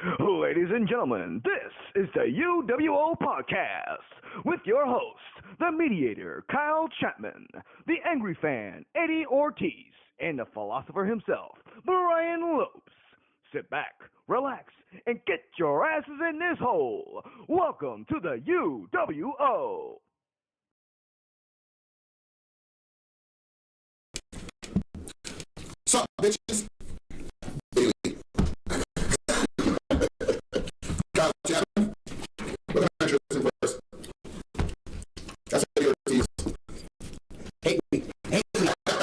Ladies and gentlemen, this is the UWO Podcast with your host, the mediator, Kyle Chapman, the angry fan, Eddie Ortiz, and the philosopher himself, Brian Lopes. Sit back, relax, and get your asses in this hole. Welcome to the UWO. What's up, bitches? Bailey. Kyle Chapman. Look at my interesting first. That's how your teeth. Hate me. Hate me. I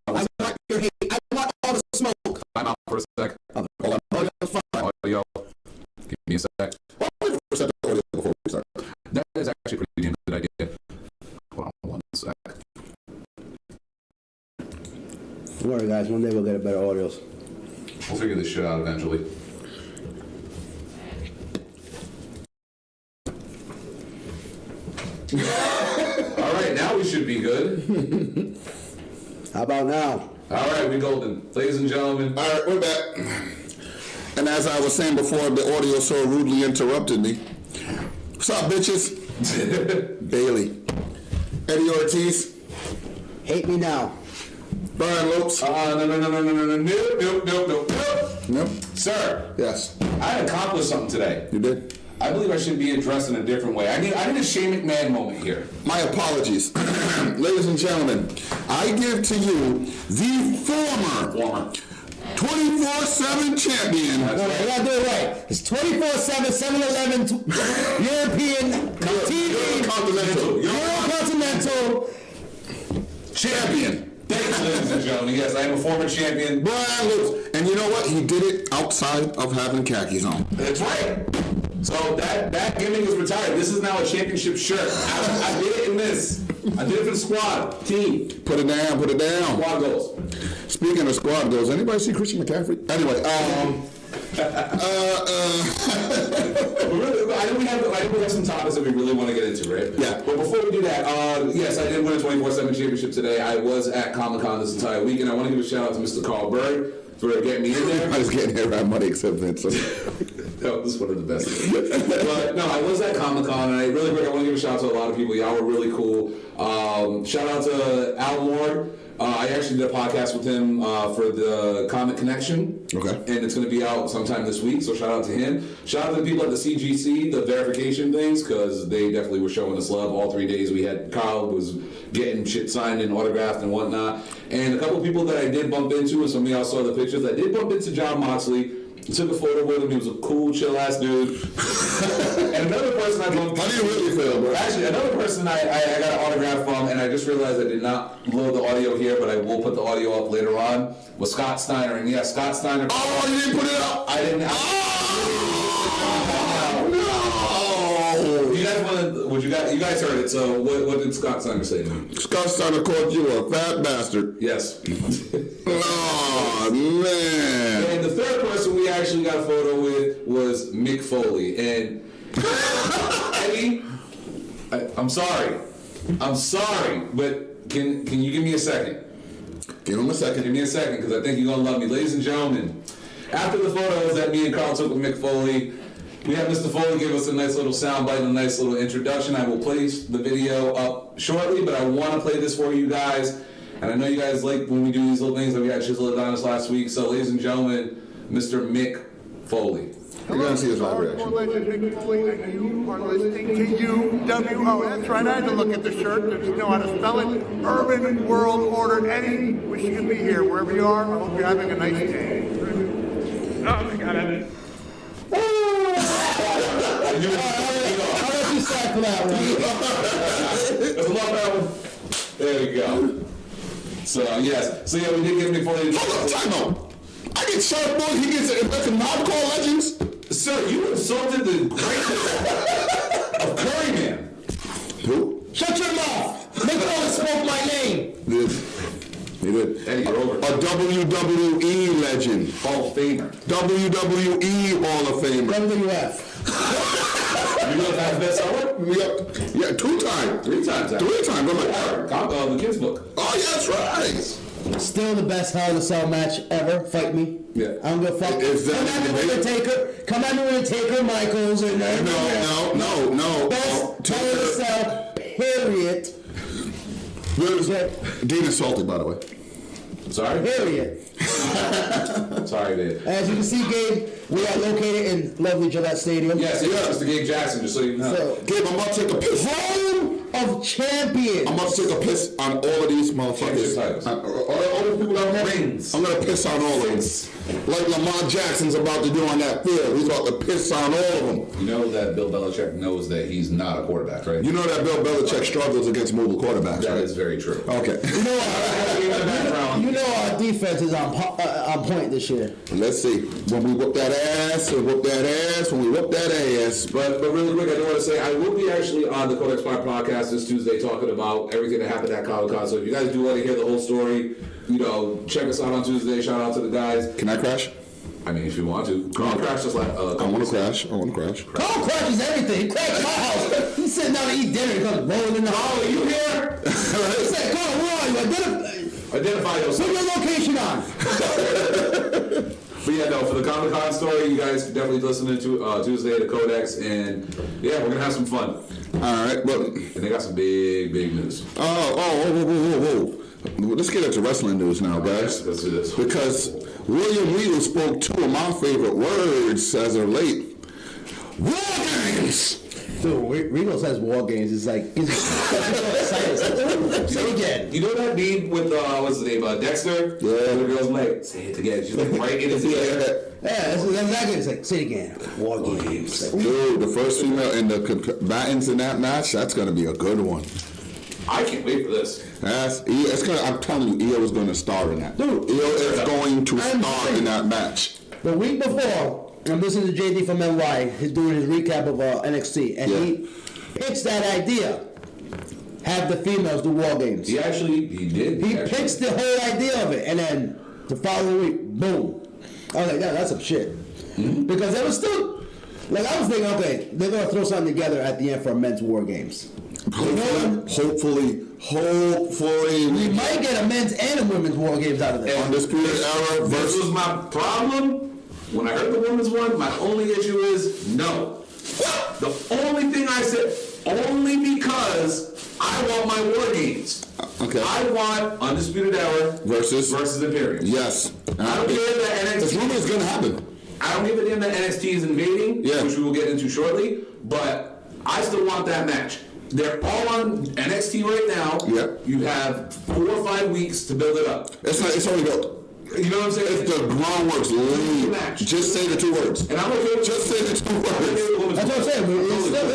want your hate. I want all the smoke. I'm out for a sec. Hold on. That's fine. Audio. Give me a sec. Well, wait for a second audio before we start. That is actually a pretty damn good idea. Hold on 1 sec. Don't worry, guys. One day we'll get a better audios. We'll figure this shit out eventually. All right, now we should be good. How about now? All right, we golden. Ladies and gentlemen. All right, we're back. And as I was saying before, the audio so rudely interrupted me. What's up, bitches? Bailey. Eddie Ortiz. Hate me now. Brian Lopes. No. Sir. Yes. I accomplished something today. You did? I believe I should be addressed in a different way. I need a Shane McMahon moment here. My apologies. Ladies and gentlemen, I give to you the former 24/7 champion. No, you gotta do it right. It's 24/7, 7-Eleven, European TV, Eurocontinental champion. Thank you, ladies and gentlemen. Yes, I am a former champion. Brian Lopes. And you know what? He did it outside of having khakis on. That's right. So that gimmick is retired. This is now a championship shirt. I did it in this. I did it for the squad. Team. Put it down. Squad goals. Speaking of squad goals, anybody see Christian McCaffrey? Anyway, I know we have some topics that we really want to get into, right? Yeah. But before we do that, yes, I did win a 24/7 championship today. I was at Comic-Con this entire week, and I want to give a shout out to Mr. Carl Berg for getting me in there. I was getting everybody money except Vince. That was one of the best. But no, I was at Comic-Con, and I want to give a shout out to a lot of people. Y'all were really cool. Shout out to Al Moore. I actually did a podcast with him for the Comic Connection. Okay. And it's going to be out sometime this week, so shout out to him. Shout out to the people at the CGC, the verification things, because they definitely were showing us love all 3 days. We had Kyle was getting shit signed and autographed and whatnot. And a couple of people that I did bump into, and some of y'all saw the pictures, I did bump into John Moxley. Took a photo with him. He was a cool, chill-ass dude. And another person I bumped into... How do you really feel, bro? Actually, another person I got an autograph from, and I just realized I did not load the audio here, but I will put the audio up later on, was Scott Steiner. And yeah, Scott Steiner... Oh, you didn't put it up? I didn't... No! You guys wanted... You guys heard it, so what did Scott Steiner say to me? Scott Steiner called you a fat bastard. Yes. Oh, man. And the third person we actually got a photo with was Mick Foley. And Eddie, I'm sorry, but can you give me a second? Give him a second. Give me a second, because I think you're gonna love me, ladies and gentlemen. After the photos that me and Carl took with Mick Foley, we had Mr. Foley give us a nice little soundbite and a nice little introduction. I will place the video up shortly, but I want to play this for you guys. And I know you guys like when we do these little things that we had Chisel on us last week. So, ladies and gentlemen, Mr. Mick Foley. You're going to see his live reaction. Mick Foley, and you are listening to UWO. That's right, I had to look at the shirt to know how to spell it. Urban World Order. Eddie, wish you could be here. Wherever you are, I hope you're having a nice day. Oh, my God, Eddie. I'll let you start for that one. There we go. So, yes. So, yeah, we did get Mick Foley. Hold on, time out. I get Sharp Boy, he gets a mob call legends. Sir, you insulted the greatness of Curry Man. Who? Shut your mouth. Make Foley smoke my name. He did. Eddie, you're over. A WWE legend. Hall of Famer. WWE Hall of Famer. WWF. You know that's best seller? Yeah, 2 times. 3 times. 3 times. I'm like, The kids book. oh, yeah, that's right. Still the best Hell in a Cell match ever. Fight me. Yeah. I don't give a fuck. Is that Come at me with Taker. Come at me with Taker Michaels. Or No. Best Hell in a Cell, period. Dean is salty, by the way. Sorry? Period. Sorry, Dave. As you can see, Gabe, we are located in lovely Gillette Stadium. Yes, Mr. Gabe Jackson, just so you know. So, Gabe, I'm about to take a piss. home of champions. I'm about to take a piss on all of these motherfuckers. Championship titles. All the people that have Rings. I'm gonna piss on all of them. Like Lamar Jackson's about to do on that field. He's about to piss on all of them. You know that Bill Belichick knows that he's not a quarterback, right? You know that Bill Belichick struggles against mobile quarterbacks, That right? is very true. Okay. You know our defense is on point this year. Let's see. When we whoop that ass, when we whoop that ass. But really quick, I do want to say I will be actually on the Codex Prime podcast this Tuesday talking about everything that happened at Comic-Con. So if you guys do want to hear the whole story, check us out on Tuesday. Shout out to the guys. Can I crash? I mean, if you want to. Come on, crash just like I want to crash. Carl crashes everything. He crashes my house. He's sitting down to eat dinner. He comes rolling in the hall. Are you here? He said, Carl, where are you? Identify yourself. Put your location on. But yeah, no, for the Comic-Con story, you guys can definitely listen to Tuesday at the Codex, and yeah, we're gonna have some fun. All right, but And they got some big news. whoa. Let's get into wrestling news now, guys. Let's do this. Because William Regal spoke two of my favorite words as of late. War games! Dude, Regal says war games. It's like, he's so excited. Say it again. You know that meme with what's his name, Dexter? Yeah. The girl's like, say it again. She's like right in his ear. Yeah, that's exactly. It's like, say it again. War games. Like, Dude, the first female in the combatants in that match, that's going to be a good one. I can't wait for this. I'm telling you, Io is going to star in that. Dude, Io is going to I'm star saying- in that match. the week before, I'm listening to JD from NY. He's doing his recap of NXT, and he pitched that idea. Have the females do war games. He did. He pitched the whole idea of it, and then the following week, boom. I was like, that's some shit. Because there was still, like, I was thinking, okay, they're going to throw something together at the end for men's war games. Hopefully, We might get a men's and a women's war games out of this. Undisputed Era This versus. was my problem. When I heard the women's one, my only issue is no. The only thing I said, only because I want my war games. Okay. I want Undisputed Era Versus Imperium. Yes. I don't care that This NXT. rumor is going to happen. I don't give a damn that NXT is invading, Yeah. which we will get into shortly. But I still want that match. They're all on NXT right now. Yep. You have 4 or 5 weeks to build it up. It's only built. You know what I'm saying? If the groundwork's laid, just say the two words. And I'm okay with Just say the two words. That's what I'm saying.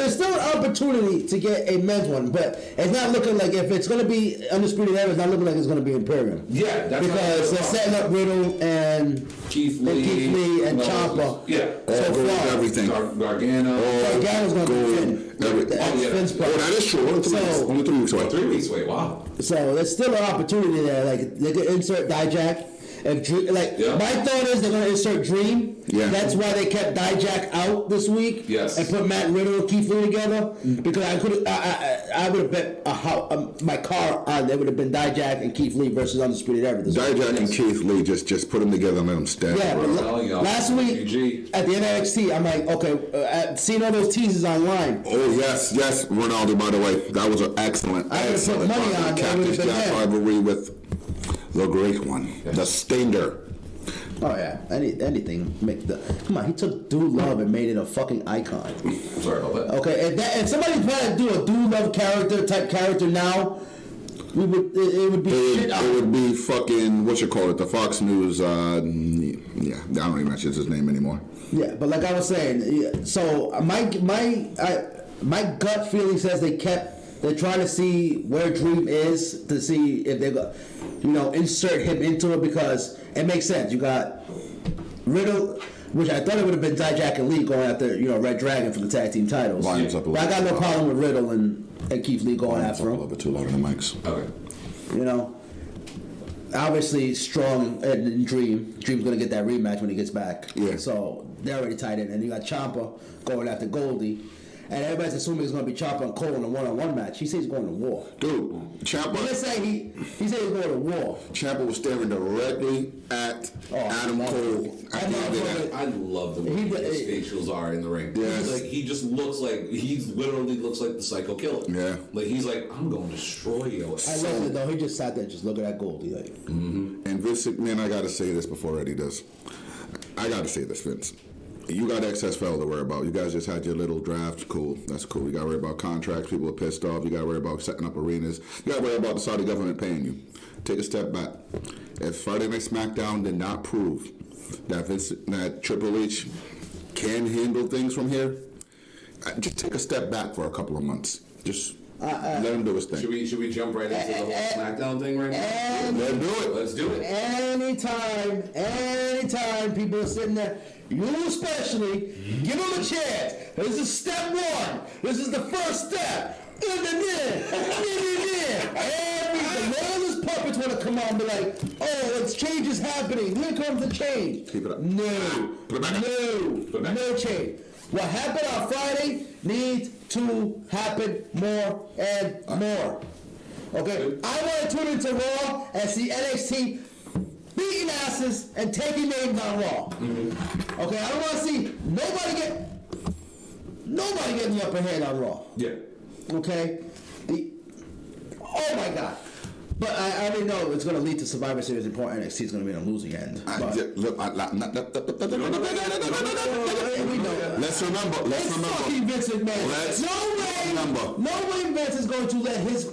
It's still an opportunity to get a men's one, but it's not looking like, if it's going to be Undisputed Era, it's not looking like it's going to be Imperium. Yeah, that's Because they're setting up Riddle and Keith Lee and Ciampa. Yeah. All So gold, far. everything. Gargano. Gargano's going to be Finn. Everything. That's yeah. Finn's Oh, part. that is true. Only 3 weeks. So- Only 3 weeks away. 3 weeks away. Wow. So there's still an opportunity there. Like, they could insert Dijak. My thought is they're going to insert Dream. Yeah. That's why they kept Dijak out this week. Yes. And put Matt Riddle and Keith Lee together. Because I would have bet my car on there would have been Dijak and Keith Lee versus Undisputed Era. This week. Dijak and Keith Lee, just put them together and let them stand. Yeah, but telling y'all, last week PG. at the NXT, I'm like, okay, seeing all those teasers online. Oh, yes, Ronaldo, by the way. That was an excellent, I would've put money on that. Cactus Would've been Jack there. rivalry with the great one, the Stinger. Oh yeah, anything make the. Come on, he took Dude Love and made it a fucking icon. Sorry about that. Okay, if somebody's trying to do a Dude Love type character now, it would be shit. It would be fucking, the Fox News, I don't even mention his name anymore. Yeah, but like I was saying, so my gut feeling says they're trying to see where Dream is to see if they're going to, insert him into it, because it makes sense. You got Riddle, which I thought it would have been Dijak and Lee going after, Red Dragon for the tag team titles. Volumes up a But I little got no bit. problem with Riddle and Keith Lee going It's after a him. little bit too loud in the mics. Okay. Obviously strong and Dream. Dream's gonna get that rematch when he gets back. Yeah. So they're already tied in, and you got Ciampa going after Goldie, and everybody's assuming he's going to be Ciampa and Cole in a one-on-one match. He says he's going to war. Dude, Ciampa. He didn't say he said he's going to war. Ciampa was staring directly at Adam Cole. I love the way his facials are in the ring. Yes. Like he just looks like literally looks like the Psycho Killer. Yeah. Like he's like, I'm going to destroy you. I love it though. He just sat there, just looking at Goldie like. And Vince McMahon, I gotta say this before Eddie does. I gotta say this, Vince. You got XFL to worry about. You guys just had your little draft. Cool. That's cool. You got to worry about contracts. People are pissed off. You got to worry about setting up arenas. You got to worry about the Saudi government paying you. Take a step back. If Friday Night SmackDown did not prove that Triple H can handle things from here, just take a step back for a couple of months. Just let him do his thing. Should we jump right into the whole SmackDown thing right now? Let's do it. Anytime people are sitting there, you especially, give them a chance. This is step one. This is the first step. The loyalist puppets want to come on and be like, oh, it's change is happening. Here comes the change. Keep it up. No change. What happened on Friday needs to happen more and more. Okay? I want to tune into Raw and see NXT beating asses and taking names on Raw. Okay? I don't want to see nobody getting the upper hand on Raw. Yeah. Okay? Oh my God. But I already know it's going to lead to Survivor Series and poor NXT is going to be on the losing end. Let's remember. Fucking Vince McMahon. No way Vince is going to let his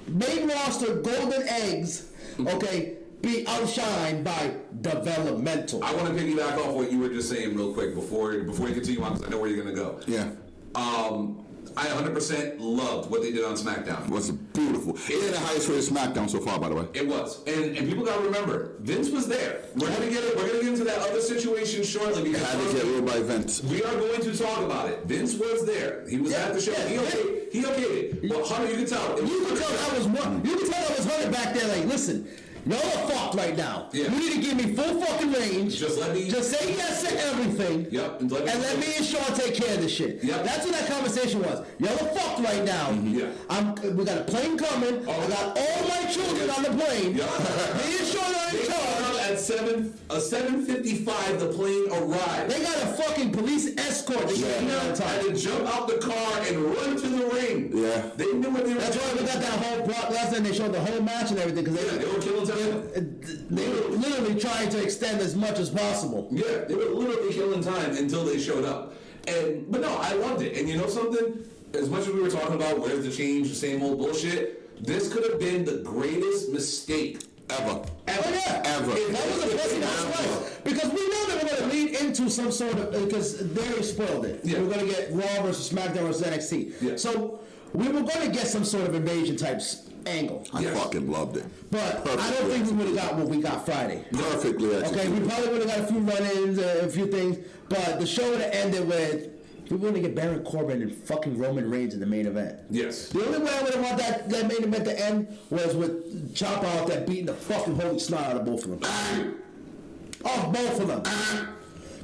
main roster golden eggs, okay, be outshined by developmental. I want to piggyback off what you were just saying real quick before you continue on because I know where you're going to go. Yeah. I 100% loved what they did on SmackDown. It was beautiful. It had the highest rated SmackDown so far, by the way. It was, and people got to remember, Vince was there. We're gonna get into that other situation shortly because Had to get ruled by Vince. we are going to talk about it. Vince was there. He was at the show. He okayed it. Well, Hunter, you can tell. You can tell that was Hunter back there. Like, listen. Y'all are fucked right now. Yeah. You need to give me full fucking range. Just say yes to everything. Yep. And let me and Sean take care of this shit. Yep. That's what that conversation was. Y'all are fucked right now. Yeah. We got a plane coming. I got all my children on the plane. Yep. Me and Sean are in charge. At 7:55, the plane arrived. They got a fucking police escort. They had to jump out the car and run to the ring. Yeah. They knew what they were doing. That's why we got that whole plot last night. They showed the whole match and everything because they were killing time. They were literally trying to extend as much as possible. Yeah, they were literally killing time until they showed up. But no, I loved it. And you know something? As much as we were talking about where's the change, the same old bullshit, this could have been the greatest mistake ever. Oh yeah, ever. That was a blessing on twice because we know that we're going to lead into some sort of because they spoiled it. Yeah. We're going to get Raw versus SmackDown versus NXT. Yeah. So we were going to get some sort of invasion type angle. I fucking loved it. But I don't think we would have got what we got Friday. Perfectly executed. Okay, we probably would have got a few run-ins, a few things, but the show would have ended with we were going to get Baron Corbin and fucking Roman Reigns in the main event. Yes. The only way I would have want that main event to end was with Ciampa out there beating the fucking holy snot out of both of them. Off both of them.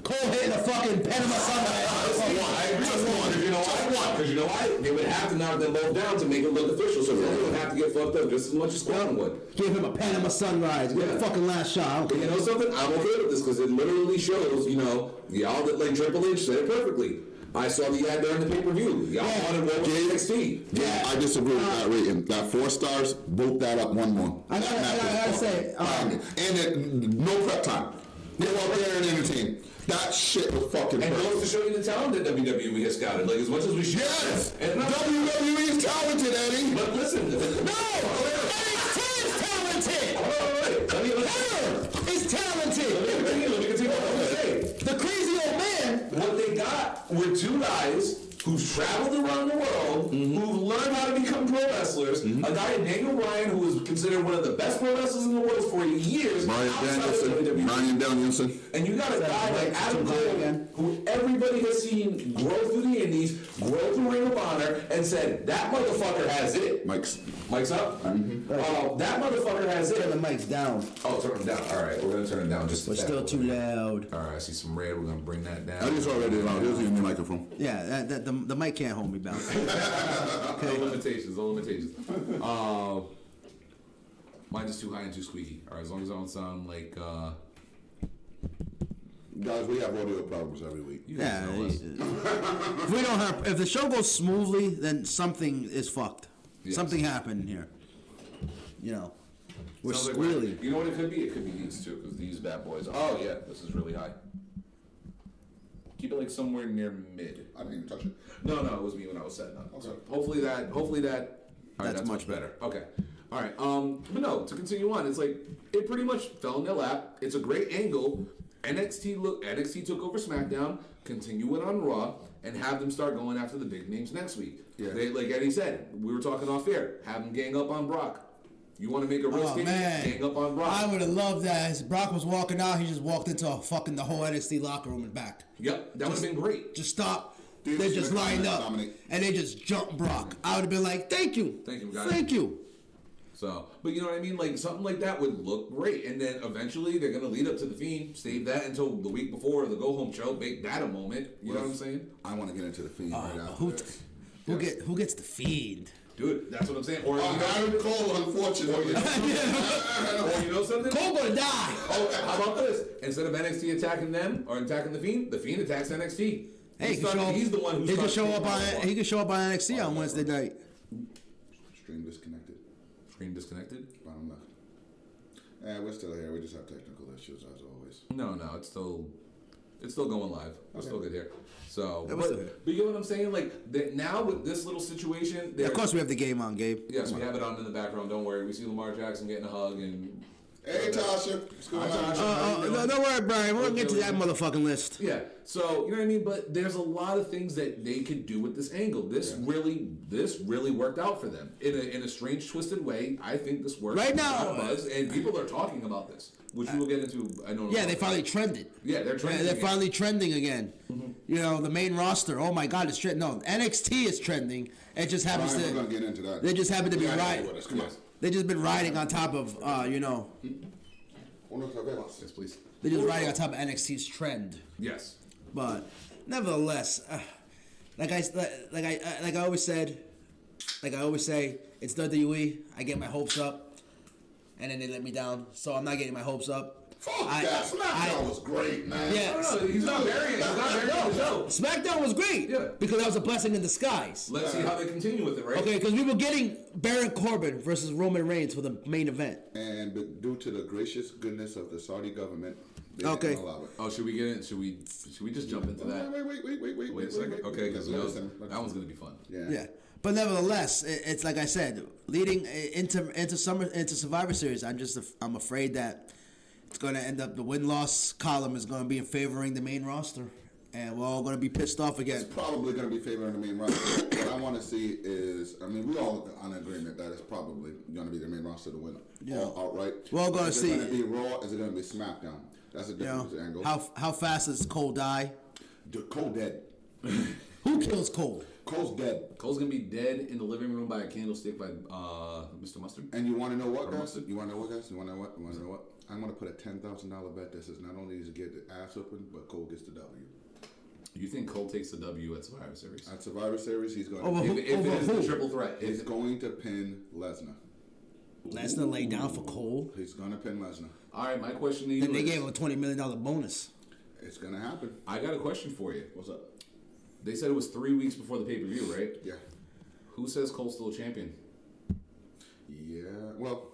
Cole hitting a fucking Panama Sunrise. I agree with one. Because you know why? They would have to knock them both down to make it look official, so they would have to get fucked up just as much as Squadron would. Give him a Panama Sunrise. Give him a fucking last shot. But you know something? I'm okay with this because it literally shows, y'all that like Triple H said it perfectly. I saw the ad during the pay-per-view. Y'all wanted what was NXT. Yeah, I disagree with that rating. That 4 stars, boot that up one more. I gotta say, and no prep time. Go out there and entertain. That shit was fucking and perfect. goes to show you the talent that WWE has scouted. Like, as much as we should. Yes! And WWE is talented, Eddie! But listen. NXT is talented! It's talented! Let me continue what I'm saying. The crazy old man! What they got were two guys who've traveled around the world, who've learned how to become pro wrestlers. A guy, Daniel Bryan, who was considered one of the best pro wrestlers in the world for years. Bryan Danielson. And you got a guy like Adam Cole, who everybody has seen grow through the Indies, grow through Ring of Honor, and said, that motherfucker has it. Mike's up? Mm-hmm. That motherfucker has it. Turn the mics down. Oh, turn them down. All right, we're going to turn them down just a We're still too loud. All right, I see some red. We're going to bring that down. I just already loud. Here's the microphone. Yeah, the mic can't hold me back. Okay. No limitations. Mine's just too high and too squeaky. All right, as long as I don't sound like... Guys, we have audio problems every week. Yeah. If the show goes smoothly, then something is fucked. Yes. Something happened here. You know, we're squealing. Like, you know what it could be? It could be these two, because these bad boys. Oh yeah, this is really high. Keep it like somewhere near mid. I didn't even touch it. No, it was me when I was setting up. Okay. So hopefully that. That's much better. Okay. All right. But no, to continue on, it's like it pretty much fell in their lap. It's a great angle. NXT took over SmackDown, continue it on Raw, and have them start going after the big names next week. Yeah. Like Eddie said, we were talking off air. Have them gang up on Brock. You want to make a real statement? Gang up on Brock. I would have loved that. As Brock was walking out, he just walked into the whole NXT locker room and back. Yep, that would have been great. Just stop. They just lined up and they just jumped Brock. I would have been like, thank you, guys. Thank you. So, but you know what I mean? Like, something like that would look great. And then eventually they're going to lead up to the Fiend, save that until the week before the go-home show, make that a moment. You know what I'm saying? I want to get into the Fiend right now. Who gets the Fiend? Dude, that's what I'm saying. Or Adam Cole, unfortunately. Or you know something? Cole gonna die. Oh, how about this? Instead of NXT attacking them or attacking the Fiend attacks NXT. Hey, he's the one who's he can show up on NXT on Wednesday night. Stream disconnected. Bottom left. Yeah, we're still here. We just have technical issues as always. No, it's still going live. We're still good here. So, but you get what I'm saying? Like now with this little situation, of course we have the game on, Gabe. Yes, we have it on in the background. Don't worry. We see Lamar Jackson getting a hug and. Hey, Tasha. What's going on? No, don't worry, Brian. We're gonna get to that motherfucking list. Yeah. So you know what I mean? But there's a lot of things that they could do with this angle. This really worked out for them in a strange, twisted way. I think this worked right now. And people are talking about this, which we will get into. I know. Yeah, they finally trended. Yeah, they're trending. They're finally trending again. Mm-hmm. You know, the main roster. Oh my God, it's trending. No, NXT is trending. It just happens We're gonna get into that. They just happen to be riding. Come on. They just been riding on top of, Yes, please. They're just riding on top of NXT's trend. Yes. But nevertheless, like I always say, it's WWE. I get my hopes up, and then they let me down. So I'm not getting my hopes up. Fuck that! SmackDown was great, man. Yeah, he's not burying the show. SmackDown was great. Yeah, because that was a blessing in disguise. Let's see how they continue with it, right? Okay, because we were getting Baron Corbin versus Roman Reigns for the main event, and due to the gracious goodness of the Saudi government, they didn't allow it. Oh, should we get in? Should we just jump into that? Wait a second. Okay, because that one's gonna be fun. Yeah. But nevertheless, it's like I said, leading into Survivor Series. I'm afraid that it's going to end up the win-loss column is going to be in favoring the main roster, and we're all going to be pissed off again. It's probably going to be favoring the main roster. What I want to see is, we all are on agreement that it's probably going to be the main roster to win outright. We're all going to see. Is it going to be Raw? Is it going to be SmackDown? That's a different angle. How fast does Cole die? Cole dead. Who kills Cole? Cole's dead. Cole's gonna be dead in the living room by a candlestick by Mr. Mustard. And you want to know what, guys? You want to know what? I'm gonna put a $10,000 bet. This is not only does he get the ass open, but Cole gets the W. You think Cole takes the W at Survivor Series? At Survivor Series, he's going to. If it is the triple threat, he's going to pin Lesnar. Lesnar lay down for Cole. He's going to pin Lesnar. All right, my question to you. And they gave him a $20 million bonus. It's going to happen. I got a question for you. What's up? They said it was 3 weeks before the pay-per-view, right? Yeah. Who says Cole's still a champion? Yeah, well,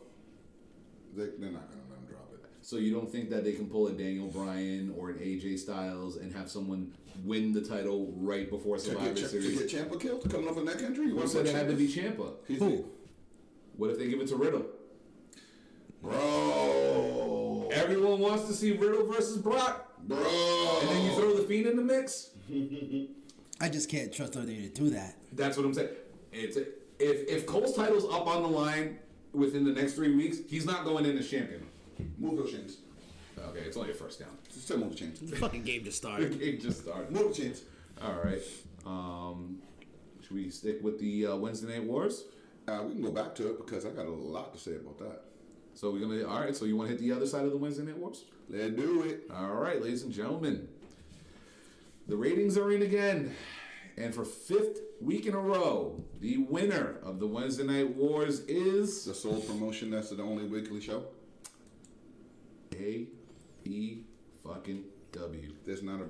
they're not going to let him drop it. So you don't think that they can pull a Daniel Bryan or an AJ Styles and have someone win the title right before Survivor Series? To get Ciampa killed? Coming off a neck injury? Who said it had to be Ciampa? Who? What if they give it to Riddle? Bro. Everyone wants to see Riddle versus Brock. Bro. And then you throw the Fiend in the mix? I just can't trust WWE to do that. That's what I'm saying. If Cole's title's up on the line, within the next 3 weeks, he's not going in as champion. Move those chains. Okay, it's only a first down. Still move the chains. The fucking game just started. The game just started. Move the chains. All right. Should we stick with the Wednesday Night Wars? We can go back to it because I got a lot to say about that. So we're gonna. All right. So you want to hit the other side of the Wednesday Night Wars? Let's do it. All right, ladies and gentlemen. The ratings are in again, and for 5th week in a row, the winner of the Wednesday Night Wars is The sole promotion that's the only weekly show. fucking W. There's not a,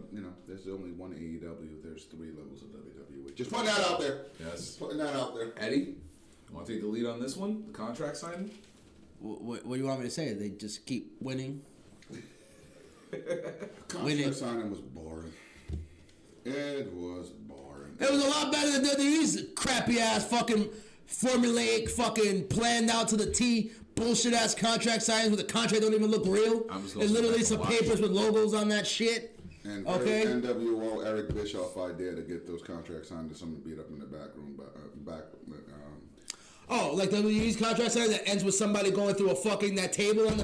there's only one AEW. There's 3 levels of WWE. Just putting that out there. Yes. Just putting that out there. Eddie, you want to take the lead on this one? The contract signing? What do you want me to say? They just keep winning. Contract signing was boring. It was boring. It was a lot better than WWE's crappy ass fucking formulaic fucking planned out to the T bullshit ass contract signings where the contract don't even look real. It's literally some papers with logos on that shit. And okay. NWO Eric Bischoff idea to get those contracts signed to someone beat up in the back room. Oh, like WWE's contract signing that ends with somebody going through that table in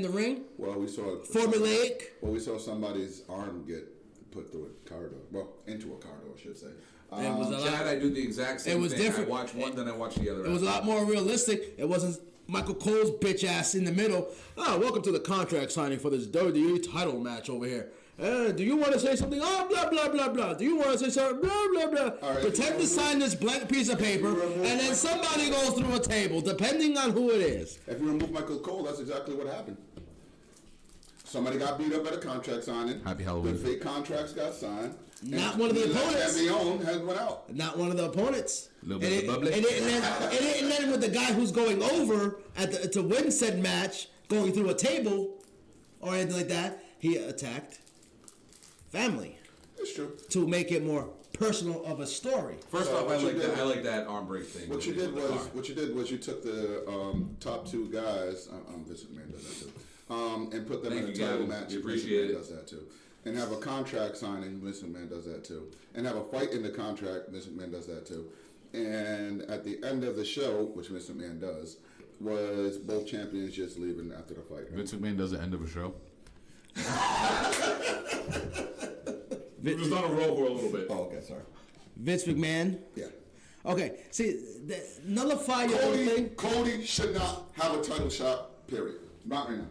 the ring. Well, we saw formulaic. Well, we saw somebody's arm get put through a car door. Well, into a car door, I should say. Chad, I do the exact same thing. It was different. I watched one, then I watched the other. It was a lot more realistic. It wasn't Michael Cole's bitch ass in the middle. Oh, welcome to the contract signing for this WWE title match over here. Do you want to say something? Oh, blah, blah, blah, blah. Do you want to say something? Blah, blah, blah. Right, pretend to sign this blank piece of paper, and then somebody goes through a table, depending on who it is. If you remove Michael Cole, that's exactly what happened. Somebody got beat up at a contract signing. Happy Halloween. The fake contracts got signed. Not one of the opponents. And Leon has went out. Not one of the opponents. A little bit of bubbly. And then with the guy who's going over to win said match, going through a table or anything like that, he attacked family. It's true. To make it more personal of a story. First off, I like that arm break thing. What you did was you took the top 2 guys. Vince McMahon does that too. And put them in a title match. We appreciate it. Does that too. And have a contract signing. Vince McMahon does that too. And have a fight in the contract. Vince McMahon does that too. And at the end of the show, which Vince McMahon does, was both champions just leaving after the fight. Right? Vince McMahon does the end of a show. He was on a roll for a little bit. Oh, okay, sorry. Vince McMahon? Yeah. Okay, see, nullify your whole thing. Cody should not have a title shot, period. Not right now.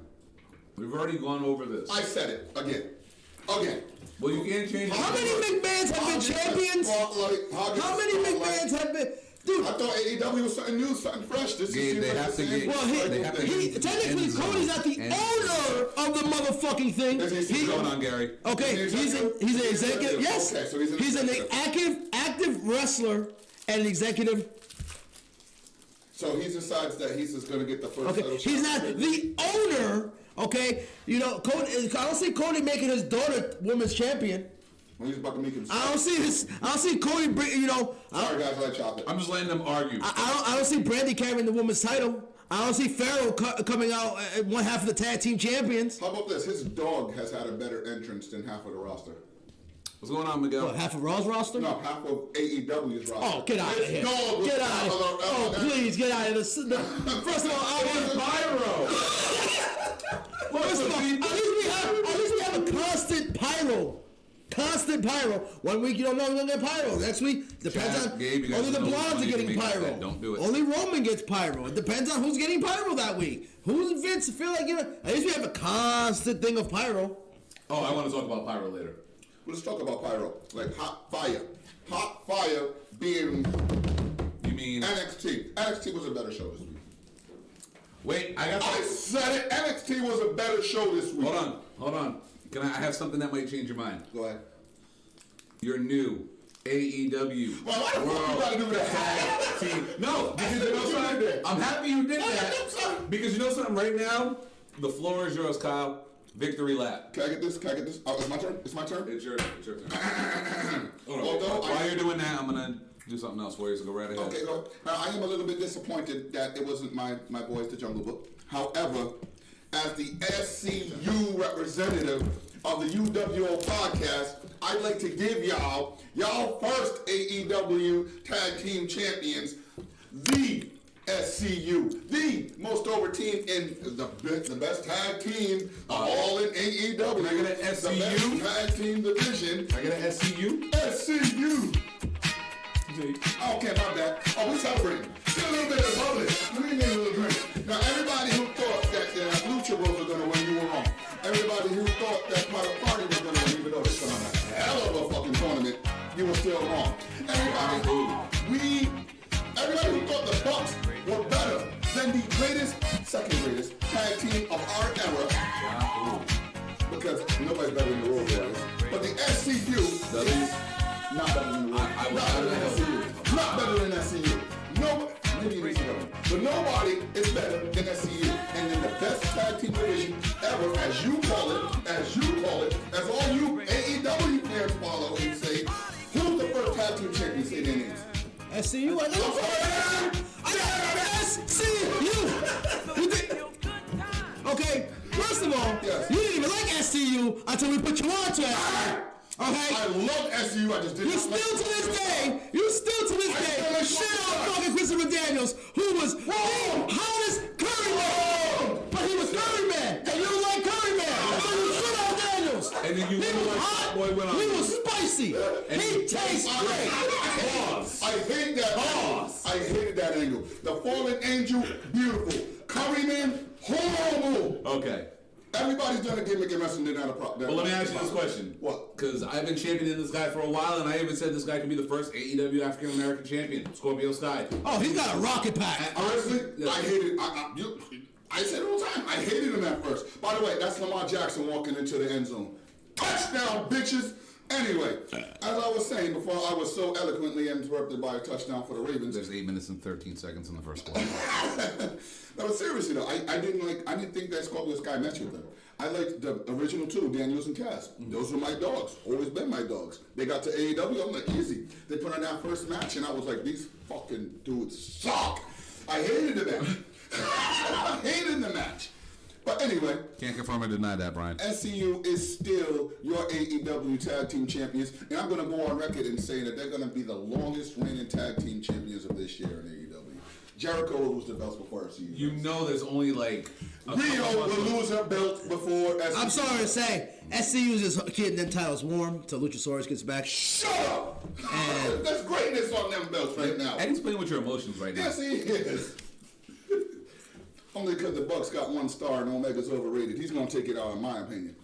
We've already gone over this. I said it again. Well, you can't change it. How many McMahons have been champions? How many McMahons have been... Dude, I thought AEW was something new, something fresh. They have to get... Well, technically, Cody's not the owner of the motherfucking thing. What's going on, Gary? Okay, he's an executive. Yes, okay, so he's an active wrestler and an executive. So he decides that he's just going to get the first title shot. He's not the owner. Okay, Cody. I don't see Cody making his daughter women's champion. Well, he's about to make himself. I don't see Cody. Sorry guys, I like chocolate. I'm just letting them argue. I don't see Brandy carrying the women's title. I don't see Pharaoh coming out at one half of the tag team champions. How about this? His dog has had a better entrance than half of the roster. What's going on, Miguel? What, half of Raw's roster? No, half of AEW's roster. Oh, get out of here. Get out of here. Oh, please, get out of here. First of all, I want pyro. First of all, at least we have a constant pyro. Constant pyro. 1 week you don't know you're gonna get pyro. Next week depends on. Only the blondes are getting pyro. Don't do it. Only Roman gets pyro. It depends on who's getting pyro that week. Who's Vince feel like at least we have a constant thing of pyro. Oh, I want to talk about pyro later. Let's talk about pyro. Like hot fire. Hot fire being. You mean NXT? NXT was a better show this week. Wait, I said it. NXT was a better show this week. Hold on. I have something that might change your mind. Go ahead. Your new AEW. Well, why the fuck you gotta do that? Team. No, because you know something? I'm happy you did that. Because you know something? Right now, the floor is yours, Kyle. Victory lap. Can I get this? Oh, it's my turn? It's my turn? It's your turn. While you're doing that, I'm going to do something else for you, so go right ahead. Okay, go ahead. Now, I am a little bit disappointed that it wasn't my boys, the Jungle Book. However, as the SCU representative of the UWO podcast, I'd like to give y'all first AEW Tag Team Champions, the SCU, the most over team in the best tag team all in AEW. Can I get an The SCU? best tag team division. I get an SCU. SCU. Okay, my bad. Oh, we celebrating. Get a little bit of bubbly. Let me need a little drink. Now, everybody who thought that Lucha Bros were going to win, you were wrong. Everybody who thought that Private Party was going to win, even though it's going to be a hell of a fucking tournament, you were still wrong. Everybody who thought the Bucks were better than the second greatest tag team of our era, because nobody's better than the Road Warriors, but the SCU is not better than the Road Warriors. Not better than SCU. Not better than SCU. No, maybe it is better. But nobody is better than SCU. And in the best tag team division ever, as you call it, as all you AEW fans follow and say, who's the first tag team champion? Say their names. SCU, I got SCU. Okay, first of all, Yes. you didn't even like SCU until we put you on to it. Okay? I love SCU, I just didn't You still to this day, shit on fucking Christopher Daniels, who was the hottest Curry Man. But he was Curry Man, and you don't like Curry Man. So you shit on Daniels. And then you He was hot, boy went on. he was spicy, he tastes great. I hate that angle. I hated that angle. The Fallen Angel, beautiful. Curry Man, horrible. Okay. Everybody's done a gimmick in wrestling. They're not a problem. Well, let me ask you this question. What? Because I've been championing this guy for a while, and I even said this guy could be the first AEW African American champion, Scorpio Sky. Oh, he's got a rocket pack. Honestly, Yeah. I hated. I said it all the time. I hated him at first. By the way, that's Lamar Jackson walking into the end zone. Touchdown, bitches. Anyway, as I was saying before, I was so eloquently interrupted by a touchdown for the Ravens. There's 8 minutes and 13 seconds in the first quarter. No, but seriously though, I didn't think that Scorpio Sky matched with them. I liked the original two, Daniels and Cass. Those were my dogs. Always been my dogs. They got to AEW, I'm like, easy. They put on that first match, and I was like, these fucking dudes suck. I hated the match. I hated the match. But anyway, Can't confirm or deny that, Brian. SCU is still your AEW Tag Team Champions, and I'm going to go on record and say that they're going to be the longest reigning Tag Team Champions of this year in AEW. Jericho was the belt before SCU. You know there's only like... Rio will lose her belt before SCU. I'm sorry to say, SCU is just keeping them titles warm till Luchasaurus gets back. Shut up! There's greatness on them belts right now. Eddie's playing with your emotions right now. Yes, he is. Only because the Bucks got 1 star and Omega's overrated. He's going to take it out, in my opinion.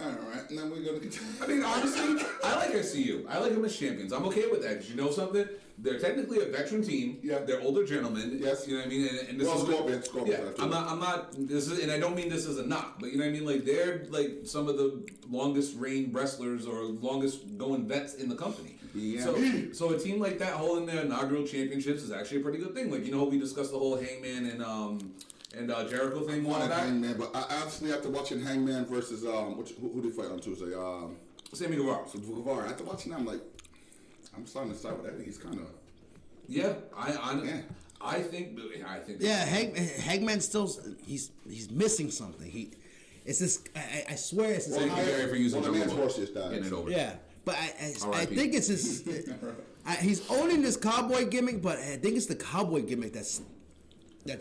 All right, and then we're going to continue. I mean, honestly, I like SCU. I like them as champions. I'm okay with that. 'Cause you know something? They're technically a veteran team. Yeah. They're older gentlemen. Yes. You know what I mean? And this Well, is Scorpion, yeah. I'm not. This is, and I don't mean this as a knock, but you know what I mean. Like they're like some of the longest reign wrestlers or longest going vets in the company. Yeah. So a team like that holding their inaugural championships is actually a pretty good thing. Like you know, we discussed the whole Hangman and Jericho thing one back. Hangman, but I honestly, after watching Hangman versus who did they fight on Tuesday? Sammy Guevara. So Guevara. After watching that, I'm like, I'm starting to side with Eddie. He's kind of. Yeah, Yeah. I think. Yeah, Hangman still he's missing something. It's this. I swear it's this. Thank you, Barry, for using the man's Jungle horse Boy. just died. Getting it over. Yeah, but I R.I.P. think it's his. He's owning this cowboy gimmick, but I think it's the cowboy gimmick that's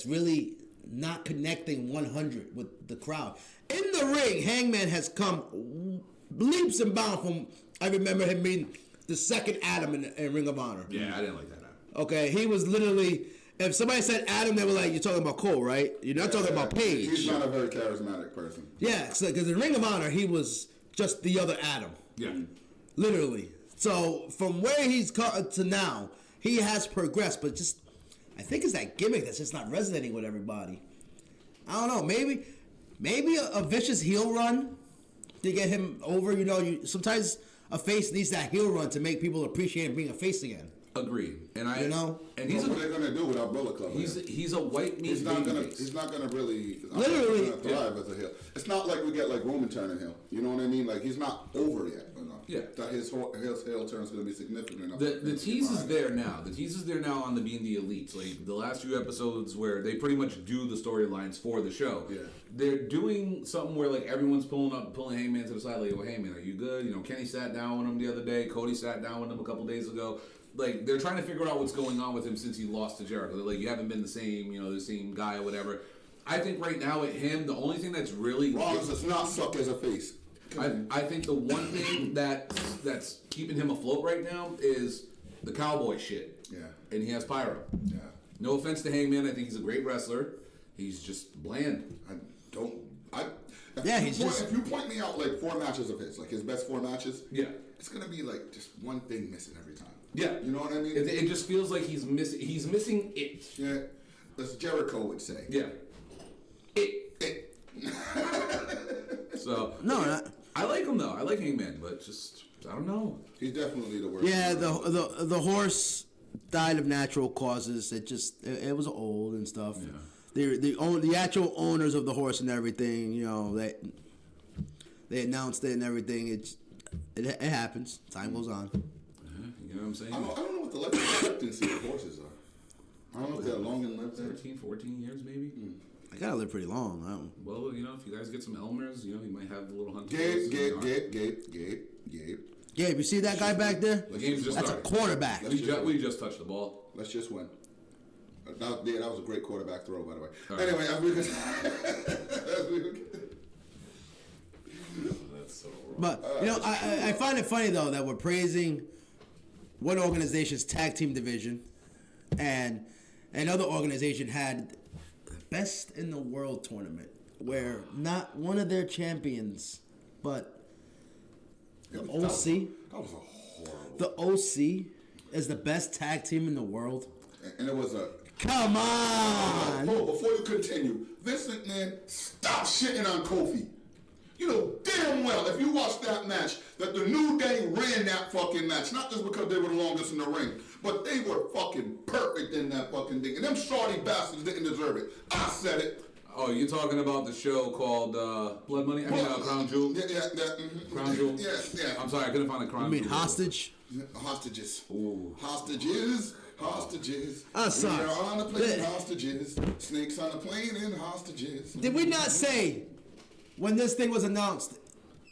really not connecting 100 with the crowd. In the ring, Hangman has come leaps and bounds from. I remember him being the second Adam in Ring of Honor. Yeah, I didn't like that. Okay, he was literally. If somebody said Adam, they were like, "You're talking about Cole, right? You're not talking about Paige." He's not a very charismatic person. Yeah, because in Ring of Honor, he was just the other Adam. Yeah. Literally. So from where he's come to now, he has progressed, but just I think it's that gimmick that's just not resonating with everybody. I don't know. Maybe a vicious heel run to get him over. You know, sometimes a face needs that heel run to make people appreciate him being a face again. Agreed. And You know? and he's What are they gonna do without Bullet Club? he's a white meat He's not baby gonna. face. He's not gonna really. Literally. Thrive as a heel. It's not like we get like Roman turning heel. You know what I mean? Like he's not over yet enough. Yeah. That his heel turn is gonna be significant enough. The tease is there now. The tease is there now on the Being the Elites. Like the last few episodes where they pretty much do the storylines for the show. Yeah. They're doing something where like everyone's pulling Hangman to the side. Like, oh, Hangman, are you good? You know, Kenny sat down with him the other day. Cody sat down with him a couple days ago. like they're trying to figure out what's going on with him since he lost to Jericho. They're like, you haven't been the same, the same guy or whatever. I think right now at him, the only thing that's really Rollins does not suck as a face. I think the one thing that's keeping him afloat right now is the cowboy shit. Yeah. And he has Pyro. Yeah. No offense to Hangman, I think he's a great wrestler. He's just bland. If you point me out like 4 matches of his, like his best 4 matches, Yeah. it's gonna be like just one thing missing every time. Yeah. You know what I mean? It just feels like he's missing it. Yeah. As Jericho would say. Yeah. It. So I like him though. I like Hangman, but just I don't know. He's definitely the worst. Yeah, the horse died of natural causes. It was old and stuff. Yeah. The actual owners of the horse and everything, they announced it and everything. It happens. Time goes on. You know what I'm saying? I don't know what the life expectancy of horses are. I don't know if they're long and lived. 13, 14 years maybe. I gotta live pretty long. Well, if you guys get some Elmers, you might have the little hunter. Gabe. Gabe, you see that guy back there? The game's just That's started. a quarterback. We just touched the ball. Let's just win. That was a great quarterback throw, by the way. All right. Anyway, That's so wrong. But I find it funny though that we're praising one organization's tag team division, and another organization had the best in the world tournament where not one of their champions, but the OC. That was a horrible. The OC is the best tag team in the world. And it was a. Come on! Oh, before you continue, Vince McMahon, stop shitting on Kofi. You know damn well if you watch that match that the New Day ran that fucking match, not just because they were the longest in the ring, but they were fucking perfect in that fucking thing. And them shorty bastards didn't deserve it. I said it. Oh, you're talking about the show called Blood Money? Crown Jewel? Yeah. Crown Jewel? Yeah. I'm sorry, I couldn't find a Crown Jewel. You mean hostage? Hostages. Ooh. Hostages. I'm sorry. We are on the plane, hostages. Snakes on the plane and hostages. Did we not say when this thing was announced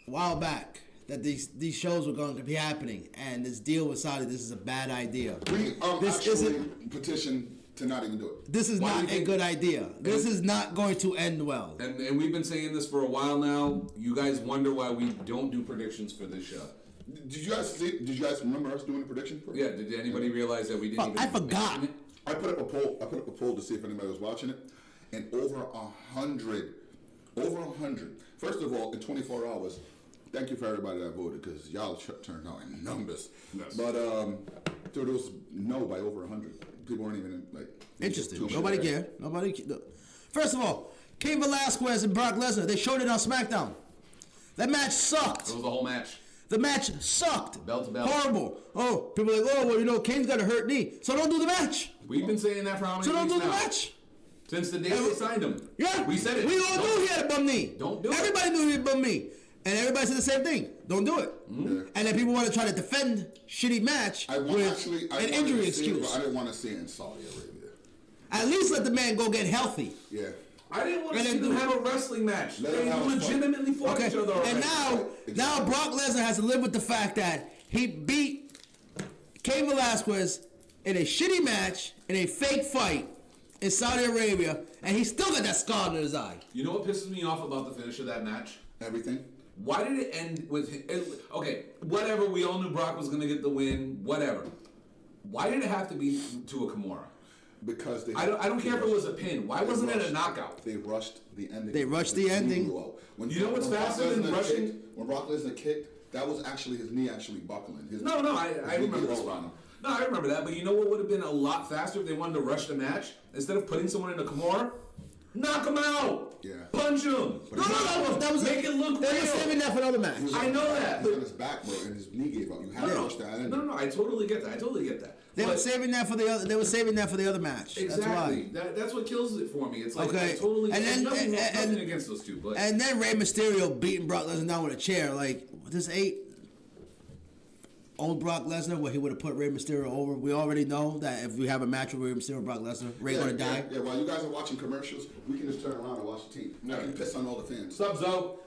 a while back that these shows were going to be happening and this deal with Saudi, this is a bad idea? We This actually isn't- petitioned to not even do it. This is Why do not you a think- good idea. This is not going to end well. And we've been saying this for a while now. You guys wonder why we don't do predictions for this show. Did you guys remember us doing a prediction? Yeah, did anybody realize that we didn't even I forgot. mention it? I put up a poll to see if anybody was watching it, and over 100. First of all, in 24 hours, thank you for everybody that voted because y'all turned out in numbers. Yes. But there was no by over 100. People weren't even Interesting. too Nobody sure. cared. First of all, Cain Velasquez and Brock Lesnar, they showed it on SmackDown. That match sucked. It was the whole match. The match sucked. Bell to bell. Horrible. Oh, people are like, Kane's got a hurt knee, so don't do the match. We've been saying that for how many So don't weeks do the now? match. Since the day they signed him. Yeah. We said it. We all knew he had a bum knee. Don't do it. Everybody knew he had a bum knee. And everybody said the same thing. Don't do it. Yeah. And then people want to try to defend shitty match with an injury excuse. I didn't want to see it in Saudi Arabia. At least let the man go get healthy. Yeah. I didn't want to And see then them do- have a wrestling match. Let They them have legitimately fought Okay. each other already. And now Exactly. Brock Lesnar has to live with the fact that he beat Cain Velasquez in a shitty match, in a fake fight in Saudi Arabia, and he still got that scar under his eye. You know what pisses me off about the finish of that match? Everything. Why did it end with... Okay, whatever. We all knew Brock was going to get the win. Whatever. Why did it have to be to a Kimura? Because they. I don't care if it was a pin. Why wasn't it a knockout? They rushed the ending. They rushed the ending. You know what's faster than rushing? When Brock Lesnar kicked, that was actually his knee actually buckling. No, I remember this one. No, I remember that. But you know what would have been a lot faster if they wanted to rush the match? Instead of putting someone in a Kimura? Knock him out! Yeah. Punch him! That was Make it look They were real. saving that for another match. I know that, He's but- on his back, bro, and his knee gave up. You have to rush that ending. No, I totally get that. They were But- saving that for the other. They were saving that for the other match. Exactly. That's why. That's what kills it for me. It's like Okay. I totally. And then- nothing, and- nothing against those two, but And then Rey Mysterio beating Brock Lesnar down with a chair. Like this ain't old Brock Lesnar where he would have put Rey Mysterio over. We already know that if we have a match with Rey Mysterio and Brock Lesnar, Rey gonna die. Yeah, while you guys are watching commercials, we can just turn around and watch the team. I can piss on all the fans. Sub-Zo.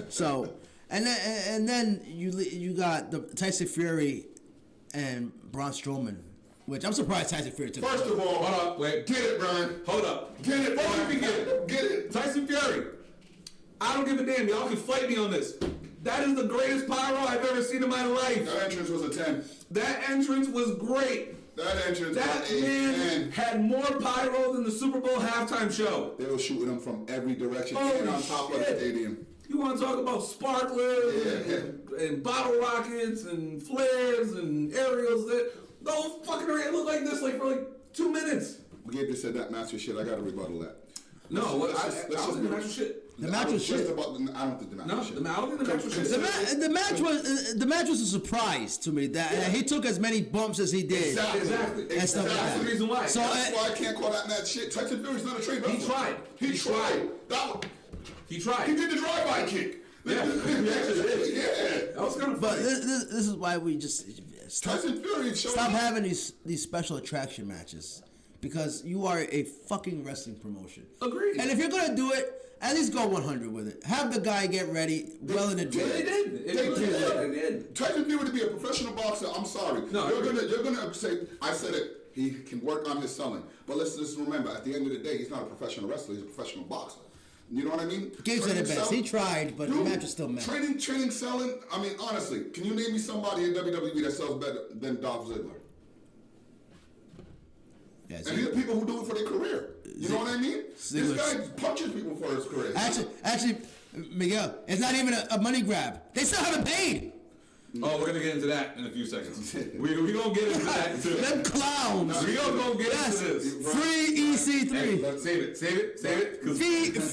So and then you got the Tyson Fury and Braun Strowman, which I'm surprised Tyson Fury took. First of all, Hold up, wait. get it, Brian. Hold up. Get it, Before Brian. we begin, Get it. Tyson Fury. I don't give a damn. Y'all can fight me on this. That is the greatest pyro I've ever seen in my life. That entrance was a 10. That entrance was great. That entrance That was a man 10. had more pyro than the Super Bowl halftime show. They were shooting them from every direction Holy and on top of the shit. stadium. You want to talk about sparklers and bottle rockets and flares and aerials? That the whole fucking array looked like this for like 2 minutes. Gabe just said that natural shit. I gotta rebuttal that. No, Let's I just- was in the natural shit. The match was shit. I don't think the match No, was shit. I don't think the match was shit. The match was a surprise to me that he took as many bumps as he did. Exactly. And stuff like That's that. the reason why. So That's why I can't call that match shit. Tyson Fury's not a trained wrestler. He tried. He tried. He tried. He did the drive-by kick. Yeah, he actually did. Yeah. That was kind of But funny. this is why we just Tyson Fury showed stop up. having these special attraction matches, because you are a fucking wrestling promotion. Agreed. And if you're gonna do it, at least go 100 with it. Have the guy get ready well in They advance. did. They They did. Tyson Fury to be a professional boxer, I'm sorry. No, you're gonna say, I said it, he can work on his selling. But let's just remember, at the end of the day, he's not a professional wrestler, he's a professional boxer. You know what I mean? Gabe said it Training, best. selling- He tried, but the match was still mad. Training, selling. I mean, honestly, can you name me somebody in WWE that sells better than Dolph Ziggler? Yeah, And these are people who do it for their career. You know what I mean? This guy punches people for his career. Actually, Miguel, it's not even a money grab. They still haven't paid. Oh, we're gonna get into that in a few seconds. We gonna get into that too. Them clowns. We gonna get Yes. into this. Free EC3. Save it. 'Cause-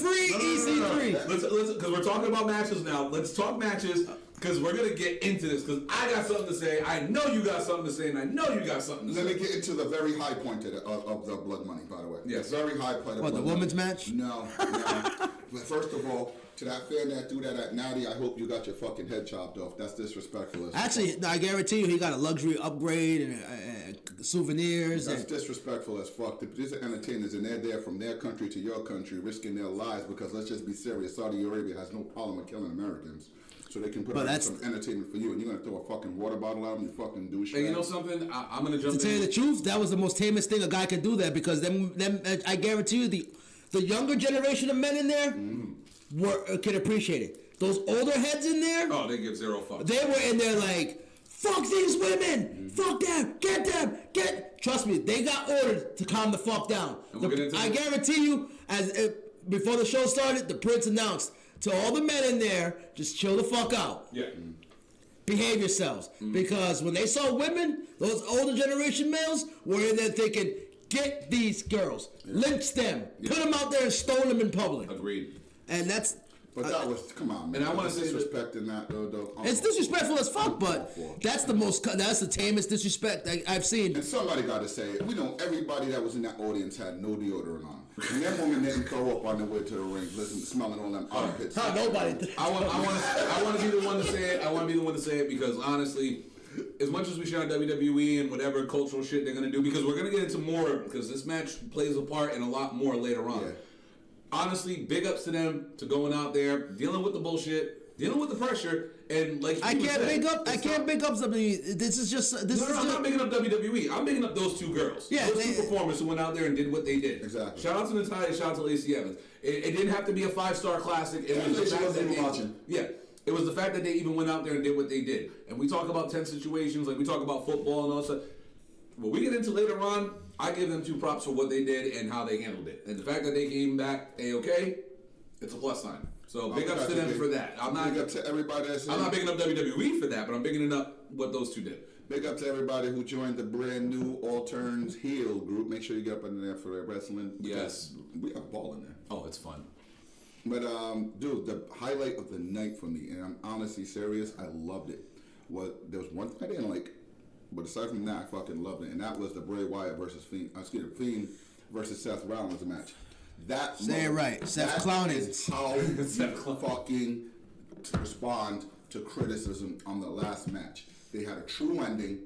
Free EC3. Let's because we're talking about matches now. Let's talk matches because we're gonna get into this because I got something to say. I know you got something to say, and I know you got something to Let say. me get into the very high point of the blood money, by the way. Yes. The very high point of What, blood the women's money. match? No. But first of all, to that fan that threw that at Natty, I hope you got your fucking head chopped off. That's disrespectful. Actually, I guarantee you, he got a luxury upgrade and souvenirs. That's And disrespectful as fuck. These are entertainers, and they're there from their country to your country, risking their lives because let's just be serious. Saudi Arabia has no problem with killing Americans, so they can put But on that's- some entertainment for you, and you're gonna throw a fucking water bottle at them, you fucking douchebag. And you know something? I'm gonna jump to tell you in. the truth, that was the most tamest thing a guy could do there, because them I guarantee you, the younger generation of men in there can appreciate it. Those older heads in there, Oh, they give zero fucks. they were in there like, fuck these women, fuck them, get. Trust me, they got ordered to calm the fuck down. And we'll get into I it. guarantee you, before the show started, the Prince announced to all the men in there, just chill the fuck out. Yeah. Behave yourselves. Because when they saw women, those older generation males were in there thinking, get these girls, lynch them, put them out there and stone them in public. Agreed. And that's... But that was, come on, man. And I wanna say that- disrespecting that, though. It's disrespectful as fuck, but that's the tamest disrespect I've seen. And somebody got to say it. We know everybody that was in that audience had no deodorant on. And that woman didn't throw up on the way to the ring, smelling all them armpits. How nobody... I want to be the one to say it. I want to be the one to say it because honestly, as much as we shout WWE and whatever cultural shit they're gonna do, because we're gonna get into more because this match plays a part in a lot more later on. Yeah. Honestly, big ups to them to going out there, dealing with the bullshit, dealing with the pressure, and like I can't big up something. This is just... I'm not bigging up WWE. I'm bigging up those two girls. Yeah, those two performers who went out there and did what they did. Exactly. Shout out to Natalya. Shout out to Lacey Evans. It didn't have to be a 5-star classic. It was the she fact wasn't that even they, watching. yeah. It was the fact that they even went out there and did what they did. And we talk about tense situations, like we talk about football and all that stuff. What we get into later on, I give them 2 props for what they did and how they handled it. And the fact that they came back A-okay, it's a plus sign. So big ups to them for that. Big up to everybody that's I'm not bigging up WWE for that, but I'm bigging up what those two did. Big up to everybody who joined the brand new All Turns Heel group. Make sure you get up in there for their wrestling. Yes. We have a ball in there. Oh, it's fun. But, dude, the highlight of the night for me, and I'm honestly serious, I loved it. There was one thing I didn't like, but aside from that, I fucking loved it, and that was the Bray Wyatt versus Fiend versus Seth Rollins match. That Say it right. Seth Clowney. is how you fucking respond to criticism on the last match. They had a true ending.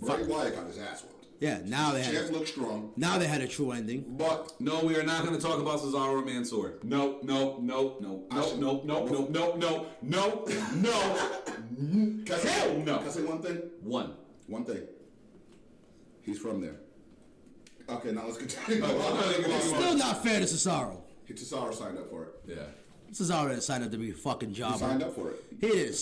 Bray Wyatt got his ass whooped. Yeah, now they Champ had... looked strong, Now they had a true ending. but No, we are not going to talk about Cesaro or Mansoor. No. Can I say- Hell no. Can I say one thing? One. One thing. He's from there. Okay, now let's continue. It's still not fair to Cesaro. Cesaro signed up for it. Yeah. Cesaro didn't sign up to be a fucking jobber. He signed up for it. He didn't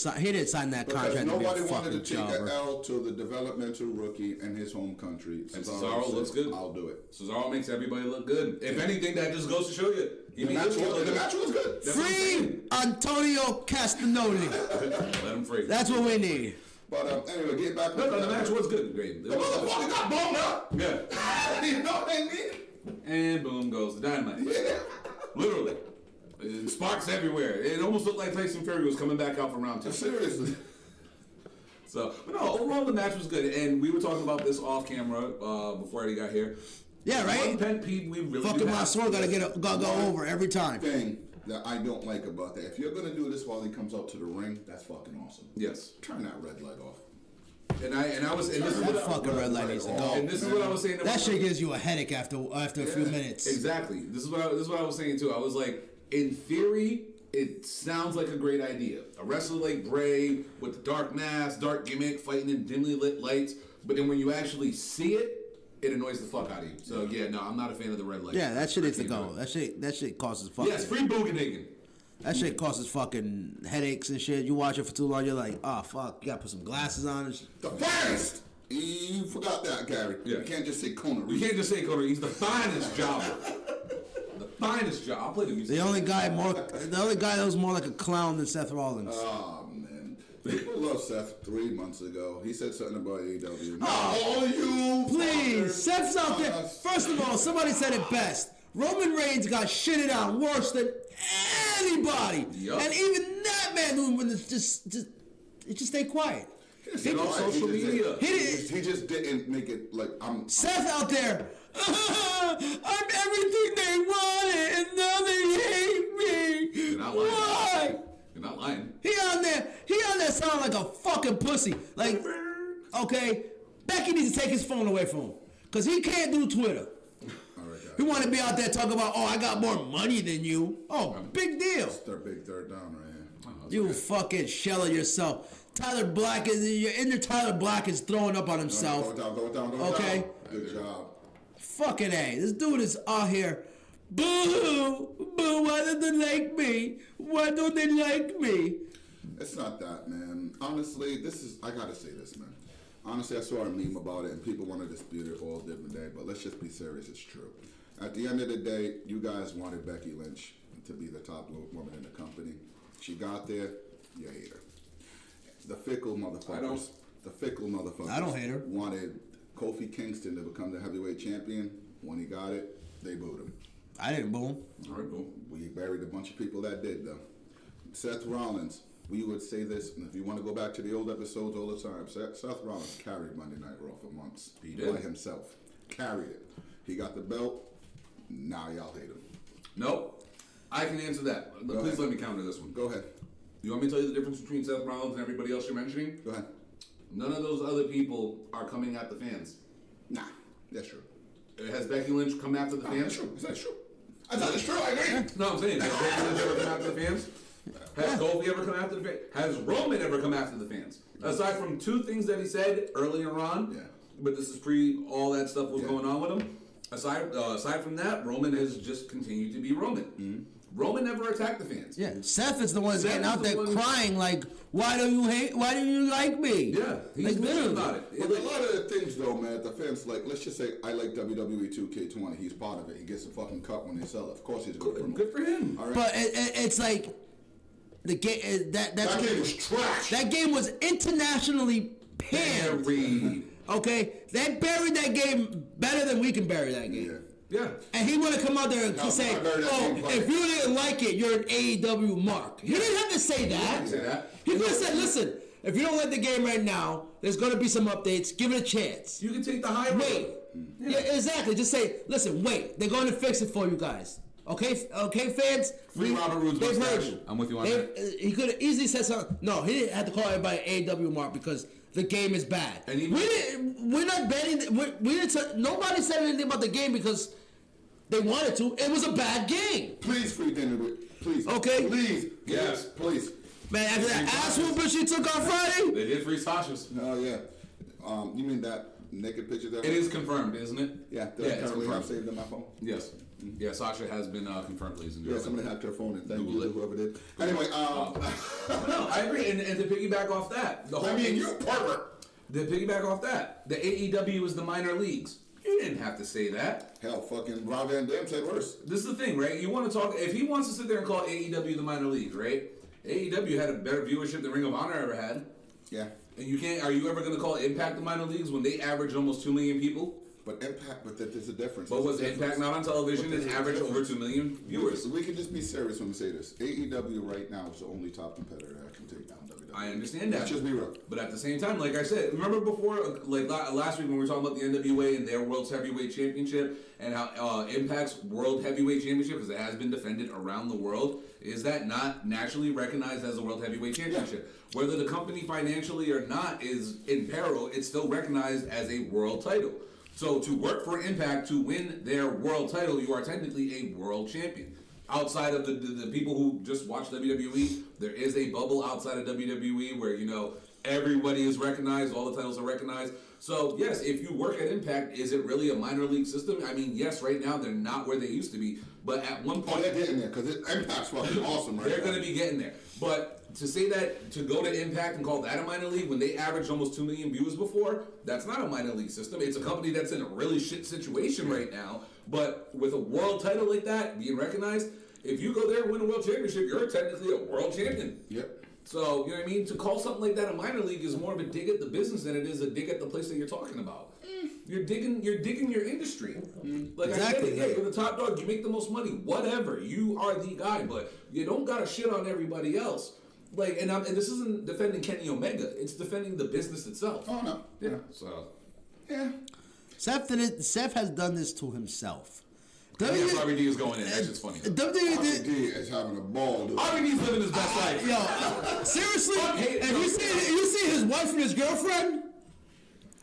sign that Because contract to be a nobody wanted fucking to take jobber. an L to the developmental rookie in his home country. And Cesaro looks said, good. I'll do it. Cesaro makes everybody look good. If anything, that just goes to show you. The match was good. That's what I'm Free saying. Antonio Castagnoli. Let him free. That's what we need. But anyway, get back. No, the match was good. Great. The motherfucker got blown up. Yeah. You know what I mean? And boom goes the dynamite. Yeah. Literally. Sparks everywhere. It almost looked like Tyson Fury was coming back out for round 2. Seriously. So, but no, overall the match was good. And we were talking about this off camera before Eddie got here. Yeah, right? One pet peeve we really Fucking do my have. sword gotta go over every time. Thing that I don't like about that. If you're gonna do this while he comes out to the ring, that's fucking awesome. Yes. Turn that red light off. And this is That what fucking red light needs to go. and this is what I was saying. That shit gives you a headache after a few minutes. Exactly. This is what I was saying too. I was like, in theory, it sounds like a great idea. A wrestler like Bray with the dark mask, dark gimmick, fighting in dimly lit lights. But then when you actually see it, it annoys the fuck out of you. So yeah, no, I'm not a fan of the red light. Yeah, that shit needs to go. That shit causes fucking. Yes, free Boogadiggin. That shit causes fucking headaches and shit. You watch it for too long, you're like, oh fuck, you gotta put some glasses on and shit. The finest. You forgot that, Gary. Yeah. You can't just say Kona. You can't just say Connor. He's the finest jobber. The finest job. I'll play the music. The only guy that was more like a clown than Seth Rollins. Oh man, people love Seth 3 months ago. He said something about AEW. Oh, you Please, fuckers. Seth's out there. First of all, somebody said it best. Roman Reigns got shitted on worse than anybody, Yup. and even that man just stay quiet. He on social media. He just didn't make it like I'm. Seth out there, I'm everything they wanted, and now they hate me. You're not lying. Why? You're not lying. He on there sounding like a fucking pussy. Like, okay, Becky needs to take his phone away from him, cause he can't do Twitter. All right, guys. He want to be out there talking about, oh, I got more money than you. Oh, big deal. Third down right here. You fucking shell of yourself. Tyler Black is Tyler Black is throwing up on himself. Go down. Okay. Good job. Fucking A. This dude is out here. Boo! Boo! Why don't they like me? Why don't they like me? It's not that, man. Honestly, I gotta say this, man. Honestly, I saw a meme about it, and people want to dispute it all different day, but let's just be serious. It's true. At the end of the day, you guys wanted Becky Lynch to be the top woman in the company. She got there. You hate her. The fickle motherfuckers. I don't hate her. Wanted Kofi Kingston to become the heavyweight champion. When he got it, they booed him. I didn't boo him. All right, cool. We buried a bunch of people that did, though. Seth Rollins, we would say this, and if you want to go back to the old episodes all the time, Seth Rollins carried Monday Night Raw for months. He did. By himself. Carried it. He got the belt. Now y'all hate him. Nope. I can answer that. Please ahead. let me counter this one. Go ahead. You want me to tell you the difference between Seth Rollins and everybody else you're mentioning? Go ahead. None of those other people are coming at the fans. Nah, that's true. Has Becky Lynch come after the Nah, fans? that's true. That's true. I thought it's true. I agree. No, I'm saying, has Becky Lynch ever come after the fans? Has Kofi ever come after the fans? Has Roman ever come after the fans? Aside from 2 things that he said earlier on, Yeah. but this is pre all that stuff was Yeah. going on with him. Aside from that, Roman has just continued to be Roman. Mm-hmm. Roman never attacked the fans. Yeah, Seth is the one that's Seth getting is out the there one- crying like, why do you like me? Yeah, he's like, bitching literally. about it. But a lot of the things, though, man, the fans, like, let's just say I like WWE 2K20. He's part of it. He gets a fucking cut when they sell it. Of course he's going to promote. Good for him. All right? But it's like the game that game was trash. That game was internationally panned. Buried. Okay, they buried that game better than we can bury that game. Yeah. Yeah. And he want to come out there and No, say, I buried that "Oh, game if you didn't like it, you're an AEW mark." He didn't have to say that. didn't say that. He could have said, "Listen, if you don't like the game right now, there's going to be some updates. Give it a chance. You can take the high road. Wait." Yeah, exactly. Just say, "Listen, wait. They're going to fix it for you guys." Okay, fans. Free Robert Roode's They've heard mustache. you. I'm with you on that. He could have easily said something. No, he didn't have to call everybody AEW mark because the game is bad. And We're not betting. We didn't. Nobody said anything about the game because they wanted to. It was a bad game. Please, free dinner. Please. Okay. Please. Yes. Please. Man, after that ass whooping she took on Friday. They did free Sasha's. Oh, yeah. You mean that naked picture there? It is confirmed, isn't it? Yeah, that yeah, I it's currently have confirmed. saved in my phone. Yes. Yeah, Sasha has been confirmed, ladies and Yeah, gentlemen. somebody hacked her phone and thank Google you it. to whoever did. Anyway, No, I agree. And to piggyback off that, the whole I mean, you pervert. To piggyback off that, the AEW is the minor leagues. You didn't have to say that. Hell, fucking Rob Van Dam said worse. This is the thing, right? You want to talk, if he wants to sit there and call AEW the minor leagues, right? AEW had a better viewership than Ring of Honor ever had. Yeah. And you can't, are you ever going to call Impact the minor leagues when they average almost 2 million people? But Impact, but there's a difference. But was Impact not on television But and there's a averaged over difference. 2 million viewers? We can just be serious when we say this. AEW right now is the only top competitor that can take down WWE. I understand that. Let's just be real. But at the same time, like I said, remember before, like last week when we were talking about the NWA and their World Heavyweight Championship and how Impact's World Heavyweight Championship, because it has been defended around the world, is that not naturally recognized as a World Heavyweight Championship? Yeah. Whether the company financially or not is in peril, it's still recognized as a world title. So to work for Impact to win their world title, you are technically a world champion. Outside of the people who just watch WWE, there is a bubble outside of WWE where, you know, everybody is recognized, all the titles are recognized. So, yes, if you work at Impact, is it really a minor league system? I mean, yes, right now they're not where they used to be, but at one point... Oh, they're getting there, because Impact's fucking awesome right now. They're going to be getting there. But to say that, to go to Impact and call that a minor league when they averaged almost 2 million viewers before, that's not a minor league system. It's a company that's in a really shit situation right now. But with a world title like that being recognized, if you go there and win a world championship, you're technically a world champion. Yep. So, you know what I mean? To call something like that a minor league is more of a dig at the business than it is a dig at the place that you're talking about. You're digging your industry. Like Exactly. I said, yeah, you're the top dog, you make the most money, whatever. You are the guy, but you don't gotta shit on everybody else. Like, and this isn't defending Kenny Omega, it's defending the business itself. Oh, no. Yeah. So Yeah. Seth has done this to himself. yes, RVD is going in. That's just funny. WWE RVD is having a ball, dude. RVD's living his best life. Yo, seriously, Fuck hate- if you see his wife and his girlfriend,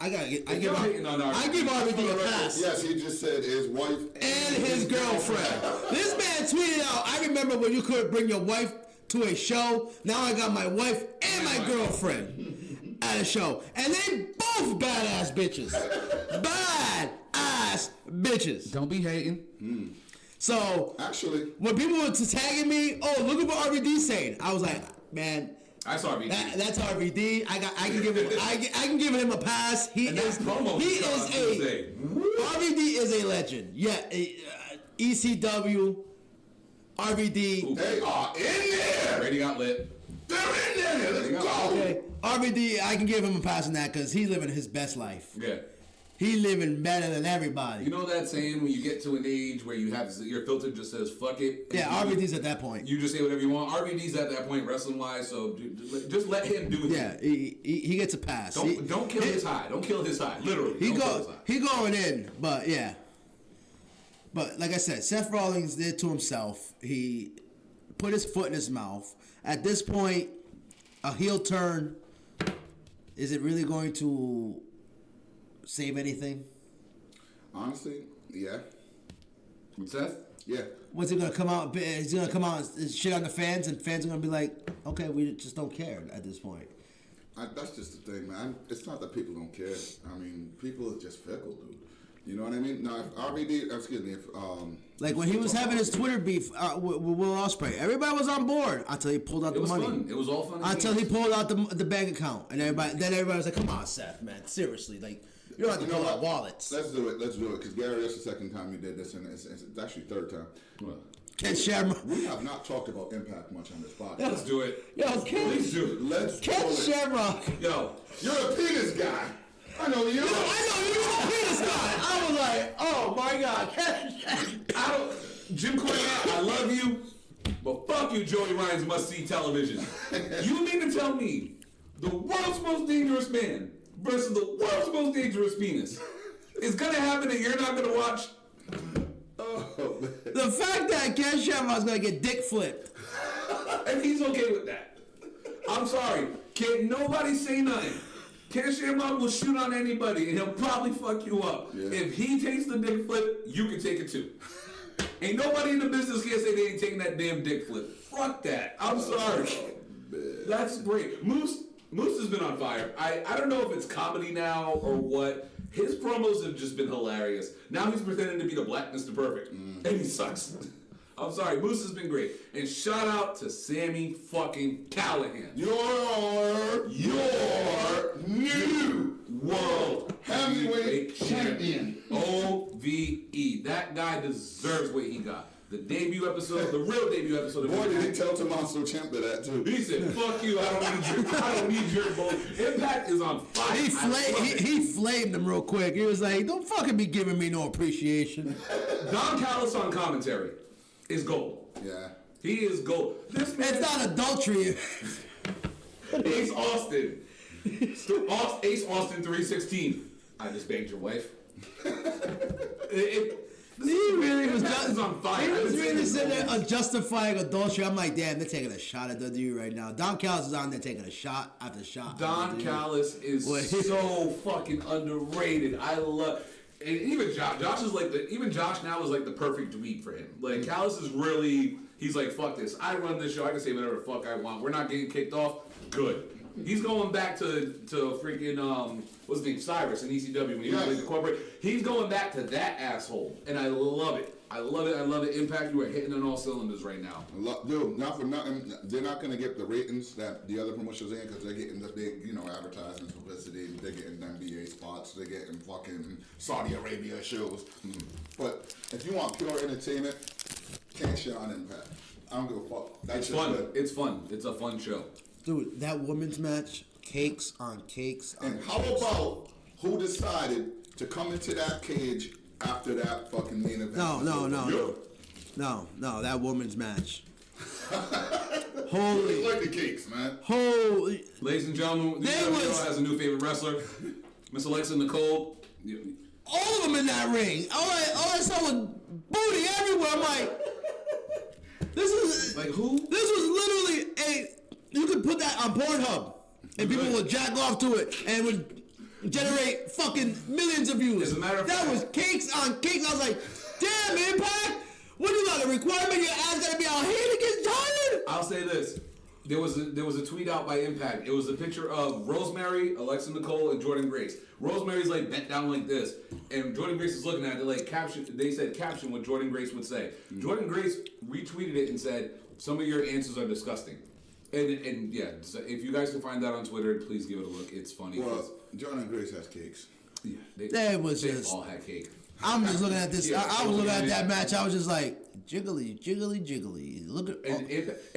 I give RVD a pass. Yes, he just said his wife And his girlfriend. This man tweeted out, I remember when you couldn't bring your wife to a show. Now I got my wife and my girlfriend at a show. And they both badass bitches. Badass bitches. Don't be hating. So, Actually, when people were tagging me, oh, look at what RVD's saying. I was like, man, I saw RVD. that's RVD. I can give him a pass. He And that is promo he shot, is I was gonna say. RVD is a legend. Yeah, ECW, RVD. they are in there. Brady got lit. They're in there. Let's go. Okay, RVD, I can give him a pass on that because he's living his best life. Yeah. He living better than everybody. You know that saying when you get to an age where you have your filter just says fuck it. Yeah, and RVD's at that point. You just say whatever you want. RVD's at that point wrestling wise, so just let him do it. Yeah, he gets a pass. Don't kill his high. Don't kill his high. Literally. Don't kill his high. He going in, but yeah. But like I said, Seth Rollins did to himself. He put his foot in his mouth. At this point, a heel turn, is it really going to save anything? Honestly, yeah. With Seth? Yeah. What's he gonna come out? He's gonna come out and shit on the fans, and fans are gonna be like, "Okay, we just don't care at this point." That's just the thing, man. It's not that people don't care. I mean, people are just fickle, dude. You know what I mean? Now, if RVD, excuse me, if Like when he was having his Twitter beef with Will Ospreay, everybody was on board until he pulled out It the was money. fun. It was all fun. Until he pulled out the bank account, and everybody was like, "Come on, Seth, man, seriously, like you don't have to You know pull out what? wallets." Let's do it. Because Gary, that's the second time you did this, and it's actually third time. Well, Ken Shamrock, We have not talked about Impact much on this podcast. let's do it. yo, Please do it. Let's Ken do it. Shamrock. Yo, You're a penis guy. I know you. I know you were a penis guy. I was like, "Oh my god, Ken Shamrock." Jim Cornette, I love you, but fuck you, Joey Ryan's must-see television. You mean to tell me the world's most dangerous man versus the world's most dangerous penis is gonna happen and you're not gonna watch? Oh, man. The fact that Ken Shamrock's gonna get dick flipped. And he's okay with that. I'm sorry. Can't nobody say nothing. Ken Shamrock will shoot on anybody and he'll probably fuck you up. Yeah. If he takes the dick flip, you can take it too. Ain't nobody in the business can say they ain't taking that damn dick flip. Fuck that. I'm sorry. That's great. Moose, Moose has been on fire. I don't know if it's comedy now or what. His promos have just been hilarious. Now he's pretending to be the Black Mr. Perfect, and he sucks. I'm sorry, Moose has been great. And shout out to Sami fucking Callahan. Your new world heavyweight champion. OVE. That guy deserves what he got. The debut episode, the real debut episode of Boy, did he Impact. tell Tommaso Ciampa that too. He said, "Fuck you! I don't need your bull." Impact is on fire. He flamed him real quick. He was like, "Don't fucking be giving me no appreciation." Don Callis on commentary is gold. Yeah. He is gold. This man, It's not adultery. Ace Austin. Ace Austin 316. I just banged your wife. He really was Impact is on fire. He was really sitting there justifying adultery. I'm like, damn, they're taking a shot at WWE right now. Don Callis is on there taking a shot after shot. Don Callis is What? so fucking underrated. I love, and even Josh. Josh is like even Josh now is like the perfect dweeb for him. Like Callis is really, he's like, fuck this. I run this show. I can say whatever the fuck I want. We're not getting kicked off. Good. He's going back to freaking what's his name, Cyrus in ECW when he was like the corporate. He's going back to that asshole, and I love it. I love it. I love it. Impact, you are hitting on all cylinders right now. Dude, not for nothing. They're not going to get the ratings that the other promotions are in because they're getting the big, advertisements, publicity. They're getting NBA spots. They're getting fucking Saudi Arabia shows. But if you want pure entertainment, can't shit on Impact. I don't give a fuck. That's It's fun. It's fun. It's a fun show. Dude, that women's match, cakes on cakes on And how about who decided to come into that cage after that fucking main event? No, that women's match. It's Holy, like the cakes, man. holy. Ladies and gentlemen, There the was- has a new favorite wrestler, Miss Alexa Nicole. All of them in that ring. All I saw was booty everywhere. I'm like, this is Like who? This was literally you could put that on Pornhub and people would jack off to it and would generate fucking millions of views. As a matter of that fact- was cakes on cakes. I was like, damn, Impact. What do you got? A requirement your ass gotta be out here to get tired? I'll say this. There was a tweet out by Impact. It was a picture of Rosemary, Alexa Nicole, and Jordan Grace. Rosemary's like bent down like this, and Jordan Grace is looking at it like caption. They said caption what Jordan Grace would say. Jordan Grace retweeted it and said, "Some of your answers are disgusting." And yeah, so if you guys can find that on Twitter, please give it a look. It's funny. Well, Jordan Grace has cakes. Yeah, That they was all had cake. I'm just looking at this. Yeah, I was looking at that match. I was just like, jiggly, jiggly, jiggly. Look at. And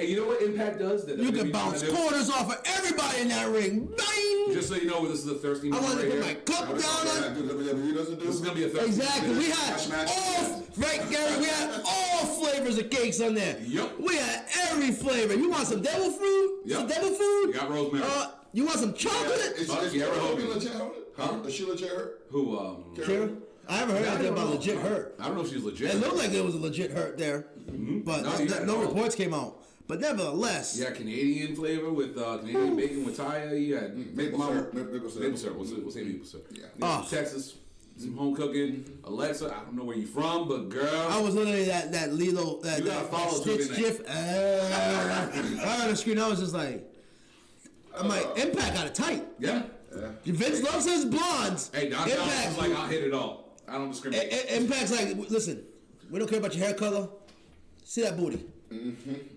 you know what Impact does? That You WWE can bounce trying to do? quarters off of everybody in that ring. Bang! Just so you know, this is the thirsty I moment want to right put here. my cup down on. WWE doesn't do This is gonna be a thirsty Exactly. We Cash had match. all right, Gary. We had all flavors of cakes on there. Yup. We had every flavor. You want some devil fruit? Yup. Some devil food? We got rosemary. You want some chocolate? Is Fuck Kara yeah, Hogan Hogan. legit hurt? Huh? Is she legit hurt? Who? Kara? I haven't heard anything about know. legit hurt. I don't know if she's legit. It looked like there was a legit hurt there, but No, you got it no all. reports came out. But nevertheless, You had Canadian flavor with Canadian bacon with Taya. You had Maple syrup. Maple syrup. Maple syrup. We'll say maple syrup. Yeah. Oh. Texas, some home cooking. Alexa, I don't know where you from, but girl, I was literally that Lilo, that You gotta follow Stitch Juvenile. GIF. I on the screen, I was just like, I'm like, Impact got it tight. yeah. Vince loves his blondes. Hey, Don Callis is like, I'll hit it all. I don't discriminate. Impact's like, listen, we don't care about your hair color. See that booty.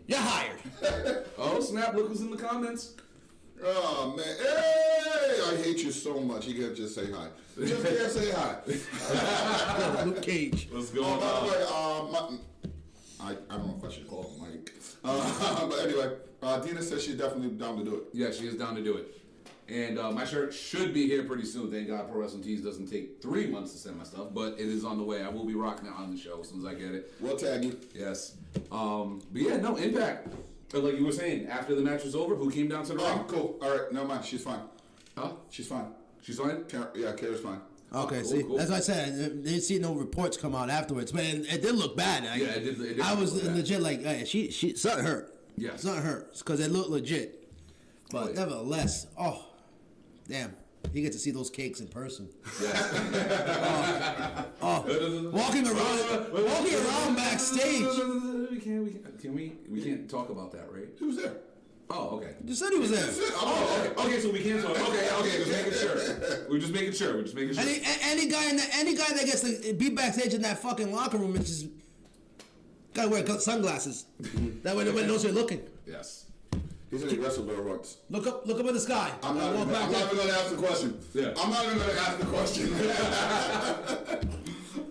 You're hired. Oh snap! Look who's in the comments. Oh man, hey! I hate you so much. You can't just say hi. Just can't say hi. Luke Cage. What's going Oh, by the on? way, I don't know if I should call him Mike. But anyway, Dina says she's definitely down to do it. Yeah, she is down to do it. And my shirt should be here pretty soon. Thank God Pro Wrestling Tees doesn't take 3 months to send my stuff, but it is on the way. I will be rocking it on the show as soon as I get it. We'll tag you. Yes. But yeah, no, Impact. But like you were saying, after the match was over, who came down to the Oh, ring? cool. All right, never mind. She's fine. Huh? She's fine. She's fine? Kara's fine. Okay, Cool, see, cool. that's what I said. I didn't see no reports come out afterwards, but it did look bad. Yeah, it did I was look bad. legit like, hey, she something hurt. Yes. Something hurt because it looked legit. But Oh, yeah. nevertheless, damn, you get to see those cakes in person. Yeah. Walking around backstage. We can't talk about that, right? Who's there? Oh, okay. You said he was there. Oh, okay, so we canceled. Okay, just making sure. We're just making sure. Any guy that gets to be backstage in that fucking locker room is just gotta wear sunglasses. That way nobody knows you're looking. Yes. He's in the wrestler once. Look up in the sky. I'm not even going to ask the question. Yeah. I'm not even going to ask the question.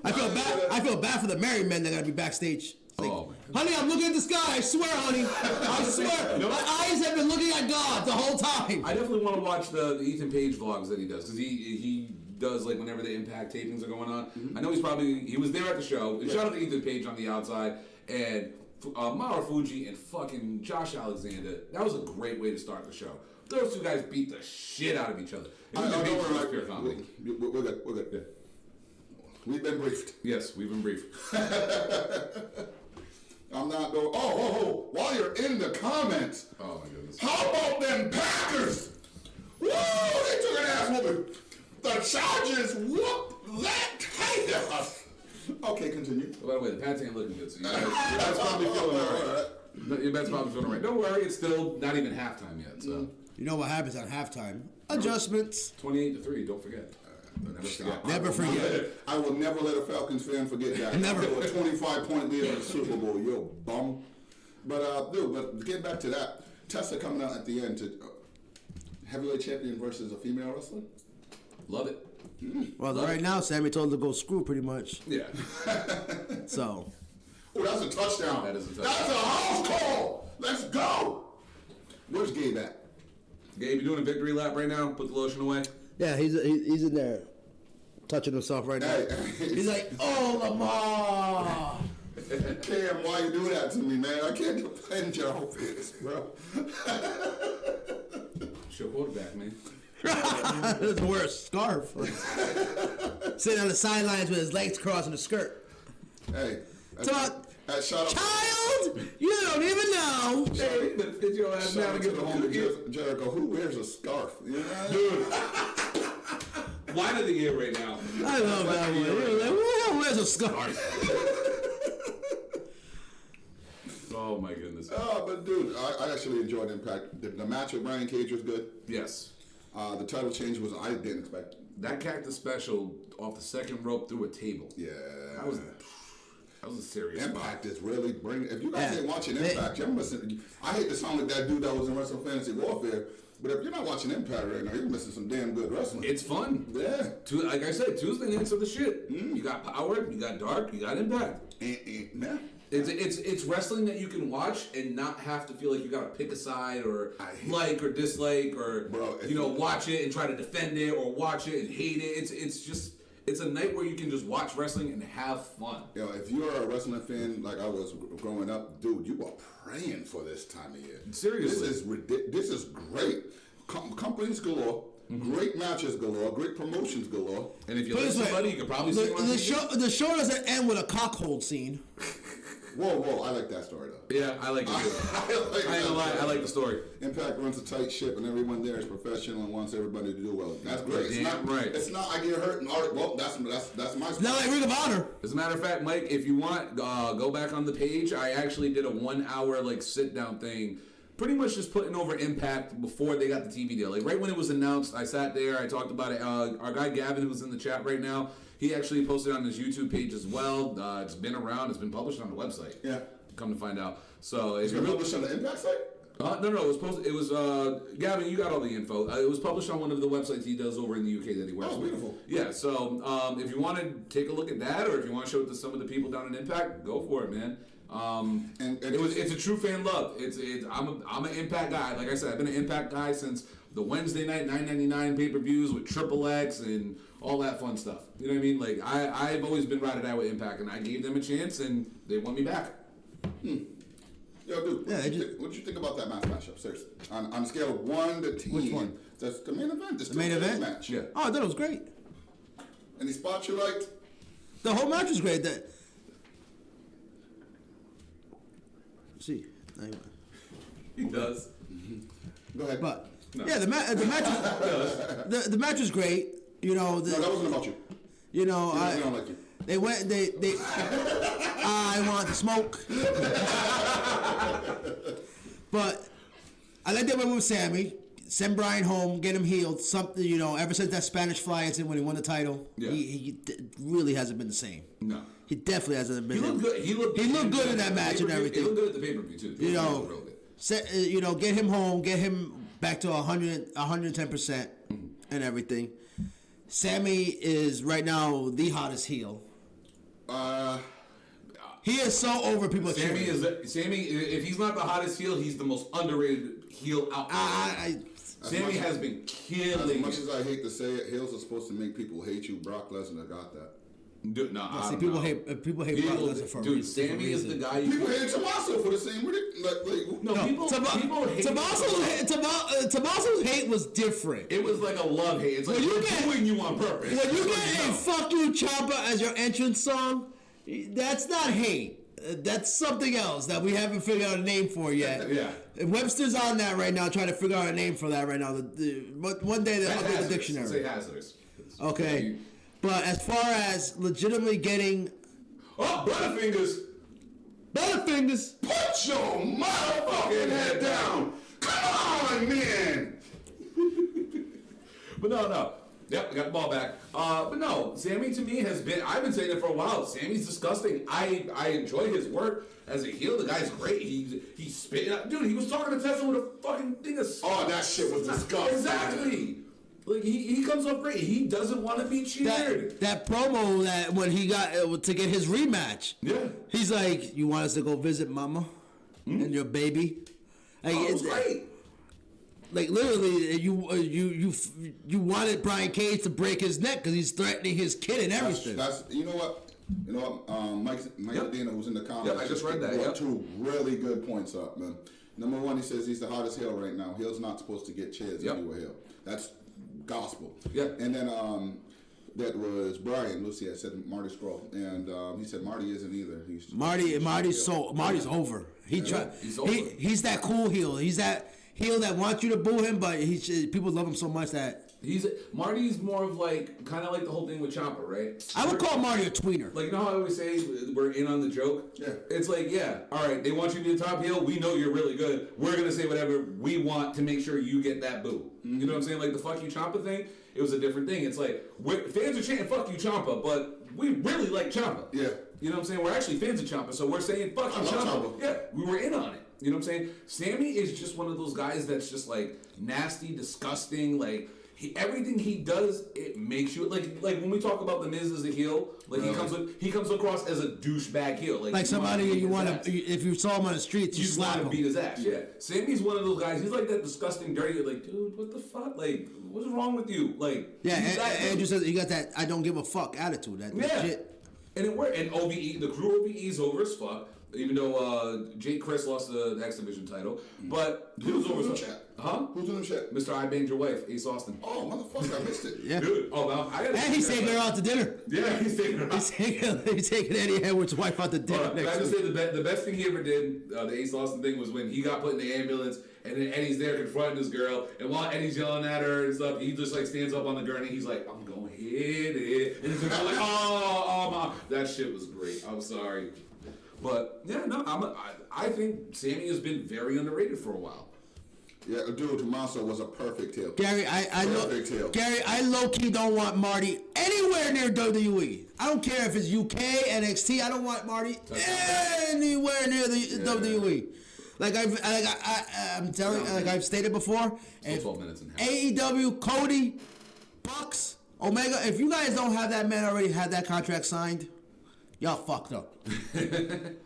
I feel bad for the married men that gotta be backstage. Like, Oh, man. honey, I'm looking at the sky. I swear, honey. I swear. My eyes have been looking at God the whole time. I definitely want to watch the Ethan Page vlogs that he does, because he does, like, whenever the Impact tapings are going on. I know he was there at the show. And shout out to Ethan Page on the outside, and Mauro Fuji and fucking Josh Alexander. That was a great way to start the show. Those two guys beat the shit out of each other. We're good. Yeah. We've been briefed. Yes, we've been briefed. I'm not going. Oh! While you're in the comments, Oh my goodness. how about them Packers? Woo! They took an ass whooping. The Chargers whooped that chaos. Okay, continue. By the way, the Pats ain't looking good, so your bet's probably feeling all right. Your bet's probably feeling all right. Don't worry, it's still not even halftime yet. So You know what happens at halftime? Adjustments. 28-3. Don't forget. Never forget. I will never let a Falcons fan forget that. Never. A 25-point lead in the Super Bowl, you bum. But getting back to that, Tessa coming out at the end to heavyweight champion versus a female wrestler. Love it. Well, right now, Sammy told her to go screw pretty much. Yeah. So. Oh, that's a touchdown. That is a touchdown. That's a house call. Let's go. Where's Gabe at? Gabe, you doing a victory lap right now? Put the lotion away. Yeah, he's in there touching himself right now. Hey. He's like, oh, Lamar. Cam, why you do that to me, man? I can't defend your outfits, bro. It's your quarterback, man. That's the worst. Scarf. Sitting on the sidelines with his legs crossed in a skirt. Hey. Child, you don't even know. Hey, but fit your ass down Shout out and to get the home of Jericho. Who wears a scarf? You know? Dude. Wine of the year right now. I love that one. You're like, where's a scarf? Oh my goodness. Oh, but dude, I actually enjoyed Impact. The match with Brian Cage was good. Yes. The title change was I didn't expect. That cactus special off the second rope through a table. Yeah. That was a serious Impact spot. is really bringing. If you guys Yeah. ain't watching Impact, you're missing. I hate to sound like that dude that was in Wrestle Fantasy Warfare, but if you're not watching Impact right now, you're missing some damn good wrestling. It's fun. Yeah. Like I said, Tuesday nights are the shit. You got Power, you got Dark, you got Impact. Man. It's wrestling that you can watch and not have to feel like you gotta pick a side or I hate like or dislike or Bro, watch it and try to defend it or watch it and hate it. It's a night where you can just watch wrestling and have fun. Yo, if you're a wrestling fan like I was growing up, dude, you are praying for this time of year. Seriously. This is ridiculous. This is great. Companies galore, great matches galore, great promotions galore. And if you Put it like this way, somebody, you can probably see one. the show doesn't end with a cockhold scene. Whoa, I like that story though. Yeah, I like it too. I ain't gonna lie, I like the story. Impact runs a tight ship, and everyone there is professional and wants everybody to do well. That's great. Damn right. It's not I get hurt and well, that's my. Not like Ring of Honor. As a matter of fact, Mike, if you want, go back on the page. I actually did a 1 hour sit down thing, pretty much just putting over Impact before they got the TV deal. Like right when it was announced, I sat there, I talked about it. Our guy Gavin, who's in the chat right now, he actually posted on his YouTube page as well. It's been around. It's been published on the website. Yeah. Come to find out. So if It's you're been published on the Impact site. No, it was posted. It was Gavin. You got all the info. It was published on one of the websites he does over in the UK that he works Oh, with. beautiful. Yeah. So if you want to take a look at that, or if you want to show it to some of the people down in Impact, go for it, man. It's a true fan love. I'm an Impact guy. Like I said, I've been an Impact guy since the Wednesday night $9.99 pay-per-views with Triple X and all that fun stuff. You know what I mean? Like I've always been ride or die with Impact, and I gave them a chance, and they want me back. Yo, dude, what did you think about that matchup? Seriously, on a scale of 1 to 10. Which one? That's the main event. The main event match. Yeah. Oh, I thought it was great. Any spots you liked? The whole match was great. See, anyway. He does. Go ahead. But yeah, the match the match was great. You know, no, that wasn't about you. You know, I don't like you. They went. They. I want the smoke. But I like that one with Sammy. Send Brian home, get him healed. Something, ever since that Spanish Fly incident when he won the title, he really hasn't been the same. No. He definitely hasn't been. He looked good. He looked good in that match and everything. He looked good at the pay-per-view, too. Get him home, get him back to 110% and everything. Sammy is right now the hottest heel. He is so over people. Sammy, if he's not the hottest heel, he's the most underrated heel out there. Sammy has been killing. As much as I hate to say it, heels are supposed to make people hate you. Brock Lesnar got that. Dude, no, people hate Brock Lesnar for a reason. Dude, Sammy is the guy. People hate Tommaso for the same people hate Tommaso's hate was different. It was like a love hate. It's like we're doing you on purpose. When you get a "Fuck You, Ciampa" as your entrance song, that's not hate. That's something else that we haven't figured out a name for yet. Yeah. Webster's on that right now, trying to figure out a name for that right now. One day they'll update the dictionary. Say hazardous. Okay. But as far as legitimately getting... Oh, Butterfingers! Put your motherfucking head down! Come on, man! But no. Yep, we got the ball back. But no, Sammy to me I've been saying it for a while. Sammy's disgusting. I enjoy his work as a heel. The guy's great. He spit. Dude, he was talking to Tessa with a fucking thing of... Oh, that shit was disgusting. Exactly. Like, he comes off great. He doesn't want to be cheered. That promo that when he got to get his rematch. Yeah. He's like, you want us to go visit Mama and your baby? Like, it was great. Like, literally, you wanted Brian Cage to break his neck because he's threatening his kid and everything. You know what? Mike Medina was in the comments. I just read that. Brought two really good points up, man. Number one, he says he's the hottest heel right now. Heel's not supposed to get cheers if you were heel. That's gospel. Yeah. And then that was Brian Lucy had said Marty Scurll, and he said Marty isn't either. Marty's over. He's that cool heel. He's that heel that wants you to boo him, but people love him so much that Marty's more of like kind of like the whole thing with Ciampa, right? I would call Marty a tweener. Like, you know how I always say we're in on the joke? Yeah. It's like, all right, they want you to be the top heel. We know you're really good. We're gonna say whatever we want to make sure you get that boo. Mm-hmm. You know what I'm saying? Like the "fuck you Ciampa" thing. It was a different thing. It's like fans are chanting "fuck you Ciampa," but we really like Ciampa. Yeah. You know what I'm saying? We're actually fans of Ciampa, so we're saying "fuck you Ciampa." Yeah, we were in on it. You know what I'm saying? Sammy is just one of those guys that's just like nasty, disgusting. Like everything he does, it makes you like when we talk about the Miz as a heel, like he comes across as a douchebag heel. Like somebody you want to, if you saw him on the streets, you slap him. Beat his ass. Yeah. Sammy's one of those guys. He's like that disgusting, dirty. Like, dude, what the fuck? Like, what's wrong with you? Like, Andrew says he got that "I don't give a fuck" attitude. That shit. And it worked. And OVE, the crew OVE's over as fuck. Even though Jake Chris lost the X Division title, but who's in the chat? Huh? Who's in the chat? Mr. I Banged Your Wife, Ace Austin. Oh, motherfucker, I missed it. Yeah. Dude, and he's taking her out to dinner. Yeah, he's taking her out. He's taking Eddie Edwards' wife out to dinner. Can I just say the best thing he ever did, the Ace Austin thing, was when he got put in the ambulance, and then Eddie's there confronting this girl, and while Eddie's yelling at her and stuff, he just like stands up on the gurney, he's like, "I'm gonna hit it," and he's like, "Oh, mom." That shit was great. I'm sorry. But yeah, no, I think Sammy has been very underrated for a while. Yeah, dude, Tommaso was a perfect heel. Gary, I low key don't want Marty anywhere near WWE. I don't care if it's UK, NXT. I don't want Marty anywhere near the WWE. Like I'm telling, like I've stated before. 12 minutes and a half. AEW, Cody, Bucks, Omega. If you guys don't have that man already had that contract signed, y'all fucked up.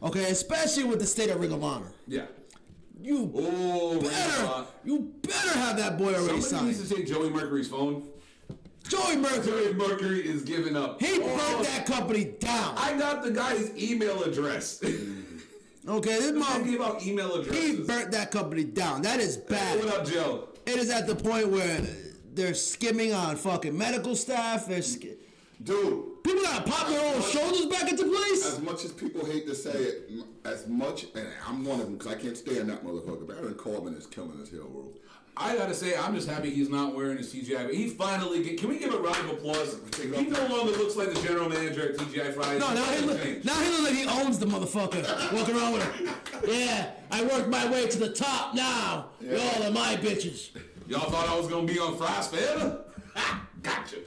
Okay, especially with the state of Ring of Honor. Yeah. You better have that boy already signed. Somebody needs to take Joey Mercury's phone. Joey Mercury is giving up. He burnt that company down. I got the guy's email address. Okay, this mom gave out email addresses. He burnt that company down. That is bad. Hey, what up, Joe? It is at the point where they're skimming on fucking medical staff. Dude, people gotta pop their own shoulders back into place. As much as people hate to say it, and I'm one of them because I can't stand that motherfucker. Baron Corbin is killing this heel world. I gotta say, I'm just happy he's not wearing his TGI. He finally can we give a round of applause? He no longer looks like the general manager at TGI Fridays. No, now he looks like he owns the motherfucker. Walking around with him. Yeah, I worked my way to the top now. Y'all are my bitches. Y'all thought I was gonna be on Fries forever? Gotcha.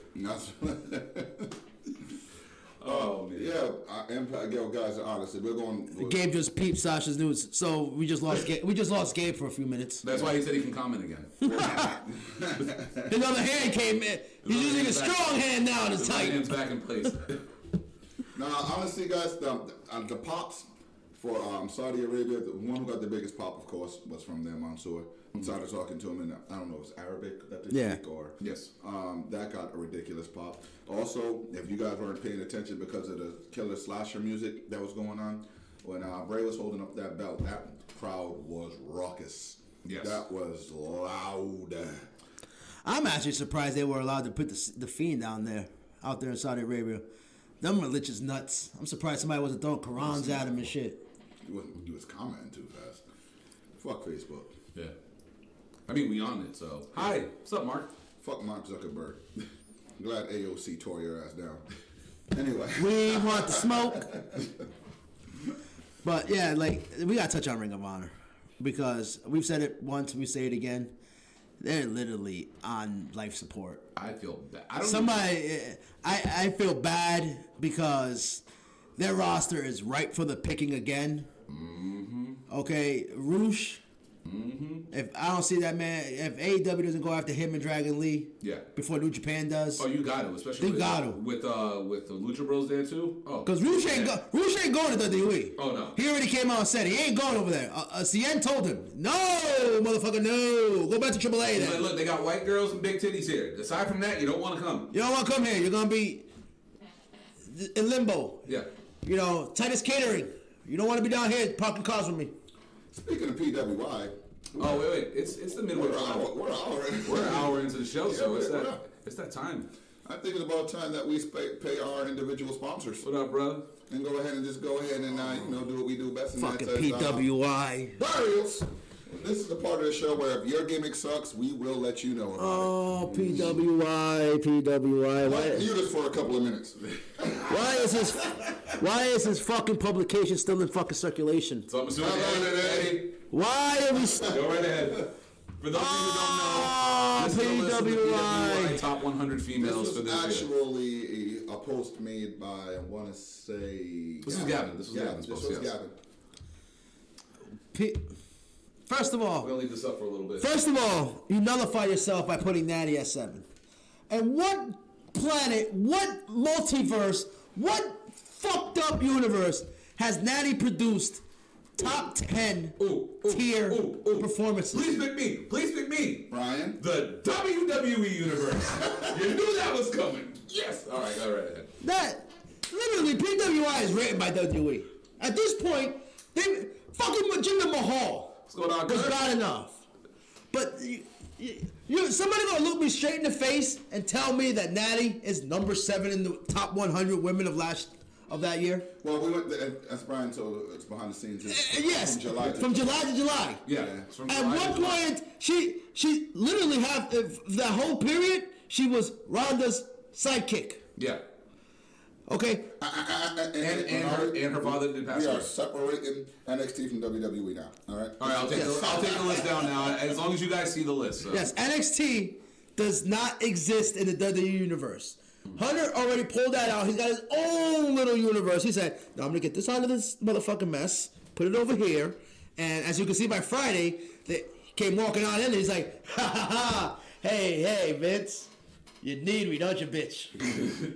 Oh man. Yeah, Impact. Yo, guys, honestly, we're going. Gabe just peeped Sasha's news, so we just lost Gabe for a few minutes. That's why he said he can comment again. His other hand came in. He's using a strong hand now and it's His tight. hand's back in place. Now, honestly, guys, the pops for Saudi Arabia, the one who got the biggest pop, of course, was from their Mansour. Started talking to him in, I don't know, it was Arabic that they speak, or yes, that got a ridiculous pop. Also, if you guys weren't paying attention because of the killer slasher music that was going on, when Bray was holding up that belt, that crowd was raucous. Yes, that was loud. I'm actually surprised they were allowed to put the Fiend out there in Saudi Arabia. Them religious nuts. I'm surprised somebody wasn't throwing Qurans at him and shit. He was commenting too fast. Fuck Facebook. Yeah. I mean, we on it, so. Hi. What's up, Mark? Fuck Mark Zuckerberg. I'm glad AOC tore your ass down. Anyway. We want the smoke. But yeah, like, we gotta touch on Ring of Honor. Because we've said it once, we say it again. They're literally on life support. I feel bad. I feel bad because their roster is ripe for the picking again. Mm-hmm. Okay, Roosh. Mm-hmm. If I don't see that man, if AEW doesn't go after him and Dragon Lee, before New Japan does, you got to, especially with the Lucha Bros there too. Oh, because Roosh ain't going to WWE. Oh no, he already came out and said he ain't going over there. CN told him, no, motherfucker, no, go back to AAA. Then. Like, look, they got white girls and big titties here. Aside from that, you don't want to come. You don't want to come here. You're gonna be in limbo. Yeah. You know, Titus Catering. You don't want to be down here parking cars with me. Speaking of PWI. Oh wait, it's the midway. We're an hour into the show, so it's that time. I think it's about time that we pay our individual sponsors. What up, brother? And go ahead and do what we do best. And fucking PWI. Darius. This is the part of the show where if your gimmick sucks, we will let you know about it. PWI. Mute us for a couple of minutes. Why is his fucking publication still in fucking circulation? So I'm assuming Eddie. Why are we go right ahead. For those of you who don't know, this is the list of the PWI top 100 females for this year. This was actually a post made by, I want to say... This was Gavin. This was Gavin. First of all... We'll leave this up for a little bit. First of all, you nullify yourself by putting Natty at 7. And what planet, what multiverse, what fucked up universe has Natty produced top 10 tier performances? Please pick me. Brian? The WWE universe. You knew that was coming. Yes. All right, go right ahead. That, literally, PWI is written by WWE. At this point, they fucking Jinder Mahal What's going on, was bad enough. But somebody gonna look me straight in the face and tell me that Natty is number 7 in the top 100 women of that year? Well, we went. As Brian told, it's behind the scenes. Yes, from July to July. Yeah. At one point, she literally had that whole period. She was Ronda's sidekick. Yeah. Okay. And her father did pass away. We are separating NXT from WWE now. All right. All right. I'll take the list down now. As long as you guys see the list. So. Yes, NXT does not exist in the WWE universe. Hunter already pulled that out. He's got his own little universe. He said, "No, I'm gonna get this out of this motherfucking mess. Put it over here." And as you can see by Friday, they came walking on in. And he's like, "Ha ha ha! Hey Vince, you need me, don't you, bitch?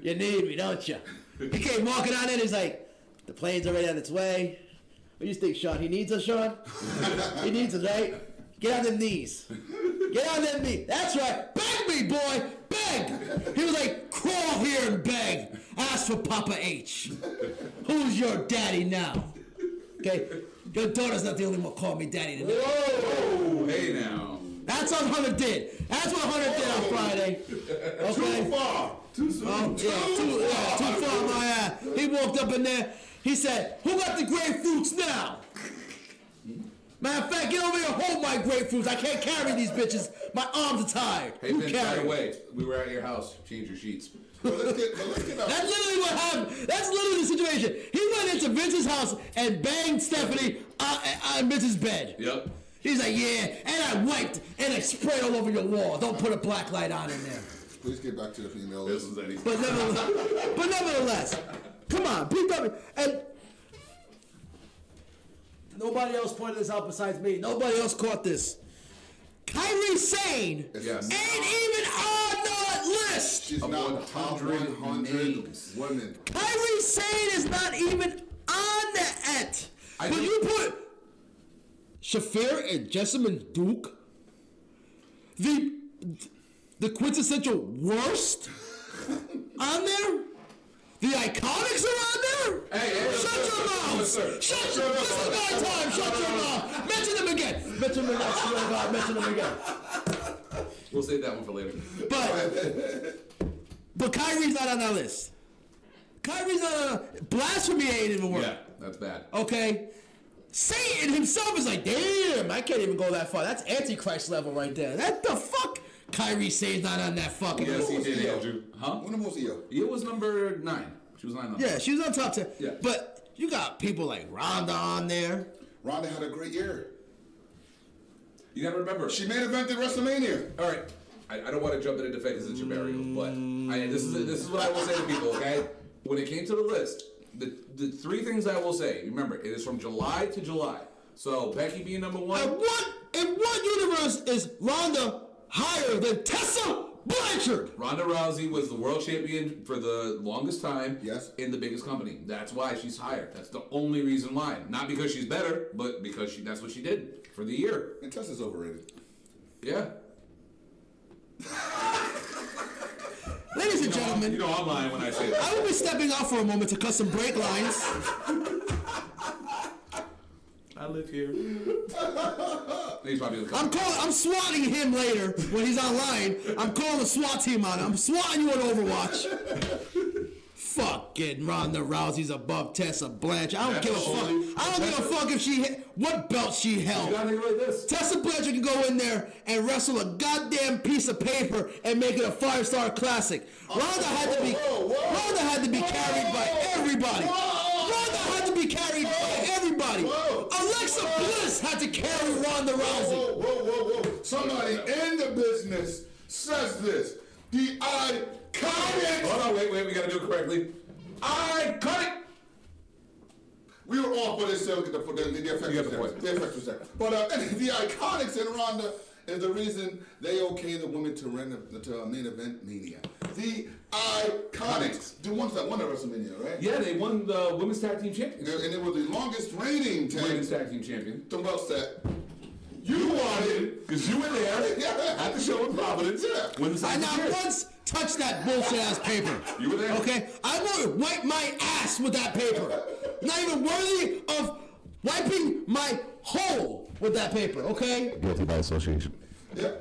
You need me, don't you?" He came walking on in. He's like, "The plane's already on its way. What do you think, Sean? He needs us, Sean? He needs us, right? Get on them knees. Get on them knees. That's right. Beg me, boy. Beg." He was like, "Crawl here and beg. Ask for Papa H. Who's your daddy now?" Okay? Your daughter's not the only one calling me daddy today. Whoa! Hey now. That's what Hunter did. That's what Hunter did on Friday. Okay? Too far. Too soon. Too far, my ass. He walked up in there. He said, "Who got the grapefruits now?" Matter of fact, get over here, hold my grapefruits. I can't carry these bitches. My arms are tired. Hey, Vince, by the way, we were at your house. Change your sheets. But let's get up. That's literally what happened. That's literally the situation. He went into Vince's house and banged Stephanie on Vince's bed. Yep. He's like, yeah, and I wiped and I sprayed all over your wall. Don't put a black light on in there. Please get back to the female. This is Eddie's. But nevertheless, come on, PW. And nobody else pointed this out besides me. Nobody else caught this. Kairi Sane Yes. ain't even on the list. She's not top 100 names. women. Kairi Sane is not even on that. I But think- you put Shafir and Jessamine Duke, the quintessential worst, on there. The Iconics are on there. Hey, Shut your mouth. Yes, sir. Shut your mouth. This is my time. Shut your mouth. Mention them again. Mention them again. I swear to God, mention them again. We'll save that one for later. But Kyrie's not on that list. Kyrie's not on. Blasphemy ain't even work. Yeah, that's bad. Okay? Satan himself is like, damn, I can't even go that far. That's Antichrist level right there. That the fuck? Kyrie Sane's not on that fucking Yes, list. he did, Andrew. Huh? When was Io? It was number 9. She was 9. Yeah, she was on top 10. Yeah. But you got people like Ronda on there. Ronda had a great year. You gotta remember. She main evented WrestleMania. All right. I don't want to jump into defense because it's your burial, but this is what I will say to people. Okay, when it came to the list, the 3 things I will say. Remember, it is from July to July. So Becky being number 1. In what universe is Ronda higher than Tessa Blanchard? Ronda Rousey was the world champion for the longest time. Yes. In the biggest company. That's why she's higher. That's the only reason why. Not because she's better, but because that's what she did for the year. And Tessa's overrated. Yeah. Ladies and gentlemen, You know I'm lying when I say that. I will be stepping out for a moment to cut some brake lines. I live here. He's probably gonna come. I'm swatting him later when he's online. I'm calling the SWAT team on him. I'm swatting you on Overwatch. Fucking Ronda Rousey's above Tessa Blanchard. I don't give a fuck. I don't give a fuck if she what belt she held. You gotta think like this. Tessa Blanchard can go in there and wrestle a goddamn piece of paper and make it a 5-star classic. Ronda had to be carried by everybody. Ronda had to be carried by everybody. Alexa Bliss had to carry Ronda Rousey. Whoa. Somebody in the business says this. The iconic. Hold on, wait, we gotta do it correctly. Iconic! We were off, but it's still the effect was there. But the Iconics and Ronda is the reason they okay the women to main event Mania. The Iconics. They won that WrestleMania, right? Yeah, they won the Women's Tag Team Championship. And it was the longest reigning Women's Tag Team Champion. The belts that You wanted, because you were there at the show in Providence. Yeah. When the I not once touched that bullshit ass paper. You were there? Okay? I won't wipe my ass with that paper. Not even worthy of wiping my hole with that paper, okay? Guilty by association. Yeah.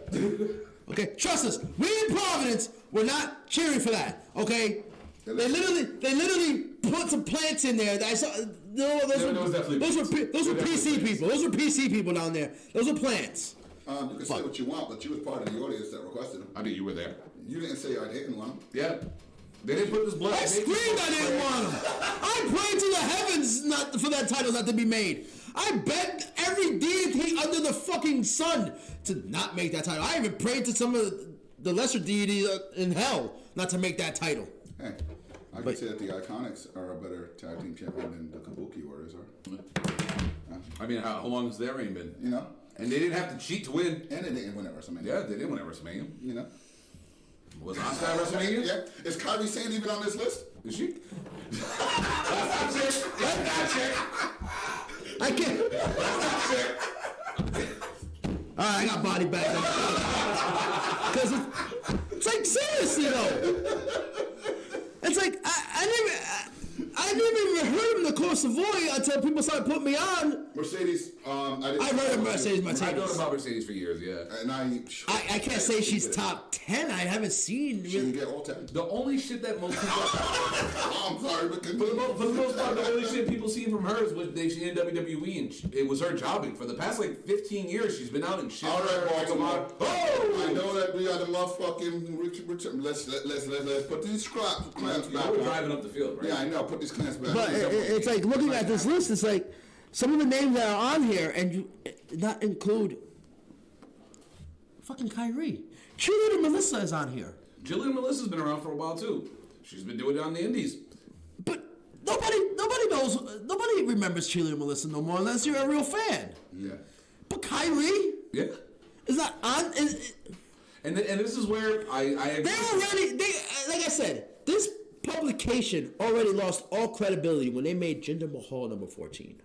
Okay? Trust us, we in Providence, we're not cheering for that, okay? They literally put some plants in there that I saw. Those were PC people. Those were PC people down there. Those were plants. You can say what you want, but you was part of the audience that requested them. I knew you were there. You didn't say I didn't want them. Yeah. They didn't put this blood. I screamed I didn't want them. I prayed to the heavens not for that title not to be made. I begged every deity under the fucking sun to not make that title. I even prayed to some of the lesser deities in hell not to make that title. Hey, I can say that the Iconics are a better tag team champion than the Kabuki Warriors are. I mean, how long has their reign been? You know? And they didn't have to cheat to win. And they didn't win at WrestleMania. Yeah, they didn't win at WrestleMania. You know? Was Asuka at WrestleMania? Yeah. Is Kairi Sane even on this list? Is she? I can't. Alright, I got body back. Because it's like, seriously though. It's like, I never even heard of Nicole Savoy until people started putting me on. Mercedes. I've heard of Mercedes I've known Martinez. about Mercedes for years, yeah. And I can't say she's top 10. I haven't seen. She can get all 10. The only shit that most people... I'm sorry, but For the most part, the only shit people see from her is what they see in WWE, and it was her jobbing. For the past, 15 years, she's been out in shit. All right, Baltimore. Oh! I know that we are the motherfucking Richard. Let's put these clamps back. We're driving up the field, right? Yeah, I know. Put these clamps back. But it's like looking at this list. It's like some of the names that are on here, and you not include fucking Kyrie. Cheerleader Melissa is on here, Jillian Melissa's been around for a while, too. She's been doing it on the indies. but nobody knows. Nobody remembers Cheerleader Melissa no more unless you're a real fan. Yeah. But Kyrie Yeah. is not on. And this is where I agree. Like I said, this publication already lost all credibility when they made Jinder Mahal number 14.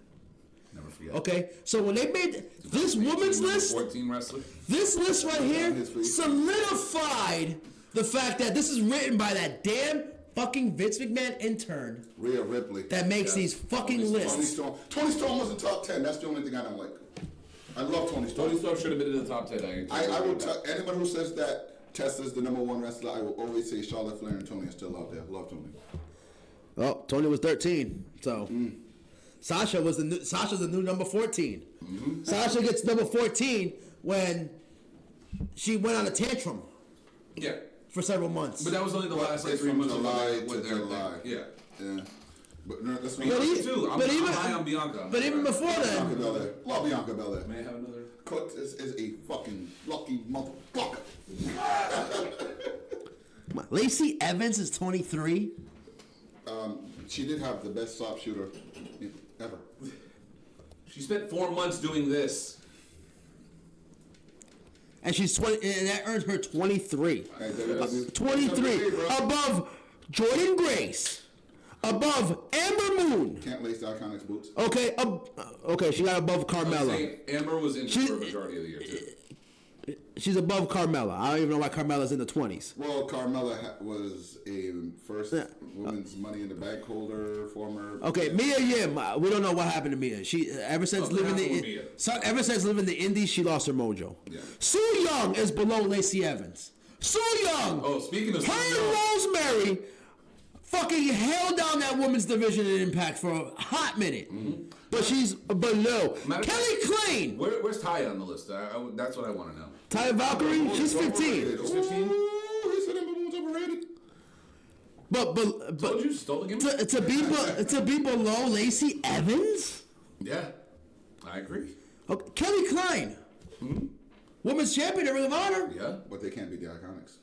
Never forget. Okay, so when they made this woman's list, 14 wrestler. this list right here His feet. solidified the fact that this is written by that damn fucking Vince McMahon intern Rhea Ripley. that makes these fucking Tony lists. Storm. Tony Storm was in top 10. That's the only thing I don't like. I love Tony Storm. Tony Storm should have been in the top 10. I will tell anyone who says that Tessa's the number one wrestler. I will always say Charlotte Flair and Tony are still out there. Love Tony. Well, Tony was 13, so Sasha's the new number 14. Sasha gets number 14 when she went on a tantrum Yeah. for several months. But that was only the last It's 3 from months July of to with their July. thing. Yeah. Yeah. But no, that's But he- Too. I'm high on Bianca. But even before Bianca then, Belair. Love Bianca Belair. May I have another? Cook is a fucking lucky motherfucker. come on, Lacey Evans is 23. She did have the best sharpshooter ever. She spent 4 months doing this. And she's 20, and that earned her 23. Hey, WWE. 23 bro. above Jordan Grace, above Amber Moon. Can't lace the Iconics boots. Okay, okay, she got above I'm Carmella. saying Amber was in She- for a majority of the year, too. She's above Carmella. I don't even know why Carmella's in the 20s. Well, Carmella was a first Yeah. women's Money in the Bank holder, former. Okay, Mia Yim. We don't know what happened to Mia. She ever since What living happened with Mia? ever since living the Indies, she lost her mojo. Yeah. Sue Young is below Lacey Evans. Sue Young. Oh, speaking of her Sue and Young. Rosemary fucking held down that women's division in Impact for a hot minute. But she's below. Matter of Kelly Klein. Where's Taya on the list? That's what I want to know. Taya Valkyrie, she's 15. She's 15? Ooh, he said Ember Moon's overrated. But Told you, stole the game. to be below Lacey Evans? Yeah, I agree. Okay, Kelly Klein. Women's champion at Ring of Honor. Yeah. But they can't beat the Iconics.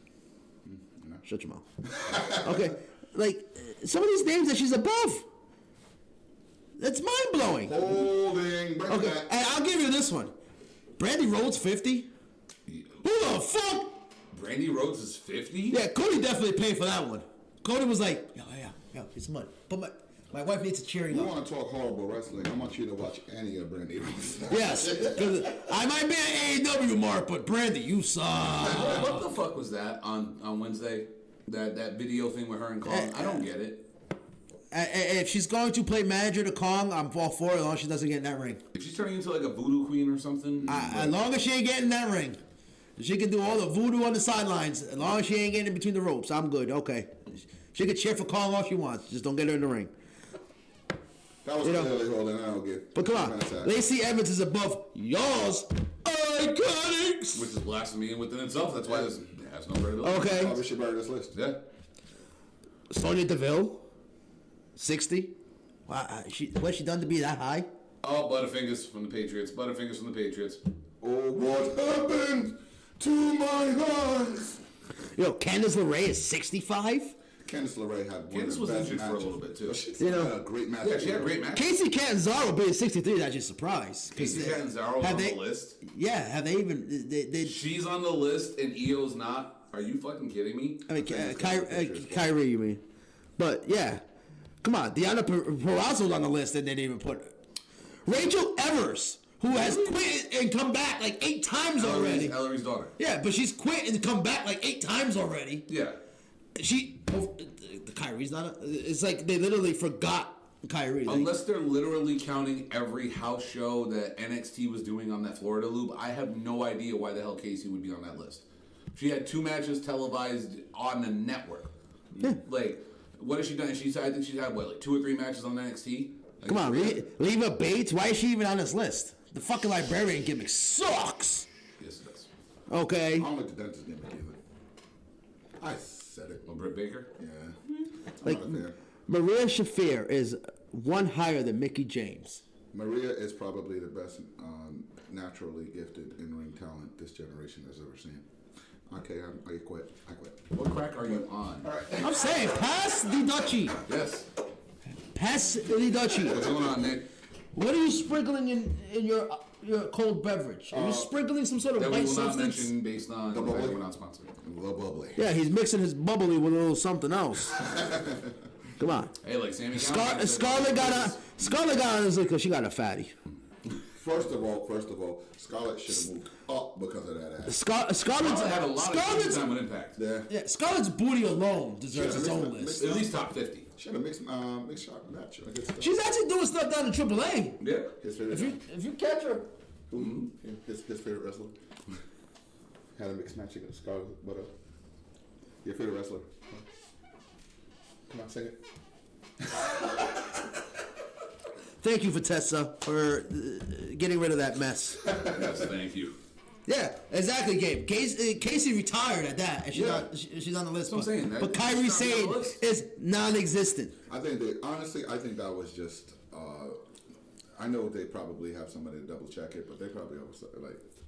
You know? Shut your mouth. Okay, like some of these names that she's above. That's mind blowing. Holding. Bring Okay, that. and I'll give you this one. Brandy Rhodes 50. Who the fuck? Brandy Rhodes is 50? Yeah, Cody definitely paid for that one. Cody was like, yo, it's money. But my wife needs to cheering You up. want to talk horrible wrestling? I want you to watch any of Brandy Rhodes. Yes, 'cause I might be an AEW mark, but Brandy, you suck. What the fuck was that on Wednesday? That video thing with her and Kong? I don't get it. If she's going to play manager to Kong, I'm all for it as long as she doesn't get in that ring. If she's turning into like a voodoo queen or something. As long as she ain't getting in that ring. She can do all the voodoo on the sidelines. As long as she ain't getting in between the ropes, I'm good. Okay. She can cheer for Kong all she wants. Just don't get her in the ring. That was clearly holding. I don't get. But come on. Lacey Evans is above y'all's Iconics. Which is blasphemy within itself. That's why this has no credibility. Okay. Probably should bury this list. Yeah. Sonya Deville, 60. Wow, what's she done to be that high? Oh, Butterfingers from the Patriots. Butterfingers from the Patriots. Oh, what happened to my heart? Yo, Candice LeRae is 65. Candice LeRae had one Candice of the was best injured for a matches. little bit, too. She You know, had a great match. Yeah, she had a great match. Casey Catanzaro being 63 is actually a surprise. Casey Catanzaro on the list. Yeah, have they even? They She's on the list and Io's not. Are you fucking kidding me? I mean, Kyrie, you mean? But yeah, come on, Deanna Purrazzo's on the list and they didn't even put Rachel Evers, who has quit and come back like 8 times already. Ellery's daughter. Yeah, but she's quit and come back like 8 times already. Yeah. The Kyrie's not. It's like they literally forgot Kyrie. Unless they're literally counting every house show that NXT was doing on that Florida loop, I have no idea why the hell Casey would be on that list. She had 2 matches televised on the network. Yeah. Like, what has she done? I think she's had, what, like 2 or 3 matches on NXT? Like, Come on, Leva Bates. Why is she even on this list? The fucking librarian gimmick sucks. Yes, it does. Okay. I don't like the dentist gimmick either. I said it. Oh, Britt Baker? Yeah. Like, I'm not a fan. Maria Shafir is one higher than Mickey James. Maria is probably the best naturally gifted in-ring talent this generation has ever seen. Okay, I quit. What crack are you on? I'm saying, pass the Dutchie. Yes. Pass the Dutchie. What's going on, Nick? What are you sprinkling in your cold beverage? Are you sprinkling some sort of That we white will not substance? mention based on The the fact bubbly. we're not sponsored. The bubbly. Yeah, he's mixing his bubbly with a little something else. Come on. Hey, like Sammy Scarlett got on his because she got a fatty. First of all, Scarlett should have moved up because of that ass. Scarlett's had a lot of time with Impact. Yeah. Scarlett's booty alone deserves Yeah, its own mixed- list. At least top 50. Should have mixed shot match. Good stuff. She's actually doing stuff down in AAA. Yeah. His favorite. If you catch her, His favorite wrestler. Had a mixed match against Scarlett. What up? Your favorite wrestler? Come on, sing it. thank you for Tessa for getting rid of that mess. Yes, thank you. Yeah, exactly, Gabe. Casey retired at that, and she's on the list. That's what I'm saying. But Kyrie She's not on Sane the list. is non-existent. I think that was just. I know they probably have somebody to double check it, but they probably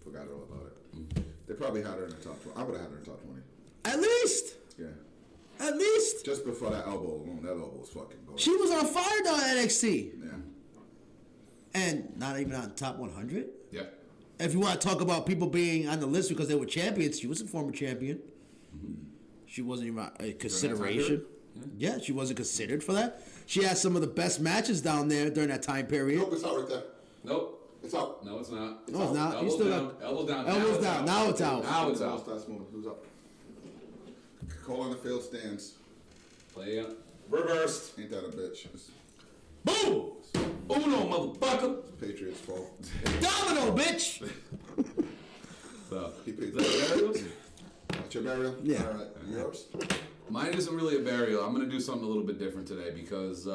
forgot all about it. They probably had her in the top 20. I would have had her in the top 20. At least. Yeah. At least. Just before that elbow alone, that elbow was fucking gold. She was on fire down at NXT. Yeah. And not even on top 100. Yeah. If you want to talk about people being on the list because they were champions, she was a former champion. She wasn't even a consideration. Yeah, she wasn't considered for that. She had some of the best matches down there during that time period. Nope, it's out right there. Nope. It's out. No, it's not. No, it's not. You Elbows still down. got Elbows down. elbows down. Now it's out. Now it's Now out. starts moving. Who's up? Cole on the field stands. Play up. Reversed. Ain't that a bitch? It's Boom! Uno, motherfucker. Patriots' fault. Domino, bitch! So, He paid is that burials? That's your burial? Yeah. All right. Yours? Mine isn't really a burial. I'm going to do something a little bit different today because,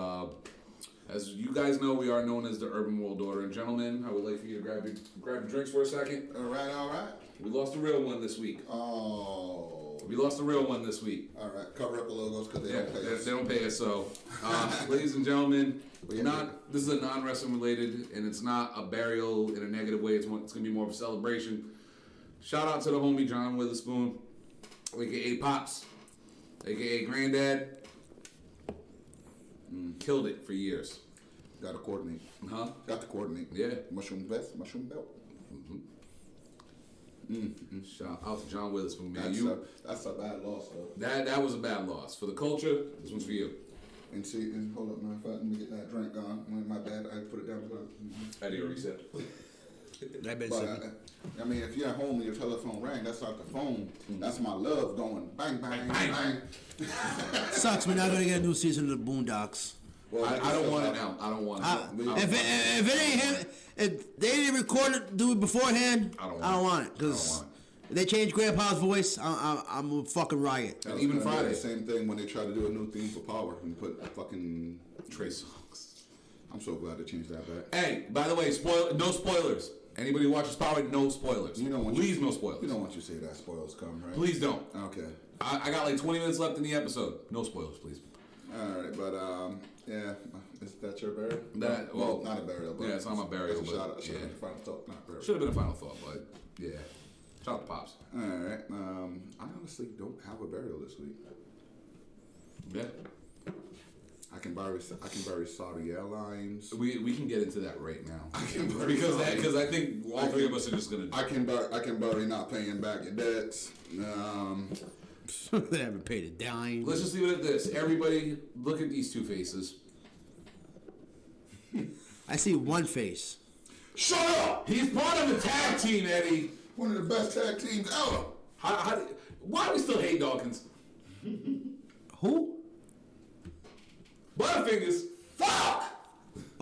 as you guys know, we are known as the Urban World Order. And gentlemen, I would like for you to grab your drinks for a second. All right. We lost a real one this week. Oh. We lost a real one this week. All right. Cover up the logos because they Yeah, don't pay us. they don't pay us. So, ladies and gentlemen, We this is a non-wrestling related, and it's not a burial in a negative way. It's going to be more of a celebration. Shout out to the homie John Witherspoon, aka Pops, aka Granddad. Killed it for years. Got to coordinate. Huh? Got to coordinate. Yeah. Mushroom vest, mushroom belt. Shout out to John Witherspoon, man. That's a bad loss, though. That was a bad loss for the culture. This one's for you. And see, hold up, matter of fact, let me get that drink on. My bad, I put it down. How do you reset? But I mean, if you're at home and your telephone rang, that's not the phone. That's my love going bang, bang, bang. Sucks, we're not going to get a new season of the Boondocks. Well, I don't want it now. I don't want it. If it ain't him, if they didn't record it, do it beforehand, I don't want it. Because if they change Grandpa's voice, I'm a fucking riot. And even Friday. The same thing when they try to do a new theme for Power and put fucking Trey Songz. I'm so glad they changed that back. Hey, by the way, no spoilers. Anybody who watches Power, no spoilers. Please, no spoilers. You don't want you to say that spoilers come, right? Please don't. Okay. I got like 20 minutes left in the episode. No spoilers, please. All right, but yeah, is that your burial? Well, not a burial, but yeah, it's not my burial, It's a but, shout out. yeah. Final thought, not burial. Should have been a final thought, but yeah. Shout out to Pops. All right. I honestly don't have a burial this week. Yeah. I can bury Saudi Airlines. We can get into that right now. bury because I think all three of us are just gonna. I can bury not paying back your debts. They haven't paid a dime. Let's just leave it at this. Everybody, look at these two faces. I see one face. Shut up! He's part of the tag team, Eddie. One of the best tag teams ever. Why do we still hate Dawkins? Who? Butterfingers. Fuck!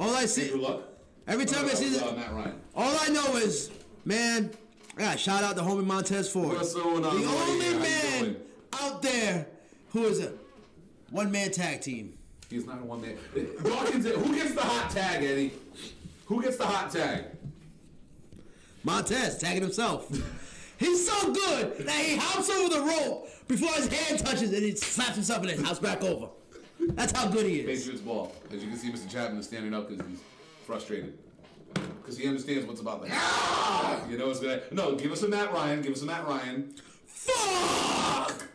All I see, Andrew Luck? every time I see that, Matt Ryan. all I know is, man, I gotta shout out to homie Montez Ford. What's going on, the buddy? only How you man doing? out there who is a one-man tag team. He's not a one man. Dawkins, who gets the hot tag, Eddie? Who gets the hot tag? Montez tagging himself. He's so good that he hops over the rope before his hand touches and he slaps himself and then hops back over. That's how good he is. Patriots ball. As you can see, Mr. Chapman is standing up because he's frustrated. Because he understands what's about to happen. You know what's gonna. No, give us a Matt Ryan. Give us a Matt Ryan. Fuck!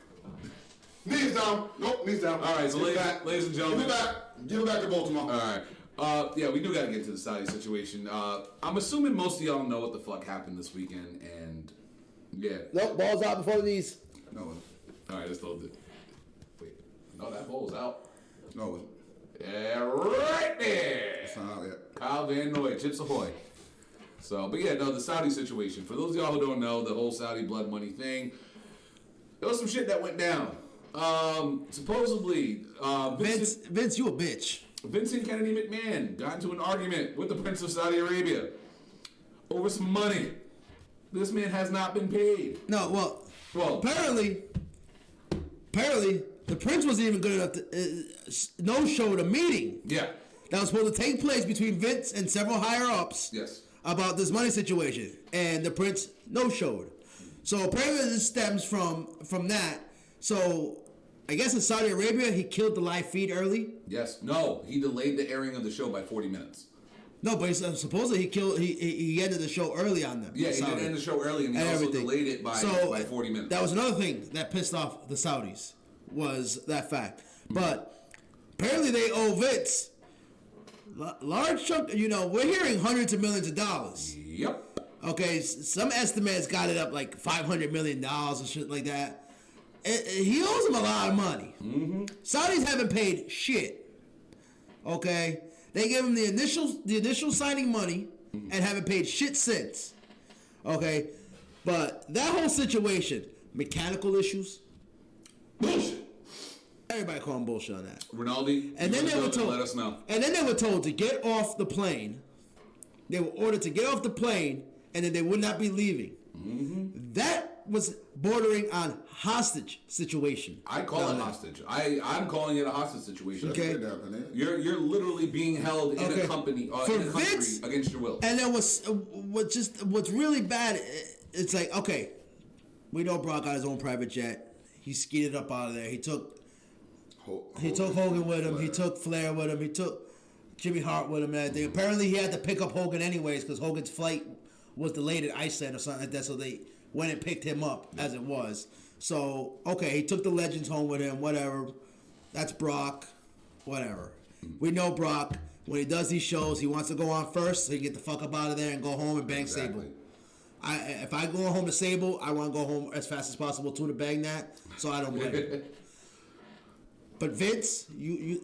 Knees down. Nope, knees down. All right, so ladies and Give gentlemen. it back. Give it back to Baltimore. All right. Yeah, we do got to get to the Saudi situation. I'm assuming most of y'all know what the fuck happened this weekend, and yeah. Nope, ball's out before the knees. No, All right, let's hold it. Wait, no, that ball's out. no, Yeah, right there. it's not out yet. Kyle Van Noy, Chips Ahoy. So, but yeah, no, the Saudi situation. For those of y'all who don't know, the whole Saudi blood money thing, there was some shit that went down. Supposedly, Vince, you a bitch. Vincent Kennedy McMahon got into an argument with the Prince of Saudi Arabia over some money. This man has not been paid. No, well, Well, apparently, the prince wasn't even good enough to no-show the meeting yeah, that was supposed to take place between Vince and several higher-ups yes. about this money situation, and the prince no-showed. So apparently this stems from that. So I guess in Saudi Arabia, he killed the live feed early. Yes. No, he delayed the airing of the show by 40 minutes. No, but supposedly he ended the show early on them. Yeah, he did end the show early, and he also delayed it by 40 minutes. That was another thing that pissed off the Saudis, was that fact. But apparently they owe Vince large chunk. You know, we're hearing hundreds of millions of dollars. Yep. Okay, some estimates got it up like $500 million and shit like that. He owes them a lot of money. Mm-hmm. Saudis haven't paid shit. Okay, they gave him the initial signing money and haven't paid shit since. Okay, but that whole situation, mechanical issues, Bullshit. everybody call him bullshit on that. Rinaldi, And then they were told, let us know. And then they were told to get off the plane. They were ordered to get off the plane, and then they would not be leaving. Mm-hmm. That was bordering on hostage situation. I call it hostage. I'm calling it a hostage situation. Okay. You're literally being held in Okay. a company For in a country Vince, against your will. And then what's really bad? It's like, okay, we know Brock got his own private jet. He skied up out of there. He took Hogan with him. He took Flair with him. He took Jimmy Hart with him and everything. Apparently, he had to pick up Hogan anyways because Hogan's flight was delayed at Iceland or something like that. So they went and picked him up as it was. So, okay, he took the legends home with him. Whatever. That's Brock. Whatever. We know Brock. When he does these shows, he wants to go on first so he can get the fuck up out of there and go home and bang Sable. If I go home to Sable, I want to go home as fast as possible too to bang that, so I don't blame him. But Vince, you're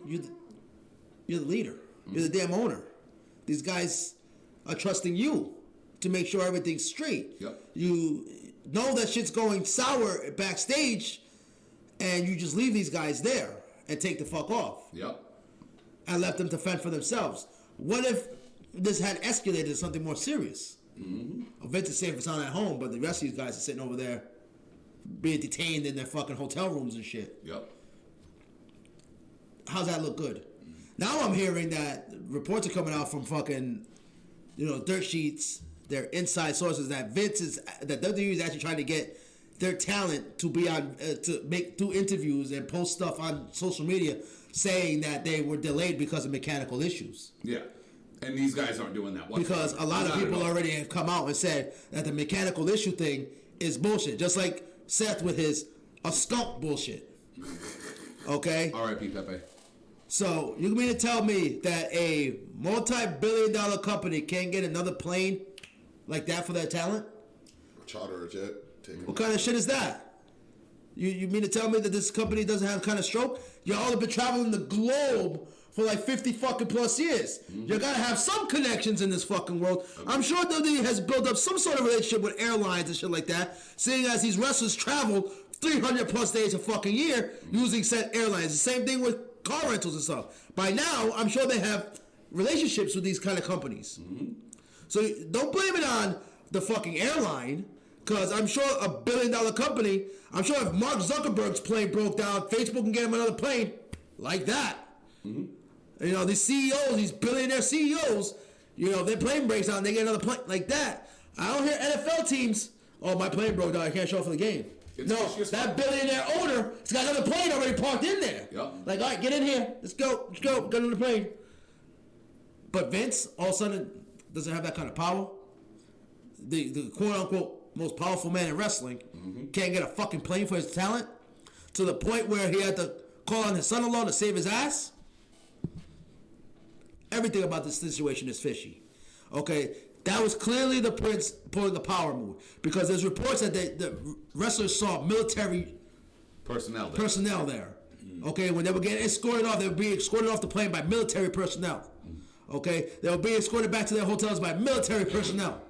the leader. You're the damn owner. These guys are trusting you to make sure everything's straight. Yep. You know that shit's going sour backstage, and you just leave these guys there and take the fuck off. Yep. And left them to fend for themselves. What if this had escalated to something more serious? Mm-hmm. Vince is safe and sound at home, but the rest of these guys are sitting over there being detained in their fucking hotel rooms and shit. Yep. How's that look good? Now I'm hearing that reports are coming out from fucking, dirt sheets, their inside sources that WWE is actually trying to get their talent to be on to do interviews and post stuff on social media saying that they were delayed because of mechanical issues. Yeah. And these guys aren't doing that whatsoever. Because a lot of people already have come out and said that the mechanical issue thing is bullshit. Just like Seth with his a skunk bullshit. Okay? R.I.P. Pepe. So, you mean to tell me that a multi-billion-dollar company can't get another plane like that for their talent? Charter a jet. What kind of shit is that? You mean to tell me that this company doesn't have kind of stroke? Y'all have been traveling the globe for like 50 fucking plus years. Mm-hmm. You gotta have some connections in this fucking world. Okay. I'm sure WWE has built up some sort of relationship with airlines and shit like that, seeing as these wrestlers travel 300 plus days a fucking year using said airlines. The same thing with car rentals and stuff. By now, I'm sure they have relationships with these kind of companies. So don't blame it on the fucking airline, because I'm sure $1 billion company, I'm sure if Mark Zuckerberg's plane broke down, Facebook can get him another plane like that. You know, these CEOs, these billionaire CEOs, you know, if their plane breaks down, they get another plane like that. I don't hear NFL teams, oh, my plane broke down, I can't show up for the game. No, that billionaire owner has got another plane already parked in there. Yep. Like, all right, get in here. Let's go. Get on the plane. But Vince, all of a sudden, doesn't have that kind of power. The quote-unquote most powerful man in wrestling can't get a fucking plane for his talent, to the point where he had to call on his son-in-law to save his ass. Everything about this situation is fishy. Okay, that was clearly the Prince pulling the power move, because there's reports that the wrestlers saw military personnel there. Okay, when they were getting escorted off, they were being escorted off the plane by military personnel. Okay, they were being escorted back to their hotels by military personnel.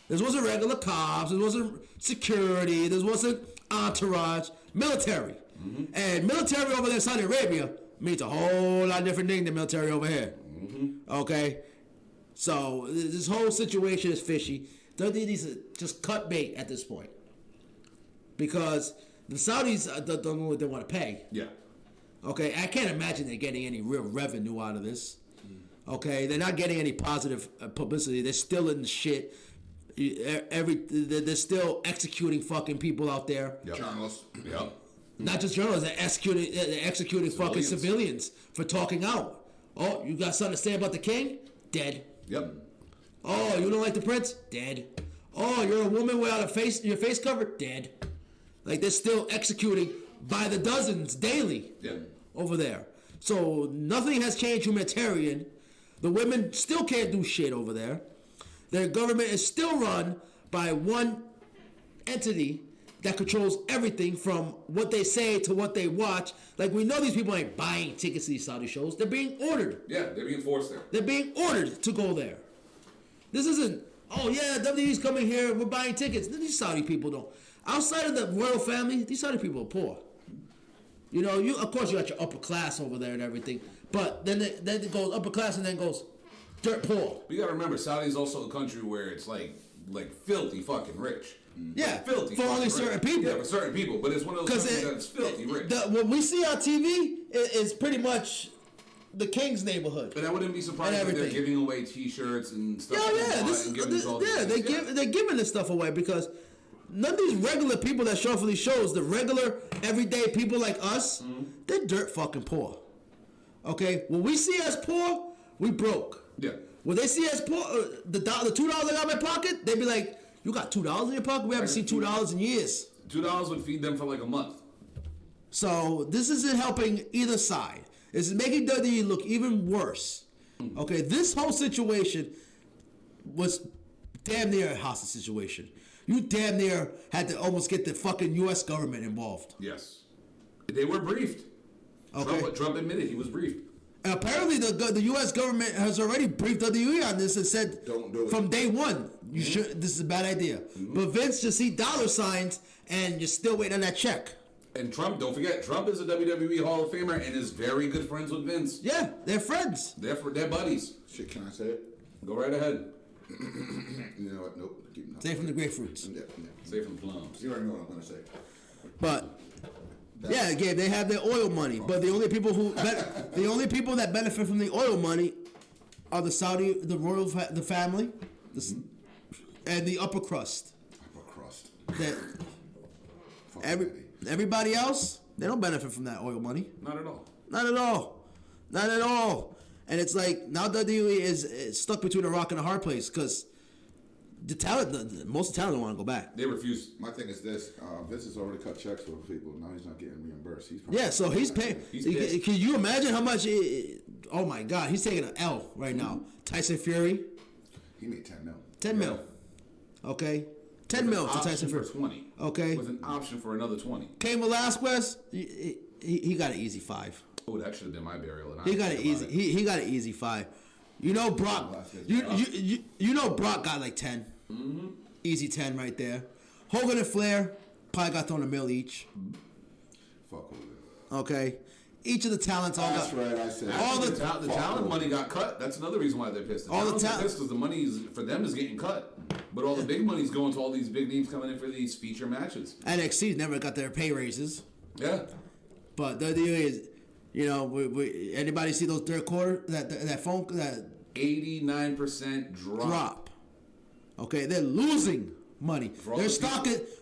This wasn't regular cops. This wasn't security. This wasn't entourage. Military. And military over there in Saudi Arabia means a whole lot different thing than military over here. Okay? So this whole situation is fishy. WWE needs to just cut bait at this point, because the Saudis don't know what they want to pay. Yeah. Okay, I can't imagine they're getting any real revenue out of this. Okay, they're not getting any positive publicity. They're still in the shit. They're still executing fucking people out there. Yep. Journalists. Yep. Not just journalists. They're executing fucking civilians for talking out. Oh, you got something to say about the king? Dead. Yep. Oh, you don't like the prince? Dead. Oh, you're a woman without your face covered? Dead. Like, they're still executing by the dozens daily over there. So nothing has changed humanitarian. The women still can't do shit over there. Their government is still run by one entity that controls everything from what they say to what they watch. Like, we know these people ain't buying tickets to these Saudi shows. They're being ordered. Yeah, they're being forced there. They're being ordered to go there. This isn't, oh yeah, WWE's coming here, we're buying tickets. These Saudi people don't. Outside of the royal family, these Saudi people are poor. You know, of course you got your upper class over there and everything, but then it goes upper class and then goes dirt poor. But you gotta remember, Saudi is also a country where it's like filthy fucking rich. Yeah, like filthy for only certain people. Yeah, for certain people, but it's one of those countries that's filthy rich. What we see on TV is pretty much the King's neighborhood. But I wouldn't be surprised if they're giving away T-shirts and stuff. They're giving this stuff away, because none of these regular people that show up for these shows, the regular everyday people like us, they're dirt fucking poor. Okay, when we see as poor, we broke. Yeah. When they see us poor, the $2 I got in my pocket, they be like, "You got $2 in your pocket? We haven't seen $2 in years." $2 would feed them for like a month. So this isn't helping either side. It's making WWE look even worse. Okay, this whole situation was damn near a hostage situation. You damn near had to almost get the fucking U.S. government involved. Yes. They were briefed. Okay. Trump admitted he was briefed. And apparently the U.S. government has already briefed WWE on this and said, don't do it. From day one, you should. This is a bad idea. But Vince just see dollar signs and you're still waiting on that check. And Trump, don't forget, Trump is a WWE Hall of Famer and is very good friends with Vince. Yeah, they're friends. They're buddies. Shit, can I say it? Go right ahead. You know what? Nope. Keep not. Say from the grapefruits. Yeah. Say from the plums. You already know what I'm going to say. But yeah, Gabe, they have their oil money, but the only people that benefit from the oil money are the Saudi, the royal, the family, and the upper crust. Upper crust. Everybody else, they don't benefit from that oil money. Not at all. Not at all. Not at all. And it's like now WWE is stuck between a rock and a hard place, because most of the talent don't want to go back. They refuse. My thing is this: Vince has already cut checks for people. Now he's not getting reimbursed. So he's paying. Can you imagine how much? Oh my God, he's taking an L right now. Tyson Fury. He made 10 mil. 10 mil. Okay. 10 mil to Tyson Fury. 20. Okay. With an option for another 20. Cain Velasquez, he got an easy 5. Oh, that should have been my burial. And he got an easy. He got an easy 5. You know Brock. You know Brock got like 10. Easy 10 right there. Hogan and Flair probably got thrown $1 million each. Fuck Hogan. Okay. each of the talents all That's got. right. I said All the talent money got cut. That's another reason why they're pissed. All the talent because the money for them is getting cut, but all the big money's going to all these big names coming in for these feature matches. NXT never got their pay raises, Yeah, but the idea is, anybody see those third quarter that phone that 89% drop. Okay, they're losing money. all Their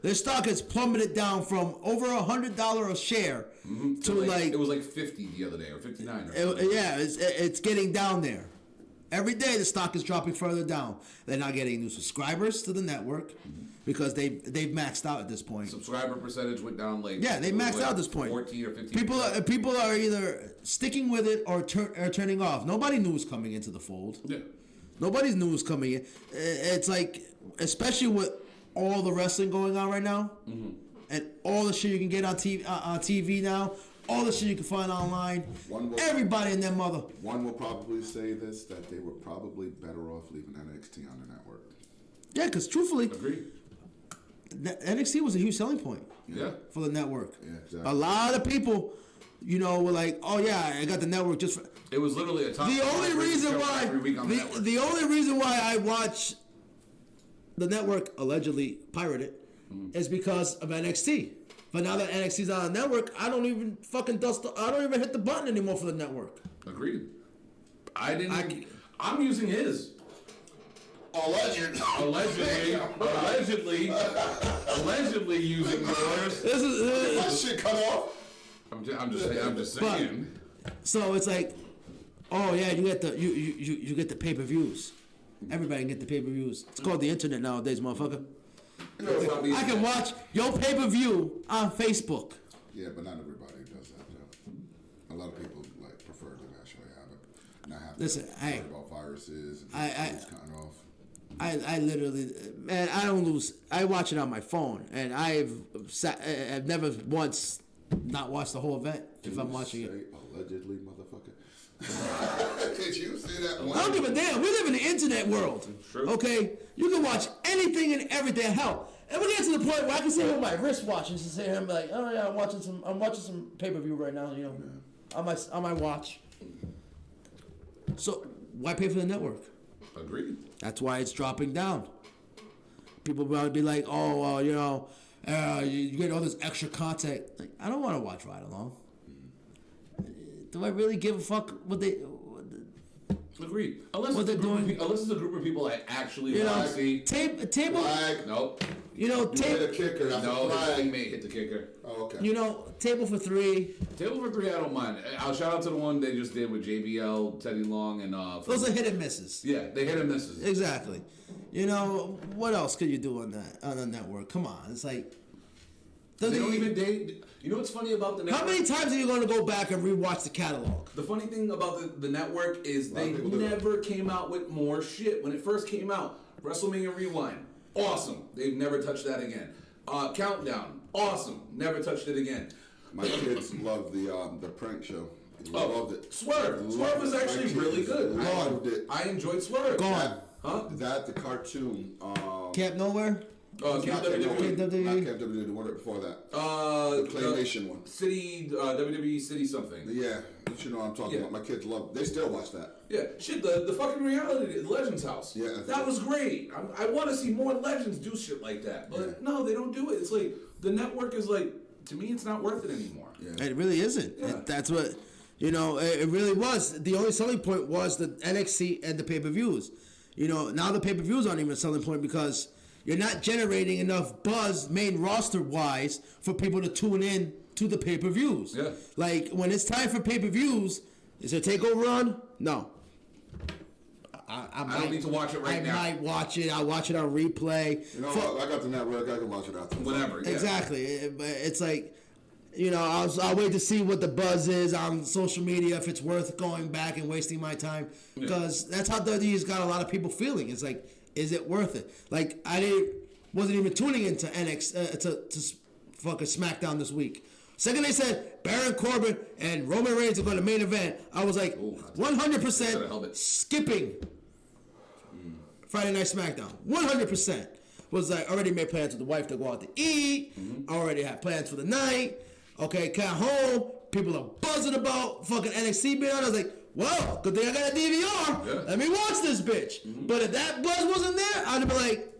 the stock has plummeted down from over $100 a share to like it was like 50 the other day or 59. Or it's getting down there. Every day the stock is dropping further down. They're not getting new subscribers to the network because they've maxed out at this point. Subscriber percentage went down like They maxed out at this point. 14 or 15. People are either sticking with it or turning off. Nobody new is coming into the fold. Yeah. Nobody's new is coming in. It's like, especially with all the wrestling going on right now, and all the shit you can get on TV now, all the shit you can find online. Everybody in their mother. One will probably say this, that they were probably better off leaving NXT on the network. Yeah, because truthfully, Agreed. NXT was a huge selling point. Yeah. For the network. Yeah, exactly. A lot of people, were like, "Oh yeah, I got the network just for." It was literally a top. The only reason why every week on the network. the only reason why I watch the network allegedly pirated is because of NXT. But now that NXT's on the network, I don't even fucking I don't even hit the button anymore for the network. Agreed. I'm using his. Allegedly using yours. This is That shit cut off. I'm just saying. So it's like, oh yeah, you get the you get the pay-per-views. Everybody can get the pay-per-views. It's called the internet nowadays, motherfucker. I can watch your pay-per-view on Facebook. Yeah, but not everybody does that, Joe. A lot of people prefer to actually have it. Not have Listen, to hey, worry about viruses and things cutting off. I literally, man, I don't lose. I watch it on my phone, and I've never once not watched the whole event if I'm watching it. Allegedly, motherfucker. Did you see that one? I don't give a damn. We live in the internet world. True. Okay? You can watch anything and everything. Hell, and we get to the point where I can sit here with my wristwatch and sit here and be like, oh yeah, I'm watching some pay-per-view right now, on my watch. So why pay for the network? Agreed. That's why it's dropping down. People will be like, oh, you get all this extra content. Like, I don't want to watch Ride Along. Do I really give a fuck what they? Agreed. Unless What it's they're doing. Unless it's a group of people I actually want to see. Table. Flag. Nope. You hit a Table. kicker. That's No, a the flag. teammate hit the kicker. Oh, okay. Table for three. Table for three, I don't mind. I'll shout out to the one they just did with JBL, Teddy Long, and Those are hit and misses. yeah, they hit and misses. Exactly. What else could you do on the network? Come on, it's like. They don't even date. You know what's funny about the network? How many times are you going to go back and rewatch the catalog? The funny thing about the network is they people do. never came out with more shit. When it first came out, WrestleMania Rewind, awesome. They've never touched that again. Countdown, awesome. Never touched it again. My kids love the prank show. Loved it. Swerve. Swerve was actually really good. Loved it. I enjoyed Swerve. Gone. Huh? That the cartoon. Camp Nowhere? Camp Not WWE. WWE. Not Camp WWE. The one right before that. The Claymation one. City, WWE City something. Yeah, you know what I'm talking Yeah. about. My kids love. They still watch that. Yeah, shit, the fucking reality, the Legends House. Yeah. That was great. I want to see more Legends do shit like that. But no, they don't do it. It's like, the network is like, to me, it's not worth it anymore. Yeah. It really isn't. Yeah. That's what, it really was. The only selling point was the NXT and the pay-per-views. Now the pay-per-views aren't even a selling point because you're not generating enough buzz main roster-wise for people to tune in to the pay-per-views. Yeah. Like, when it's time for pay-per-views, is there a takeover on? No. I don't need to watch it right now. I might watch it. I'll watch it on replay. You know what? I got the network. I can watch it after. Whatever. Yeah. Exactly. But it's like, I'll wait to see what the buzz is on social media, if it's worth going back and wasting my time. Because that's how WWE's got a lot of people feeling. It's like, is it worth it? Like, wasn't even tuning into NXT, to fucking SmackDown this week. Second they said Baron Corbin and Roman Reigns are going to main event, I was like, 100% skipping Friday Night SmackDown. 100%. Was like, already made plans with the wife to go out to eat. Already had plans for the night. Okay, got home, people are buzzing about fucking NXT being on. I was like, well, good thing I got a DVR. Yeah. Let me watch this bitch. Mm-hmm. But if that buzz wasn't there, I'd have been like,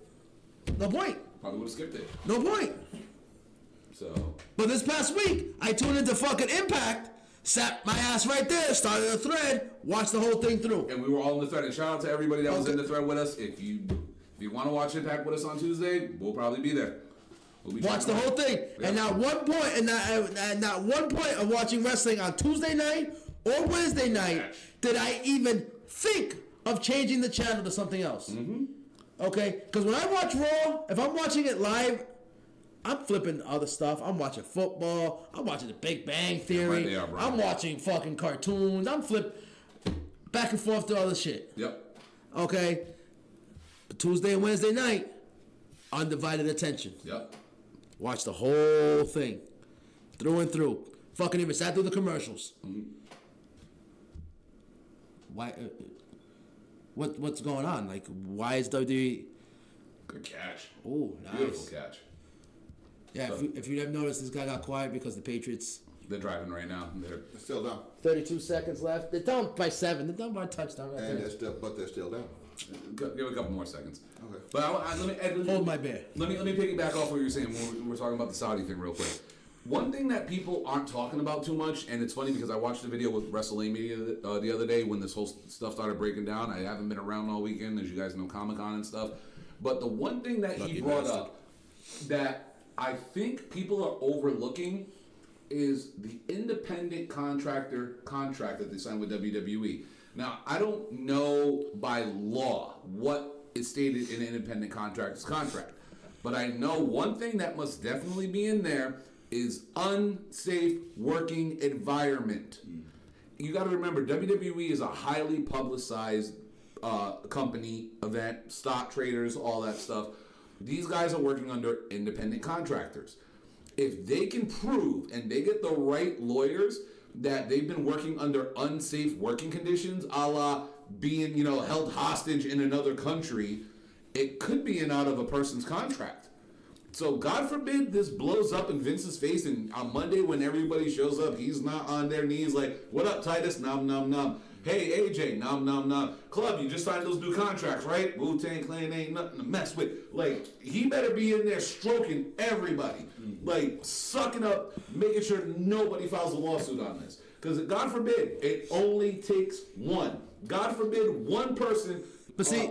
no point. Probably would have skipped it. No point. So. But this past week, I tuned into fucking Impact, sat my ass right there, started a thread, watched the whole thing through. And we were all in the thread. And shout out to everybody that was Okay. in the thread with us. If you want to watch Impact with us on Tuesday, we'll probably be there. We'll be Watch the whole thing. Yeah. And not one point, and not one point of watching wrestling on Tuesday night or Wednesday night did I even think of changing the channel to something else. Mm-hmm. Okay? Because when I watch Raw, if I'm watching it live, I'm flipping other stuff. I'm watching football. I'm watching The Big Bang Theory. right there, bro. I'm watching fucking cartoons. I'm flip back and forth to other shit. Yep. Okay? But Tuesday and Wednesday night, undivided attention. Yep. Watch the whole thing. Through and through. Fucking even sat through the commercials. Mm-hmm. Why? What's going on? Like, why is WWE... Good catch. Oh, nice. Beautiful catch. Yeah, if you have noticed, this guy got quiet because the Patriots... They're driving right now. They're They're still down. 32 seconds left. They're down by 7. They're down by a touchdown. Right And there. they're still down. give it a couple more seconds. Okay. But let me Hold my beer. Let me piggyback off what you were saying when we're talking about the Saudi thing real quick. One thing that people aren't talking about too much, and it's funny because I watched a video with WrestleMania the other day when this whole stuff started breaking down. I haven't been around all weekend, as you guys know, Comic-Con and stuff. But the one thing that he brought up that I think people are overlooking is the independent contractor contract that they signed with WWE. Now, I don't know by law what is stated in an independent contractor's contract, but I know one thing that must definitely be in there is unsafe working environment. You got to remember, WWE is a highly publicized company, event, stock traders, all that stuff. These guys are working under independent contractors. If they can prove and they get the right lawyers that they've been working under unsafe working conditions, a la being, held hostage in another country, it could be out of a person's contract. So God forbid this blows up in Vince's face, and on Monday when everybody shows up, he's not on their knees like, "What up, Titus? Nom nom nom. Hey AJ, nom nom nom. Club, you just signed those new contracts, right? Wu-Tang Clan ain't nothing to mess with." Like, he better be in there stroking everybody, like sucking up, making sure nobody files a lawsuit on this. Because God forbid, it only takes one. God forbid one person. But see,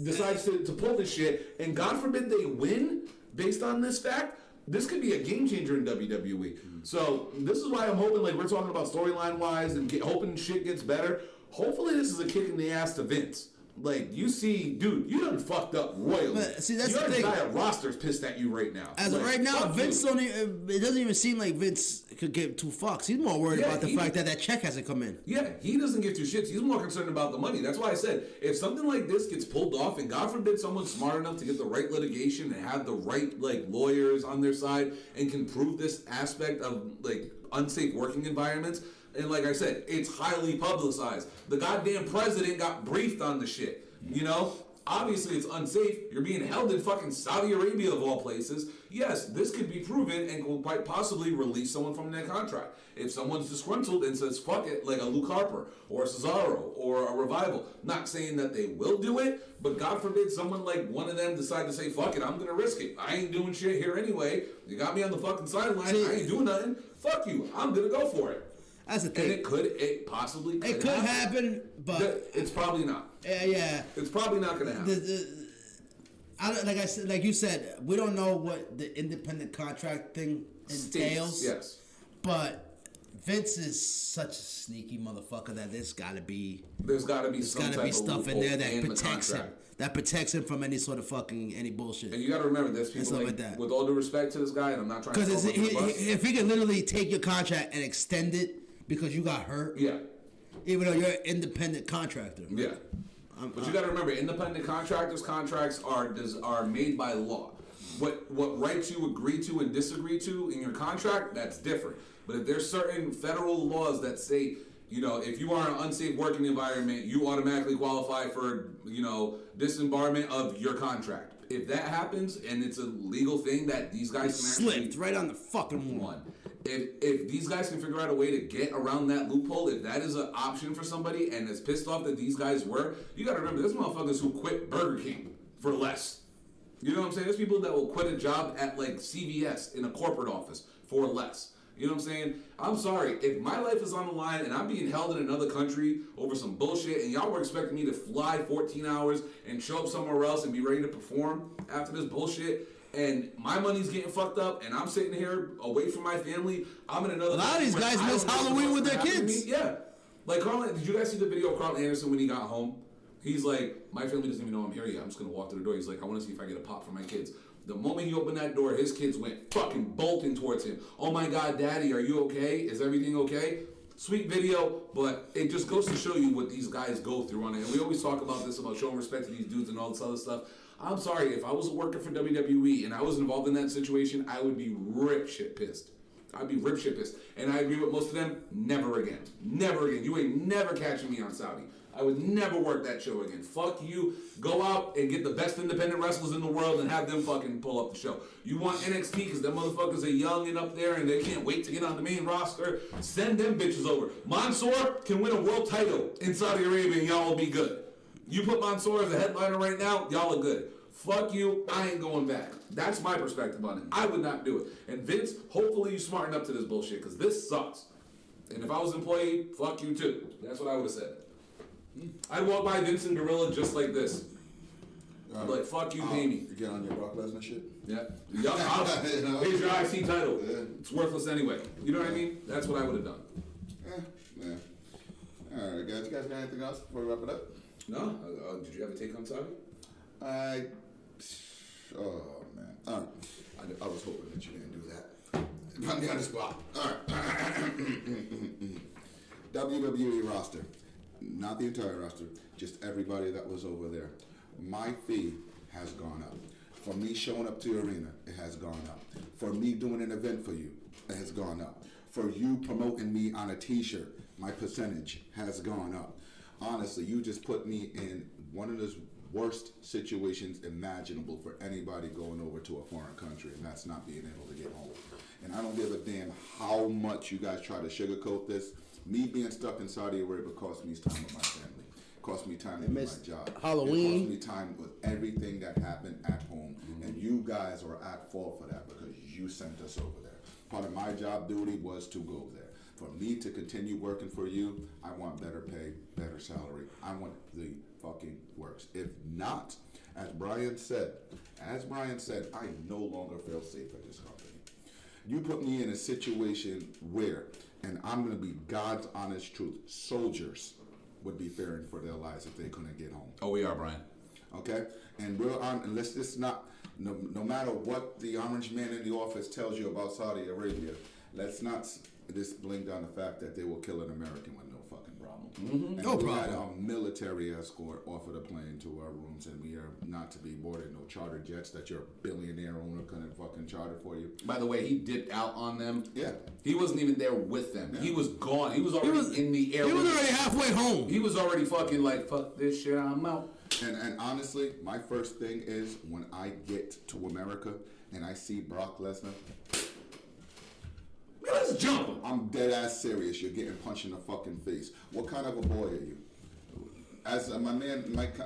decides to pull this shit, and God forbid they win based on this fact, this could be a game changer in WWE. So this is why I'm hoping, like we're talking about storyline wise and hoping shit gets better. Hopefully this is a kick in the ass to Vince. Like, you see, dude, you done fucked up royally. But, see, that's your the thing. entire roster's pissed at you right now. as of Like, right now, fuck Vince you. don't even, it doesn't even seem like Vince could give two fucks. He's more worried Yeah, about the he- fact that check hasn't come in. Yeah, he doesn't give two shits. He's more concerned about the money. That's why I said, if something like this gets pulled off, and God forbid someone's smart enough to get the right litigation and have the right lawyers on their side and can prove this aspect of unsafe working environments. And like I said, it's highly publicized. The goddamn president got briefed on the shit. Obviously it's unsafe. You're being held in fucking Saudi Arabia of all places. Yes, this could be proven and will quite possibly release someone from their contract. If someone's disgruntled and says fuck it, like a Luke Harper or a Cesaro or a Revival, not saying that they will do it, but God forbid someone like one of them decide to say fuck it, I'm gonna risk it. I ain't doing shit here anyway. You got me on the fucking sideline. I ain't doing nothing. Fuck you. I'm gonna go for it. That's the And thing. it possibly could It could happen, but it's probably not. yeah. It's probably not going to happen. I don't, like you said, we don't know what the independent contract thing entails. Yes. But Vince is such a sneaky motherfucker that there's got to be Some gotta type be of stuff in loophole there that in the protects him. contract. That protects him from any sort of any bullshit. And you got to remember, there's people stuff like that. with all due respect to this guy, and I'm not trying to Because throw him under the bus. if he could literally take your contract and extend it because you got hurt, Yeah. even though you're an independent contractor. Yeah. But you got to remember, independent contractors' contracts are made by law. What rights you agree to and disagree to in your contract, that's different. But if there's certain federal laws that say, if you are in an unsafe working environment, you automatically qualify for, disembarment of your contract. If that happens and it's a legal thing that these guys can actually Slipped right on the fucking one. If these guys can figure out a way to get around that loophole, if that is an option for somebody and as pissed off that these guys were, you got to remember, there's motherfuckers who quit Burger King for less. You know what I'm saying? There's people that will quit a job at like CVS in a corporate office for less. You know what I'm saying? I'm sorry. If my life is on the line and I'm being held in another country over some bullshit and y'all were expecting me to fly 14 hours and show up somewhere else and be ready to perform after this bullshit, and my money's getting fucked up, and I'm sitting here away from my family. I'm in another. A lot of these guys miss Halloween with their kids. Yeah, like Carl. Did you guys see the video of Carl Anderson when he got home? He's like, my family doesn't even know I'm here yet. I'm just gonna walk to the door. He's like, I want to see if I get a pop for my kids. The moment he opened that door, his kids went fucking bolting towards him. Oh my God, Daddy, are you okay? Is everything okay? Sweet video, but it just goes to show you what these guys go through on it. And we always talk about this, about showing respect to these dudes and all this other stuff. I'm sorry, if I was working for WWE and I was involved in that situation, I would be rip shit pissed. I'd be rip shit pissed. And I agree with most of them, never again. Never again. You ain't never catching me on Saudi. I would never work that show again. Fuck you. Go out and get the best independent wrestlers in the world and have them fucking pull up the show. You want NXT because them motherfuckers are young and up there and they can't wait to get on the main roster. Send them bitches over. Mansoor can win a world title in Saudi Arabia and y'all will be good. You put Mansoor as a headliner right now, y'all are good. Fuck you, I ain't going back. That's my perspective on it. I would not do it. And Vince, hopefully you smarten up to this bullshit, because this sucks. And if I was an employee, fuck you too. That's what I would have said. I'd walk by Vince and Gorilla just like this. I'd be like, fuck you, pay me. You get on your Brock Lesnar shit? Yeah. Here's your IC title. Yeah. It's worthless anyway. You know what I mean? That's what I would have done. Yeah. All right, guys. You guys got anything else before we wrap it up? No? Did you have a take on Saudi? Oh, man. All right. I was hoping that you didn't do that. Put me on the spot. All right. WWE roster. Not the entire roster. Just everybody that was over there. My fee has gone up. For me showing up to your arena, it has gone up. For me doing an event for you, it has gone up. For you promoting me on a t-shirt, my percentage has gone up. Honestly, you just put me in one of the worst situations imaginable for anybody going over to a foreign country, and that's not being able to get home. And I don't give a damn how much you guys try to sugarcoat this. Me being stuck in Saudi Arabia cost me time with my family. Cost me time to do my job. Halloween. It cost me time with everything that happened at home. And you guys are at fault for that because you sent us over there. Part of my job duty was to go there. For me to continue working for you, I want better pay, better salary. I want the fucking works. If not, as Brian said, I no longer feel safe at this company. You put me in a situation where, and I'm going to be God's honest truth, soldiers would be fearing for their lives if they couldn't get home. Oh, we are, Brian. Okay? And we're on, and let's just not, no matter what the orange man in the office tells you about Saudi Arabia, let's not just blink on the fact that they will kill an American with no fucking problem. Mm-hmm. And we had a military escort offer the plane to our rooms, and we are not to be boarded no charter jets that your billionaire owner couldn't fucking charter for you. By the way, he dipped out on them. Yeah. He wasn't even there with them. Yeah. He was gone. He was already in the air. He was already halfway home. He was already fucking like, fuck this shit, I'm out. And honestly, my first thing is when I get to America and I see Brock Lesnar, let's jump. I'm dead ass serious. You're getting punched in the fucking face. What kind of a boy are you? As my man Mike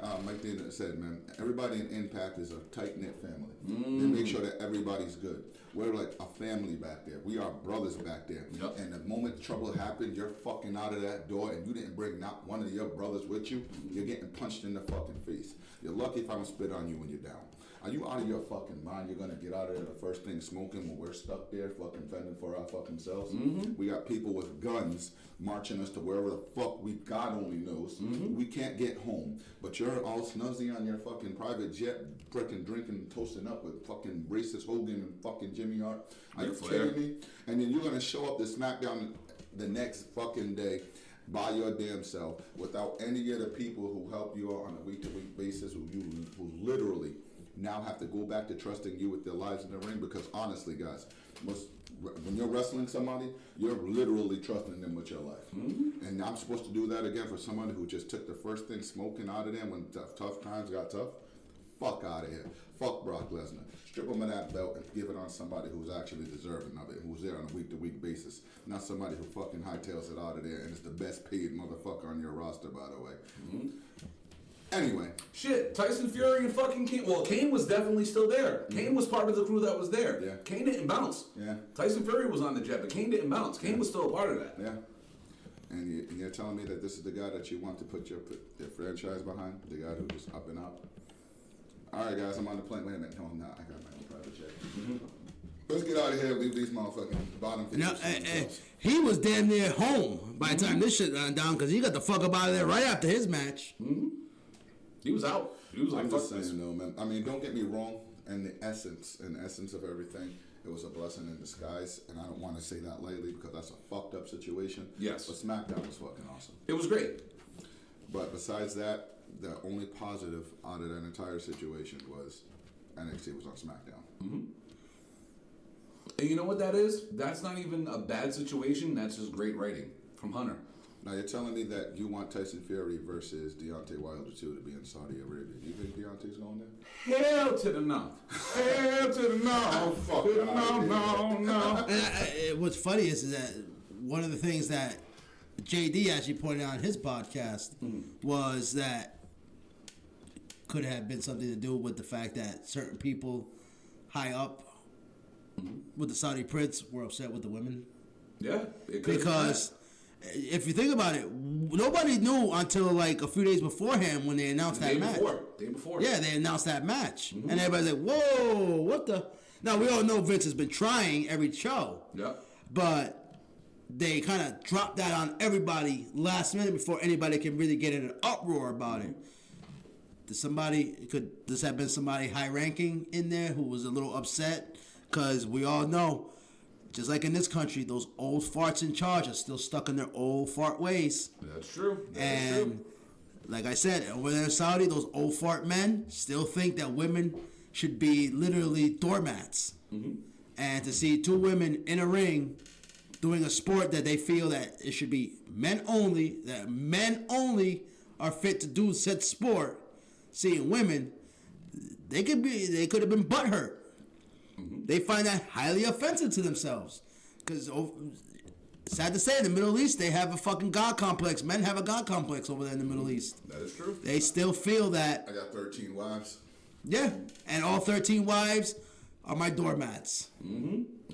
Dana said, man, everybody in Impact is a tight-knit family. They make sure that everybody's good. We're like a family back there. We are brothers back there. Yep. And the moment trouble happened, you're fucking out of that door and you didn't bring not one of your brothers with you, you're getting punched in the fucking face. You're lucky if I don't spit on you when you're down. Are you out of your fucking mind? You're gonna get out of there the first thing smoking when we're stuck there fucking fending for our fucking selves? We got people with guns marching us to wherever the fuck God only knows. We can't get home, but you're all snuzzy on your fucking private jet, freaking drinking, toasting up with fucking racist Hogan and fucking Jimmy Hart. Are you kidding me? And then you're gonna show up to SmackDown the next fucking day by your damn self without any of the people who help you out on a week-to-week basis, who literally now have to go back to trusting you with their lives in the ring. Because honestly, guys, when you're wrestling somebody, you're literally trusting them with your life. And I'm supposed to do that again for someone who just took the first thing smoking out of them when tough times got tough? Fuck out of here. Fuck Brock Lesnar. Strip him of that belt and give it on somebody who's actually deserving of it, who's there on a week-to-week basis. Not somebody who fucking hightails it out of there and is the best paid motherfucker on your roster, by the way. Anyway. Shit, Tyson Fury and fucking Kane. Well, Kane was definitely still there. Kane was part of the crew that was there. Yeah. Kane didn't bounce. Yeah. Tyson Fury was on the jet, but Kane didn't bounce. Kane was still a part of that. Yeah. And you're telling me that this is the guy that you want to put your franchise behind? The guy who just up and up? All right, guys, I'm on the plane. Wait a minute. No, I'm not. I got my own private jet. Let's get out of here and leave these motherfucking bottom features. He was damn near home by the time this shit went down because he got the fuck up out of there right after his match. He was out. He was like, I'm fuck just this. saying, though, man. I mean, don't get me wrong. In the essence of everything, it was a blessing in disguise. And I don't want to say that lightly because that's a fucked up situation. Yes. But SmackDown was fucking awesome. It was great. But besides that, the only positive out of that entire situation was NXT was on SmackDown. And you know what that is? That's not even a bad situation. That's just great writing from Hunter. Now, you're telling me that you want Tyson Fury versus Deontay Wilder 2 to be in Saudi Arabia. Do you think Deontay's going there? Hell to the no. Hell to the no. Fuck To the outta no. And what's funny is that one of the things that JD actually pointed out in his podcast was that could have been something to do with the fact that certain people high up with the Saudi prince were upset with the women. Yeah. It could Because if you think about it, nobody knew until like a few days beforehand when they announced that match. Day before. Yeah, they announced that match. And everybody's like, whoa, what the? Now, we all know Vince has been trying every show. Yeah. But they kind of dropped that on everybody last minute before anybody can really get in an uproar about it. Could this have been somebody high ranking in there who was a little upset? Because we all know, just like in this country, those old farts in charge are still stuck in their old fart ways. That's true. And like I said, over there in Saudi, those old fart men still think that women should be literally doormats. And to see two women in a ring doing a sport that they feel that it should be men only, that men only are fit to do said sport, seeing women, they could have been butthurt. They find that highly offensive to themselves. Because, sad to say, in the Middle East, they have a fucking God complex. Men have a God complex over there in the Middle East. That is true. They still feel that, I got 13 wives. yeah, and all 13 wives are my doormats.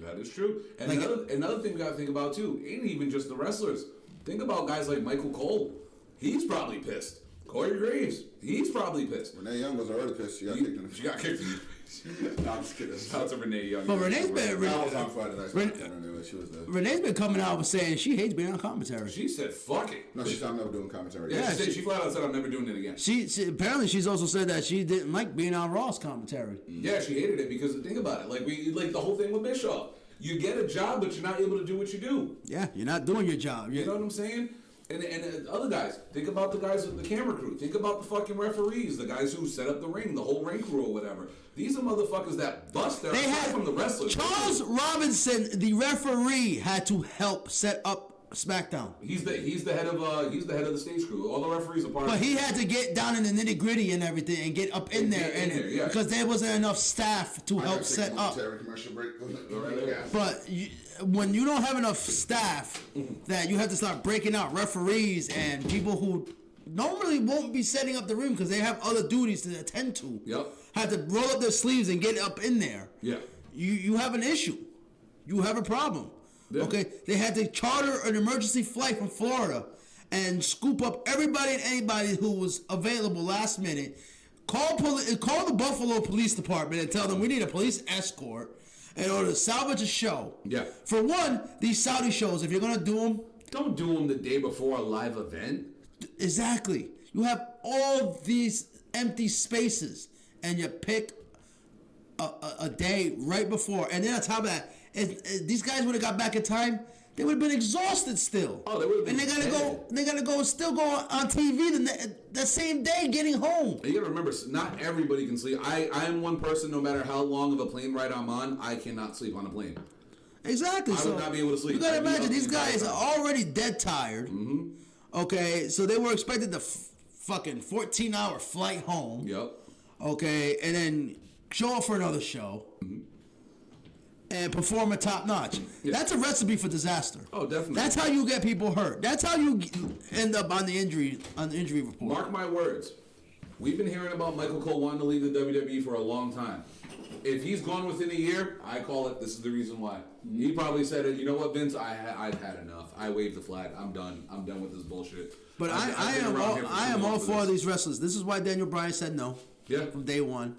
That is true. And Like another thing we got to think about, too, ain't even just the wrestlers. Think about guys like Michael Cole. He's probably pissed. Corey Graves, he's probably pissed. Renee Young was already pissed. She got kicked in the She got kicked in the face. No, I'm just kidding. Shout out to Renee Young. But Renee's been, I was on Friday night. Anyway, she was there. Renee's been coming out and saying she hates being on commentary. She said, fuck it. No, she said I'm never doing commentary. Yeah, Yeah, she flat out said, I'm never doing it again. She apparently she's also said that she didn't like being on Raw's commentary. Yeah, she hated it because think about it. Like the whole thing with Bischoff. You get a job, but you're not able to do what you do. Yeah, you're not doing your job. You know what I'm saying? And other guys, think about the guys with the camera crew. Think about the fucking referees, the guys who set up the ring, the whole ring crew or whatever. These are motherfuckers that bust their aside from the wrestlers. Charles Robinson, the referee, had to help set up SmackDown. He's the head of the stage crew. All the referees are part of But it. he had to get down in the nitty gritty and everything and get up in there, yeah. because there wasn't enough staff to I help gotta take set a up. momentary commercial break. Yeah. But when you don't have enough staff, that you have to start breaking out referees and people who normally won't be setting up the ring because they have other duties to attend to. Yep. Have to roll up their sleeves and get up in there. Yeah. You have an issue. You have a problem. Yeah. Okay? They had to charter an emergency flight from Florida and scoop up everybody and anybody who was available last minute. Call the Buffalo Police Department and tell them we need a police escort in order to salvage a show. Yeah. For one, these Saudi shows, if you're going to do them, Don't do them the day before a live event. exactly. You have all these empty spaces and you pick a day right before. And then on top of that, if these guys would have got back in time, they would have been exhausted still. Oh, they would have been And they gotta dead. go still go on TV the same day getting home. You gotta remember, not everybody can sleep. I am one person, no matter how long of a plane ride I'm on, I cannot sleep on a plane. Exactly. I would not be able to sleep. You gotta I'd be imagine up these the entire guys time. are already dead tired. Okay, so they were expected to fucking 14-hour flight home. Yep. okay, and then show up for another show and perform at top notch. Yeah. That's a recipe for disaster. Oh, definitely. That's how you get people hurt. That's how you end up on the injury report. Mark my words. We've been hearing about Michael Cole wanting to leave the WWE for a long time. If he's gone within a year, I call it. This is the reason why. He probably said, "You know what, Vince? I've had enough. I waved the flag. I'm done. I'm done with this bullshit." But I've been around here for I too am long all for for this. these wrestlers. This is why Daniel Bryan said no. Yeah. From day one.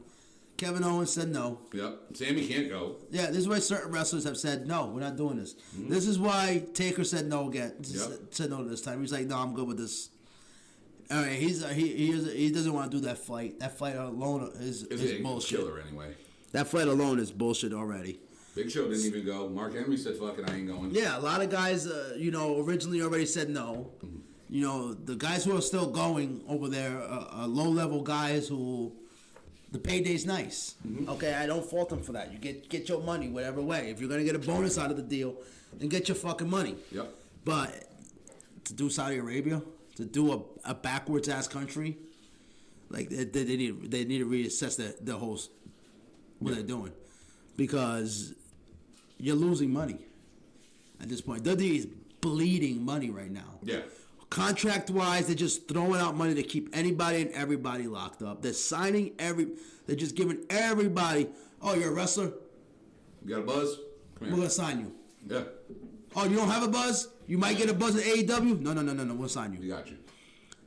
Kevin Owens said no. Yep. Sammy can't go. Yeah, this is why certain wrestlers have said no. We're not doing this. This is why Taker said no again. Yep. Said no this time. He's like, no, I'm good with this. All right, he doesn't want to do that fight. That fight alone is bullshit. Killer anyway. That fight alone is bullshit already. Big Show didn't even go. Mark Henry said, "Fuck it, I ain't going." Yeah, a lot of guys, originally already said no. The guys who are still going over there are low-level guys who the payday's nice. Okay, I don't fault them for that. You get your money whatever way. If you're gonna get a bonus out of the deal, then get your fucking money. Yep. But to do Saudi Arabia, to do a backwards ass country, like they need to reassess the whole what they're doing, because you're losing money at this point. WWE is bleeding money right now. Yeah. Contract wise, they're just throwing out money to keep anybody and everybody locked up. They're signing they're just giving everybody, oh, you're a wrestler? You got a buzz? Come We're here. gonna sign you. Yeah. Oh, you don't have a buzz? You might get a buzz at AEW? No, we'll sign We you. got you.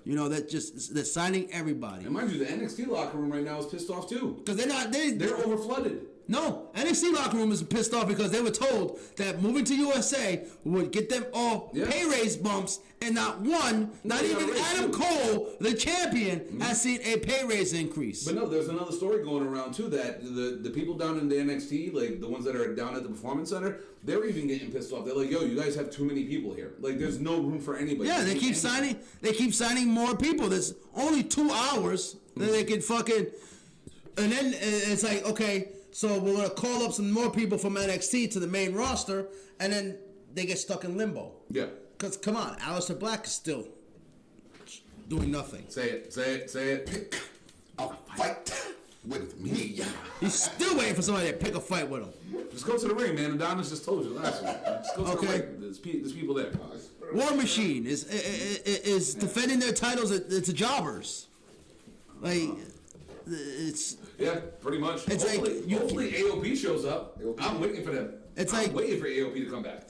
They're signing everybody. And mind you, the NXT locker room right now is pissed off too. Because They're over flooded. No, NXT locker room is pissed off because they were told that moving to USA would get them all pay raise bumps, and not even Adam Cole, the champion, has seen a pay raise increase. But no, there's another story going around too that the people down in the NXT, like the ones that are down at the Performance Center, they're even getting pissed off. They're like, "Yo, you guys have too many people here. Like, there's no room for anybody." Yeah, they keep signing more people. There's only 2 hours that they can fucking, and then it's like, okay, so we're gonna call up some more people from NXT to the main roster, and then they get stuck in limbo. Yeah. Because come on, Aleister Black is still doing nothing. Say it. A fight with me. He's still waiting for somebody to pick a fight with him. Just go to the ring, man. Adonis just told you last week. Just go to the ring. There's people there. War Machine is defending their titles. It's jobbers. Like it's. Yeah, pretty much. It's like hopefully AOP shows up. I'm waiting for them. I'm waiting for AOP to come back.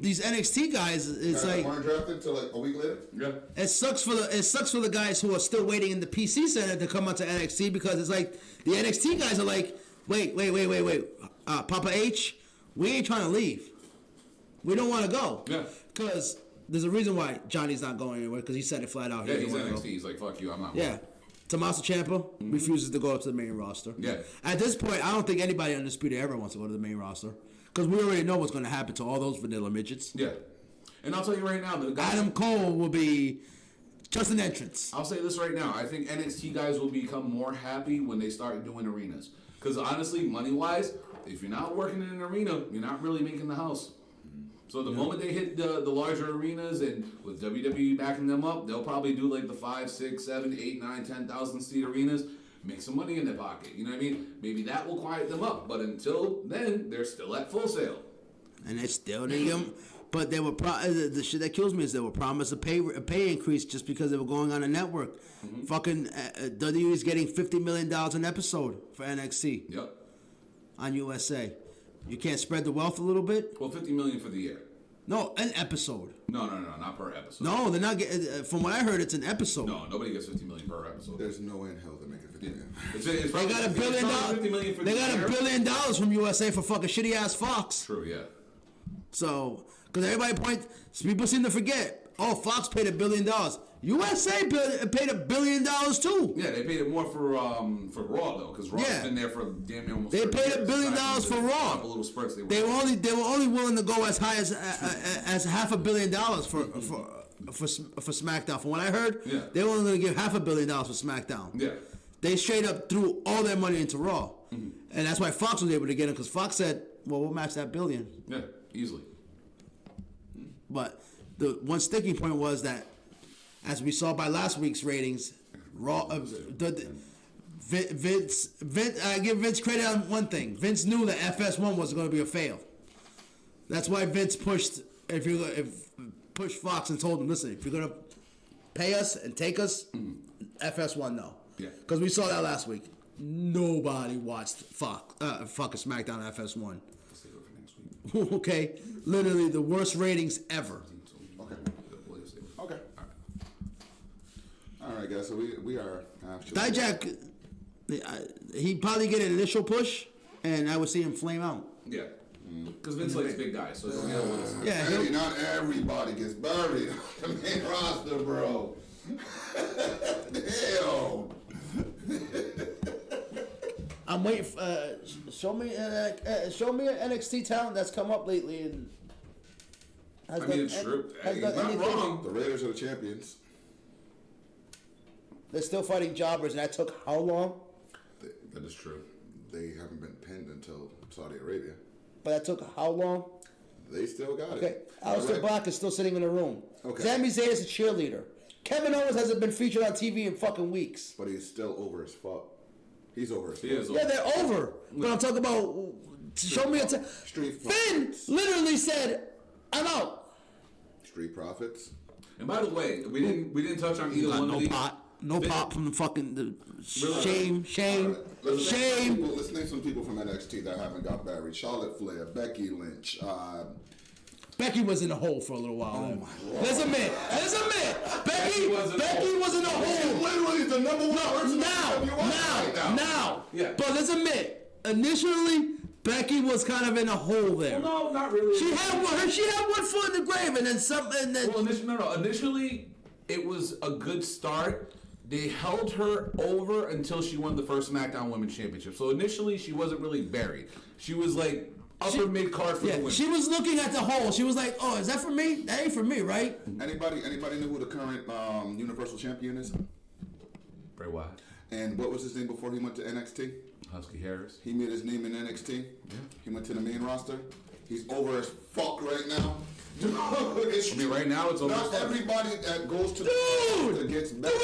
These NXT guys, it's like weren't drafted till like a week later. Yeah. it sucks for the guys who are still waiting in the PC center to come onto NXT, because it's like the NXT guys are like, wait, Papa H, we ain't trying to leave. We don't want to go. Yeah. Because there's a reason why Johnny's not going anywhere, because he said it flat out. Yeah, He he's didn't wanna NXT. go. He's like, fuck you, I'm not. Yeah. Tommaso Ciampa refuses to go up to the main roster. Yeah. At this point, I don't think anybody Undisputed ever wants to go to the main roster, because we already know what's going to happen to all those vanilla midgets. Yeah. And I'll tell you right now, the guys, Adam Cole will be just an entrance. I'll say this right now. I think NXT guys will become more happy when they start doing arenas. Because honestly, money-wise, if you're not working in an arena, you're not really making the house. So the moment they hit the larger arenas, and with WWE backing them up, they'll probably do like the 5, 6, 7, 8, 9, 10,000 seat arenas, make some money in their pocket. You know what I mean? Maybe that will quiet them up. But until then, they're still at Full Sail. And they still need him. But they were the shit that kills me is they were promised a pay increase just because they were going on a network. Fucking WWE is getting $50 million an episode for NXT Yep. on USA. You can't spread the wealth a little bit? Well, $50 million for the year. No, an episode. No, not per episode. No, they're not getting. From what I heard, it's an episode. No, nobody gets $50 million per episode. There's no way in hell they're making 50 million. It's They probably, got $1 billion. $50 million for They the got year. $1 billion from USA for fucking shitty ass Fox. True, yeah. So, because everybody people seem to forget. Oh, Fox paid $1 billion. USA paid $1 billion too. Yeah, they paid it more for Raw though, because Raw's been there for damn near almost. They 30 paid years. $1 billion for Raw. A couple little spurts they They were only willing to go as high as $500 million for SmackDown. From what I heard, they were only going to give $500 million for SmackDown. Yeah. They straight up threw all their money into Raw, and that's why Fox was able to get it, because Fox said, "Well, we'll match that $1 billion." Yeah, easily. But the one sticking point was that, as we saw by last week's ratings, Raw. Vince. I give Vince credit on one thing. Vince knew that FS1 was going to be a fail. That's why Vince pushed Fox and told him, listen, if you're going to pay us and take us, FS1 no. Yeah. Because we saw that last week. Nobody watched fucking SmackDown FS1. Okay, literally the worst ratings ever. Okay. All right, guys. So we are. Dijak, he probably get an initial push, and I would see him flame out. Yeah. Because Vince likes big guys, so he'll get one. Yeah, Hey, not everybody gets buried on the main roster, bro. Hell. I'm waiting. Show me an NXT talent that's come up lately and. I mean, it's true. He's not wrong. The Raiders are the champions. They're still fighting jobbers, and that took how long? That is true. They haven't been pinned until Saudi Arabia. But that took how long? They still got Okay, it. Aleister Black is still sitting in the room. Okay. Sami Zayn is a cheerleader. Kevin Owens hasn't been featured on TV in fucking weeks. But he's still over as fuck. He's over as fuck. He is Yeah, they're over. But I'm talking about. Show me a. Street Finn Profits. literally said, "I'm out." Street Profits. And by the way, we didn't touch on either one of these. No pop from the fucking shame. Let's name some people from NXT that haven't got buried. Charlotte Flair, Becky Lynch. Becky was in a hole for a little while. Oh my Lord. Let's admit. Becky was in a hole. Literally the number one person Now. Yeah. But let's admit, initially, Becky was kind of in a hole there. Well, no, not really. She had one foot in the grave, and then something. And then Initially, it was a good start. They held her over until she won the first SmackDown Women's Championship. So initially, she wasn't really buried. She was like upper mid card for the women. She was looking at the hole. She was like, "Oh, is that for me? That ain't for me, right?" Anybody know who the current Universal Champion is? Bray Wyatt. And what was his name before he went to NXT? Husky Harris. He made his name in NXT. Yeah. He went to the main roster. He's over as fuck right now. Right now it's over. Not everybody that goes to the roster gets better.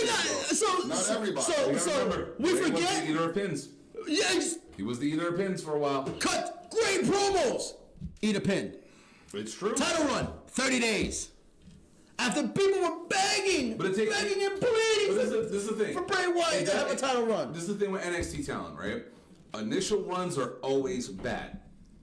Not everybody. Remember, we Bray forget. was the eater of pins. Yes. He was the eater of pins for a while. Cut great promos. Eat a pin. It's true. Title run. 30 days. After people were begging and pleading this is the thing. for Bray Wyatt to have a title run. This is the thing with NXT talent, right? Initial runs are always bad.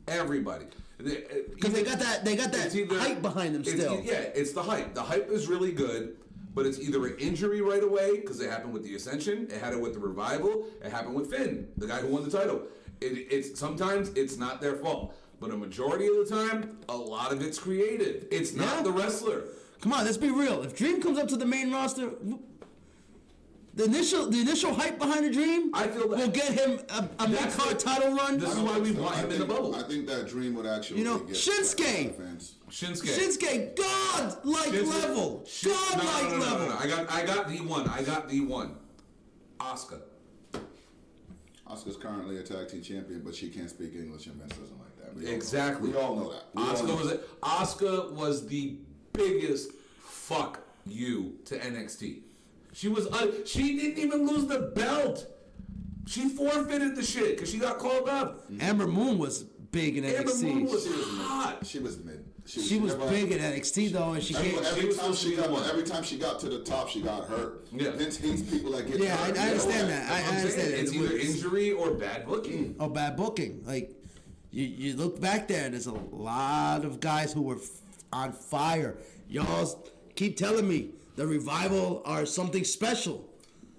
Everybody. Because they got that hype behind them still. It's the hype. The hype is really good, but it's either an injury right away, because it happened with the Ascension, it had it with the Revival, it happened with Finn, the guy who won the title. It's sometimes it's not their fault, but a majority of the time, a lot of it's creative. It's not the wrestler. Come on, let's be real. If Dream comes up to the main roster, the initial hype behind the Dream, I feel that will get him a mid-card title run. This is why we want him in the bubble. I think that Dream would actually get Shinsuke, God-like level. God-like level. No. I got the one. Asuka. Asuka's currently a tag team champion, but she can't speak English, and Vince doesn't like that. We all know that. Asuka was the biggest fuck you to NXT. She didn't even lose the belt. She forfeited the shit because she got called up. Amber Moon was big in NXT. Amber Moon was hot. She was mid. She was big in NXT though, and every time she got to the top, she got hurt. Yeah. Vince hates people that get hurt. I understand that. I understand that. It's either injury or bad booking. Oh, bad booking. Like you look back there, and there's a lot of guys who were on fire. Y'all keep telling me the Revival are something special.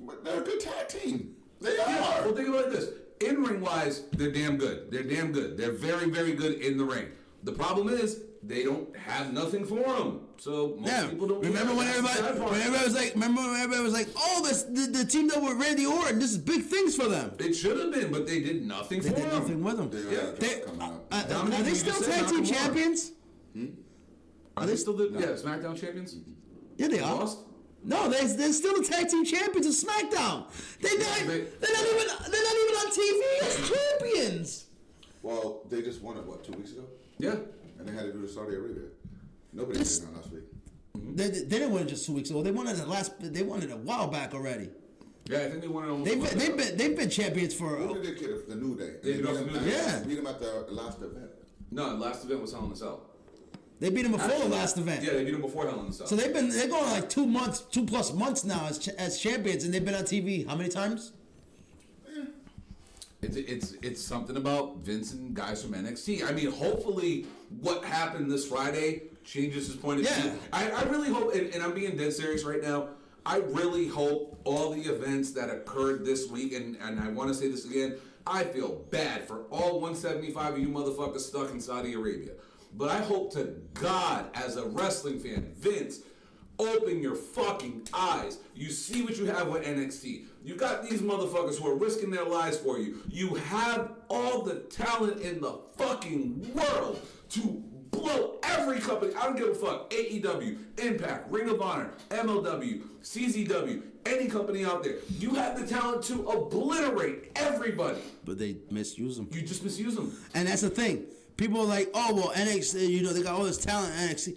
But they're a good tag team. They are. Well, think about it like this. In-ring wise, they're damn good. They're very, very good in the ring. The problem is they don't have nothing for them. So most people don't. Remember when everybody was like, "Oh, this the team that with Randy Orton. This is big things for them." It should have been, but they did nothing for them. They did nothing with them. Are they still tag team champions? Are they still the SmackDown champions? Yeah, they are. Lost? No, they're still the tag team champions of SmackDown. They're not even on TV as champions. Well, they just won it 2 weeks ago? Yeah. And they had to do the Saudi Arabia. Nobody did that last week. They didn't win it just 2 weeks ago. They won it They won it a while back already. Yeah, I think they won it almost. They've been champions for. Who did they get? The New Day. They beat the New Day. Yeah. Beat them at the last event. No, the last event was Hell in a Cell. They beat him before the last event. Yeah, they beat him before Hell in a Cell. So they're going like 2+ months now as champions, and they've been on TV how many times? It's something about Vince and guys from NXT. I mean, hopefully, what happened this Friday changes his point of view. I really hope, and I'm being dead serious right now. I really hope all the events that occurred this week, and I want to say this again, I feel bad for all 175 of you motherfuckers stuck in Saudi Arabia. But I hope to God, as a wrestling fan, Vince, open your fucking eyes. You see what you have with NXT. You got these motherfuckers who are risking their lives for you. You have all the talent in the fucking world to blow every company. I don't give a fuck. AEW, Impact, Ring of Honor, MLW, CZW, any company out there. You have the talent to obliterate everybody. But they misuse them. You just misuse them. And that's the thing. People are like, oh, well, NXT, they got all this talent in NXT.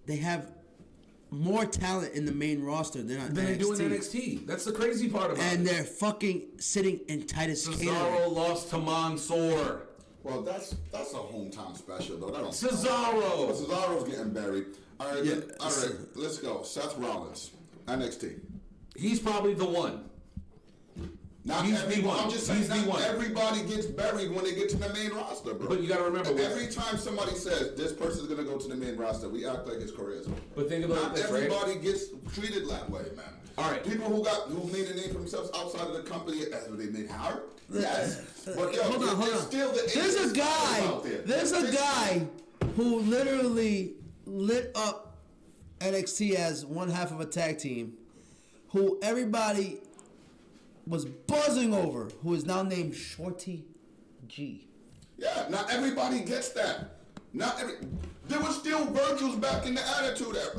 They have more talent in the main roster than on Then NXT. they do in NXT. That's the crazy part about it. And they're fucking sitting in Titus Cesaro lost to Mansoor. Well, that's a hometown special though. That don't Cesaro. But Cesaro's getting buried. All right, let's go. Seth Rollins, NXT. He's probably the one. Not He's every, the one. I'm just saying, He's the not one. everybody gets buried when they get to the main roster, bro. But you gotta remember, every time somebody says this person's gonna go to the main roster, we act like it's charisma. But think about not this, right? everybody gets treated that way, man. All right. People who made a name for themselves outside of the company, that's what they made Howard. Yes. But yo, Hold on. Still the There's a aces guy. out there. There's a guy who literally lit up NXT as one half of a tag team, who everybody was buzzing over, who is now named Shorty G. Yeah, not everybody gets that. There was still Virgils back in the Attitude Era.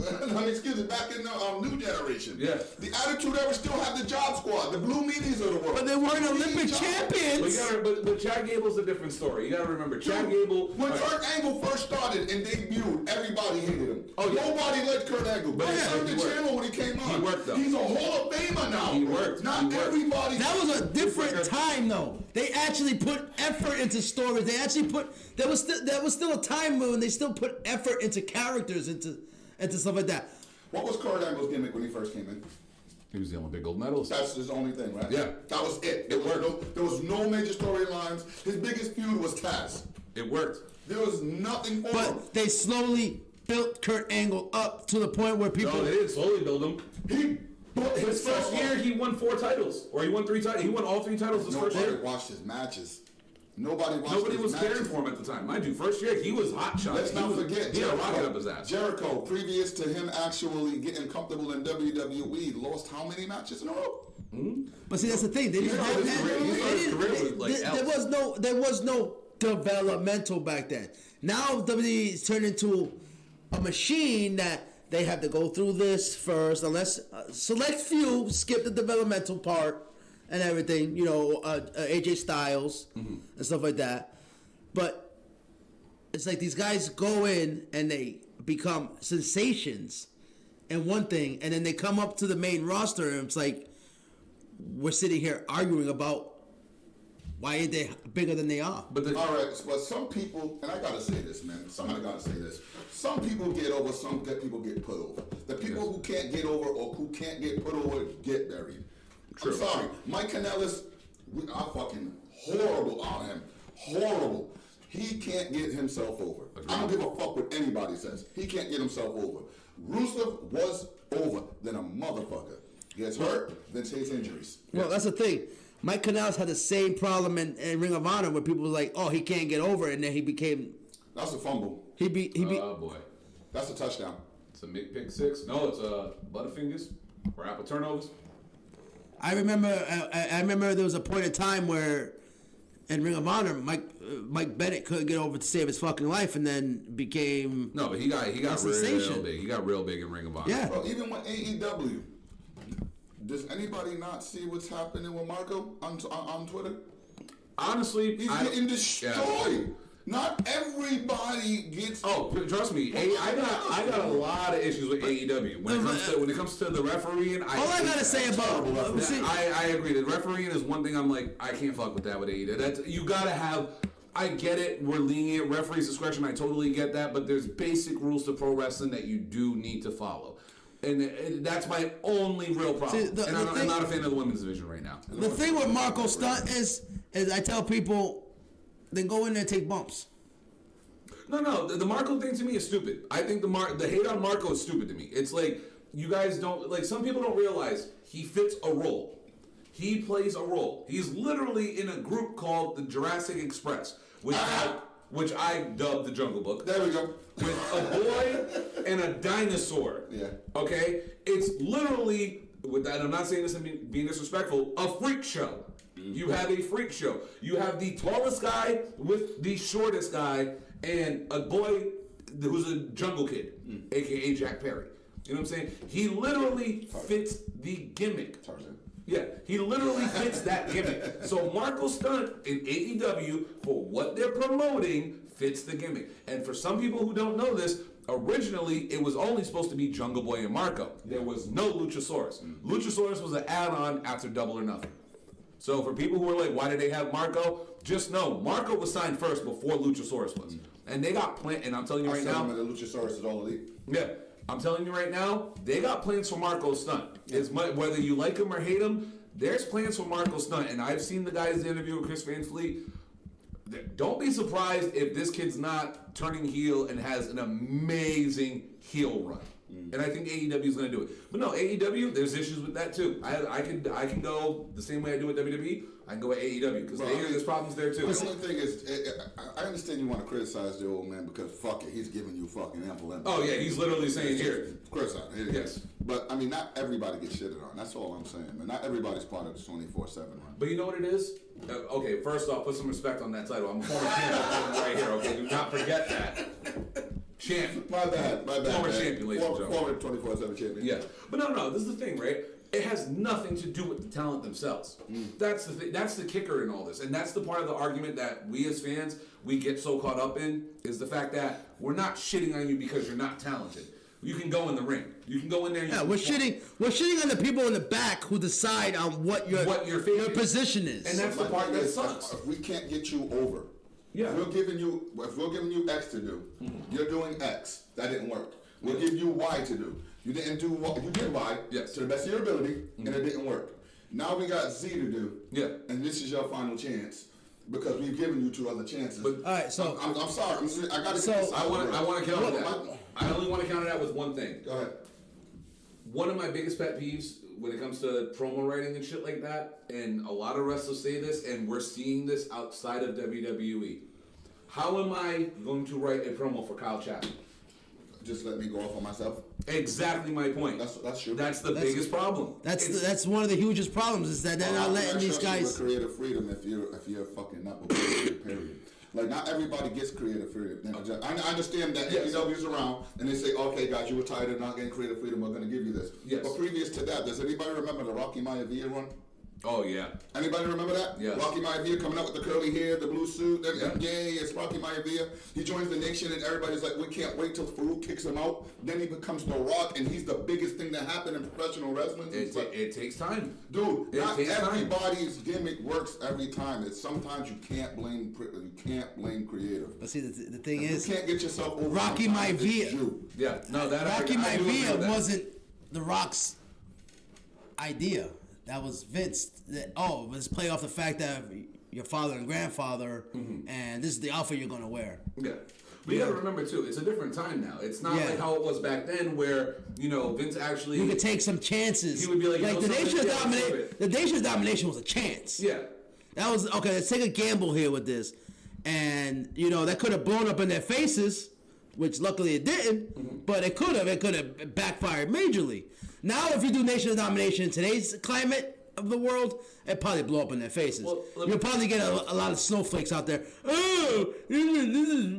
Back in the New Generation. Yeah. The Attitude Era still had the Job Squad, the Blue Meanies of the world. But they weren't Olympic champions. But Chad Gable's a different story. You gotta remember, Chad Gable. When Kurt Angle first started and debuted, everybody hated him. Oh, yeah. Nobody liked Kurt Angle. But he turned the channel when he came on. He worked, though. He's a Hall of Famer now. He worked. Not He worked. everybody. That was a different time, though. They actually put effort into stories. They actually put there was still a time when they still put effort into characters, into stuff like that. What was Kurt Angle's gimmick when he first came in? He was the Olympic gold medalist. That's his only thing, right? Yeah. That was it. There was no major storylines. His biggest feud was Taz. It worked. There was nothing for him. But they slowly built Kurt Angle up to the point where people. No, they didn't slowly build him. He put His first year, he won 4 titles, or he won 3 titles. He won all 3 titles his first Nobody year. watched his matches. Nobody Was caring for him at the time. Mind you, first year he was hot shot. Let's not forget he had a rocket up his ass. Jericho, previous to him actually getting comfortable in WWE, lost how many matches in a row? But see, that's the thing. They didn't have that. There was no developmental back then. Now WWE is turned into a machine that they have to go through this first, unless select few skip the developmental part and everything. AJ Styles and stuff like that. But it's like these guys go in and they become sensations in one thing, and then they come up to the main roster, and it's like we're sitting here arguing about why ain't they bigger than they are. But all right, but some people, and I gotta say this, man. Somebody gotta say this. Some people get over, some people get put over. The people who can't get over or who can't get put over get buried. True. I'm sorry, Mike Kanellis, I'm fucking horrible on him. Horrible. He can't get himself over. I don't give a fuck what anybody says. He can't get himself over. Rusev was over than a motherfucker. Gets hurt, then takes injuries. Well, that's the thing. Mike Kanellis had the same problem in Ring of Honor where people were like, "Oh, he can't get over," and then he became. That's a fumble. He beat. Oh boy, That's a touchdown. it's a pick 6. No, it's a Butterfingers or apple turnovers. I remember there was a point in time where in Ring of Honor, Mike Bennett couldn't get over to save his fucking life, and then became. No, but he got real sensation. big. He got real big in Ring of Honor. Yeah. Well, even with AEW, does anybody not see what's happening with Marco on Twitter? Honestly, He's getting destroyed. Not everybody gets Oh, trust me, I got a lot of issues with AEW when it comes to the refereeing. All I gotta say about I agree. The refereeing is one thing I'm like, I can't fuck with that with AEW. That's, you gotta have. I get it. We're lenient. Referee's discretion. I totally get that. But there's basic rules to pro wrestling that you do need to follow. And that's my only real problem. See, I'm not a fan of the women's division right now. The thing with Marco Stunt is I tell people, then go in there and take bumps. No. The Marco thing to me is stupid. I think the hate on Marco is stupid to me. It's like, you guys don't, like, some people don't realize he fits a role. He plays a role. He's literally in a group called the Jurassic Express, which I dubbed the Jungle Book. There we go. With a boy and a dinosaur. Yeah. Okay? It's literally, with that, I'm not saying this and being disrespectful, a freak show. You have a freak show. You have the tallest guy with the shortest guy and a boy who's a jungle kid, a.k.a. Jack Perry. You know what I'm saying? He literally fits the gimmick. Tarzan. Yeah, he literally fits that gimmick. So Marco Stunt in AEW, for what they're promoting, fits the gimmick. And for some people who don't know this, originally it was only supposed to be Jungle Boy and Marco. There was no Luchasaurus. Luchasaurus was an add-on after Double or Nothing. So for people who are like, why did they have Marco? Just know, Marco was signed first before Luchasaurus was. And they got plans, and I'm telling you right now. The Luchasaurus is all elite. Yeah. I'm telling you right now, they got plans for Marco Stunt. Whether you like him or hate him, there's plans for Marco Stunt. And I've seen the guys interview with Chris Van Fleet. Don't be surprised if this kid's not turning heel and has an amazing heel run. And I think AEW is going to do it. But no, AEW, there's issues with that too. I can go the same way I do with WWE. I can go with AEW because there's problems there too. The only thing is, I understand you want to criticize the old man because fuck it, he's giving you fucking ample. Oh yeah, he's literally saying here. Criticize. Yes. But I mean, not everybody gets shitted on. That's all I'm saying, man. Not everybody's part of the 24/7 run. But you know what it is? Okay, first off, put some respect on that title. I'm a former champion right here. Okay, do not forget that. Champ. My bad. Former champion, ladies and gentlemen. Former 24/7 champion. Yeah. But no, this is the thing, right? It has nothing to do with the talent themselves. That's the thing. That's the kicker in all this. And that's the part of the argument that we as fans, we get so caught up in, is the fact that we're not shitting on you because you're not talented. You can go in the ring. You can go in there. We're shitting on the people in the back who decide on what your position is. And that's the part that sucks. If we can't get you over, yeah. If we're giving you X to do, you're doing X. That didn't work. We'll give you Y to do. You didn't do Y. You did Y to the best of your ability, and it didn't work. Now we got Z to do. Yeah. And this is your final chance because we've given you 2 other chances. But, all right, so I'm sorry. I got to. So I want to counter that. I only want to counter that with one thing. Go ahead. One of my biggest pet peeves when it comes to promo writing and shit like that, and a lot of wrestlers say this, and we're seeing this outside of WWE. How am I going to write a promo for Kyle Chapman? Just let me go off on myself. Exactly my point. That's true. That's the biggest problem. That's one of the hugest problems is that they're not letting these guys. Creative freedom if you're fucking up with period. Like not everybody gets creative freedom. I understand that AEW is around and they say, okay, guys, you were tired of not getting creative freedom. We're going to give you this. Yes. But previous to that, does anybody remember the Rocky Maivia run? Oh, yeah. Anybody remember that? Yeah. Rocky Maivia coming out with the curly hair, the blue suit. Yay, it's Rocky Maivia. He joins the Nation and everybody's like, we can't wait till Farouk kicks him out. Then he becomes The Rock and he's the biggest thing that happened in professional wrestling. It takes time. Dude, not everybody's gimmick works every time. It's sometimes you can't blame creative. But see, the thing is, you can't get yourself over Rocky Maivia. Yeah, no, that Rocky Maivia wasn't The Rock's idea. That was Vince. Let's play off the fact that your father and grandfather, and this is the outfit you're gonna wear. Yeah. But you gotta remember too, it's a different time now. It's not like how it was back then where, Vince actually... You could take some chances. He would be like the Nation's domination was a chance. Yeah. That was, okay, let's take a gamble here with this. And, that could have blown up in their faces, which luckily it didn't, but it could have backfired majorly. Now, if you do Nation of Domination in today's climate of the world, it probably blow up in their faces. Well, you'll probably get a lot of snowflakes out there. Oh, this is...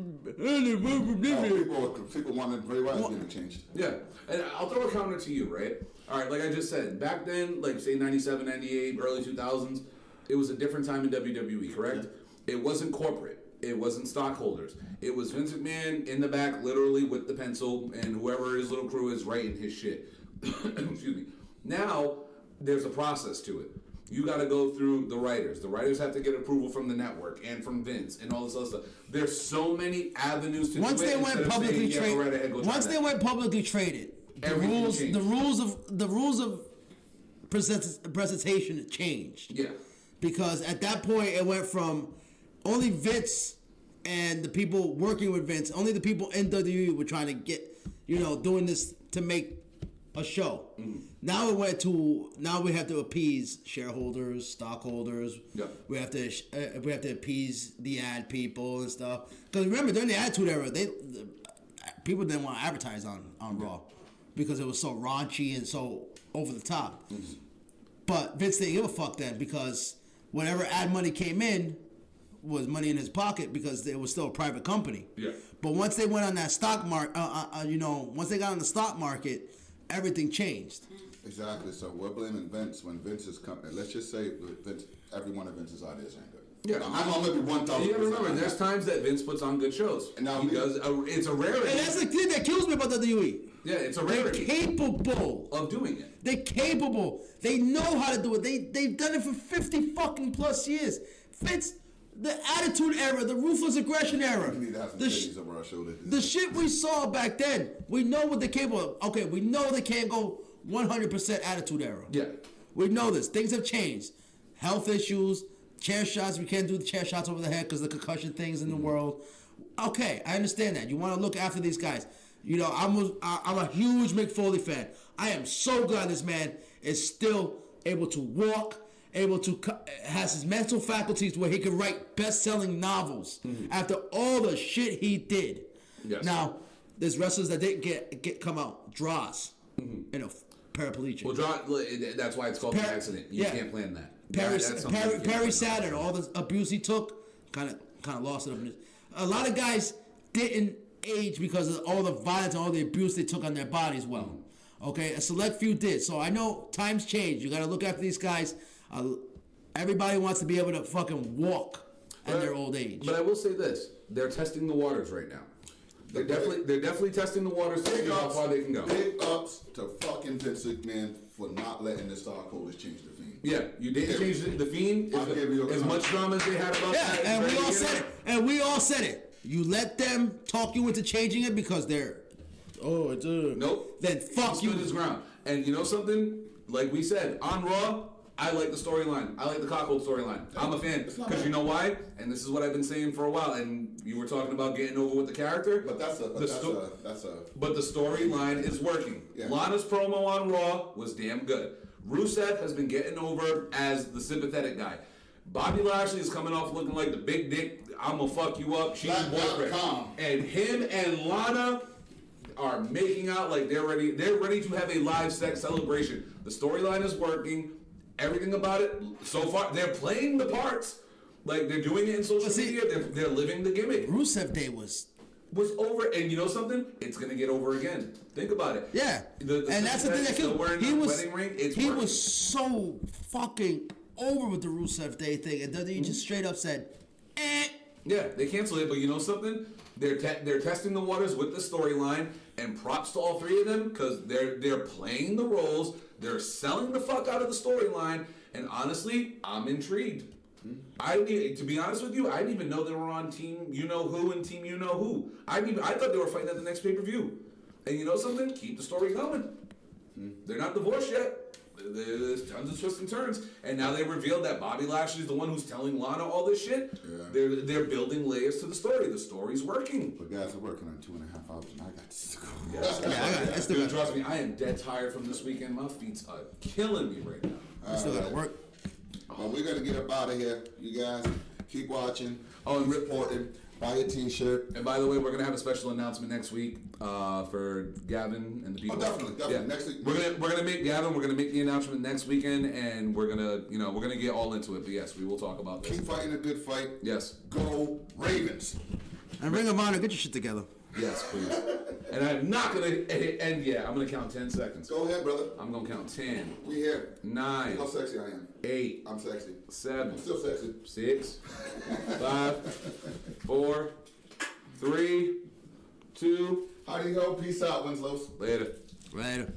people wanted Bray Wyatt getting changed. Yeah, and I'll throw a counter to you, right? All right, like I just said, back then, like say 97, 98, early 2000s, it was a different time in WWE, correct? Yeah. It wasn't corporate. It wasn't stockholders. It was Vince McMahon in the back, literally with the pencil, and whoever his little crew is writing his shit. Excuse me. Now, there's a process to it. You got to go through the writers. The writers have to get approval from the network and from Vince and all this other stuff. There's so many avenues to Once do it. they went publicly traded, the rules of presentation changed. Yeah. Because at that point it went from only Vince and the people working with Vince, only the people in WWE were trying to get, doing this to make a show. Mm-hmm. Now it went to we have to appease shareholders, stockholders. Yeah. We have to appease the ad people and stuff. Because remember, during the Attitude Era, people didn't want to advertise on Raw because it was so raunchy and so over the top. Mm-hmm. But Vince didn't give a fuck then, because whatever ad money came in was money in his pocket, because it was still a private company. Yeah. But once they went on that stock market, once they got on the stock market, everything changed. Exactly. So we're blaming Vince when Vince is coming. Let's just say Vince, every one of Vince's ideas ain't good. Yeah, I'm gonna be 1,000%. You gotta remember, there's times that Vince puts on good shows. And now he does. It's a rarity. And that's the thing that kills me about the WWE. Yeah, it's a rarity. They're capable of doing it. They're capable. They know how to do it. They've done it for 50 fucking plus years. Vince, the Attitude Era, the Ruthless Aggression Era, We need to have some titties over our shoulders. the shit we saw back then. We know what they're capable of. Okay, we know they can't go 100% Attitude Era. Yeah. We know this. Things have changed. Health issues, chair shots. We can't do the chair shots over the head because of the concussion things in the world. Okay, I understand that. You want to look after these guys. I'm a huge Mick Foley fan. I am so glad this man is still able to walk, has his mental faculties where he can write best-selling novels after all the shit he did. Yes. Now, there's wrestlers that didn't come out. Droz, paraplegic. Well, that's why it's called an accident. You can't plan that. Perry Saturn, all the abuse he took, kind of lost it. A lot of guys didn't age because of all the violence and all the abuse they took on their bodies. Well, okay, a select few did. So I know times change. You got to look after these guys. Everybody wants to be able to fucking walk at their old age. But I will say this: they're testing the waters right now. They're definitely testing the waters to see how far they can go. Big ups to fucking Vince McMahon for not letting the stockholders change the Fiend. Yeah, you didn't change the Fiend. As much drama as they had about that. Yeah, and we all said it. You let them talk you into changing it because they're nope. Then fuck you. Stood his ground. And you know something? Like we said on Raw, I like the storyline. I like the Cockhold storyline. I'm a fan because you know why? And this is what I've been saying for a while. And you were talking about getting over with the character. But But the storyline is working. Yeah. Lana's promo on Raw was damn good. Rusev has been getting over as the sympathetic guy. Bobby Lashley is coming off looking like the big dick, I'm gonna fuck you up, she's boyfriend. And him and Lana are making out like they're ready to have a live sex celebration. The storyline is working. Everything about it, so far, they're playing the parts. Like, they're doing it in social media. They're living the gimmick. Rusev Day was over, and you know something? It's gonna get over again. Think about it. Yeah, and that's the thing that killed him. He was so fucking over with the Rusev Day thing, and then he just straight up said, "Eh." Yeah, they canceled it, but you know something? They're testing the waters with the storyline, and props to all three of them because they're playing the roles. They're selling the fuck out of the storyline, and honestly, I'm intrigued. To be honest with you, I didn't even know they were on Team You Know Who and Team You Know Who. I thought they were fighting at the next pay-per-view. And you know something? Keep the story going. They're not divorced yet. There's tons of twists and turns, and now they revealed that Bobby Lashley's the one who's telling Lana all this shit. Yeah. They're building layers to the story. The story's working. But guys, I'm working on 2.5 hours, and I got to go. Yes. Dude, trust me, I am dead tired from this weekend. My feet are killing me right now. I still gotta work. Well, we're gonna get up out of here. You guys keep watching. And reporting. Buy a T-shirt. And by the way, we're gonna have a special announcement next week for Gavin and the people. Oh, definitely. Yeah. Next week. We're gonna make Gavin. We're gonna make the announcement next weekend, and we're gonna get all into it. But yes, we will talk about this. Keep fighting a good fight. Yes. Go Ravens. And Ring of Honor, get your shit together. Yes, please. And I'm not gonna end yet. I'm gonna count 10 seconds. Go ahead, brother. I'm gonna count 10. We here. 9. How sexy I am. 8. I'm sexy. 7. I'm still sexy. 6. 5. 4. 3. 2. Howdy ho. Peace out, Winslows. Later. Later.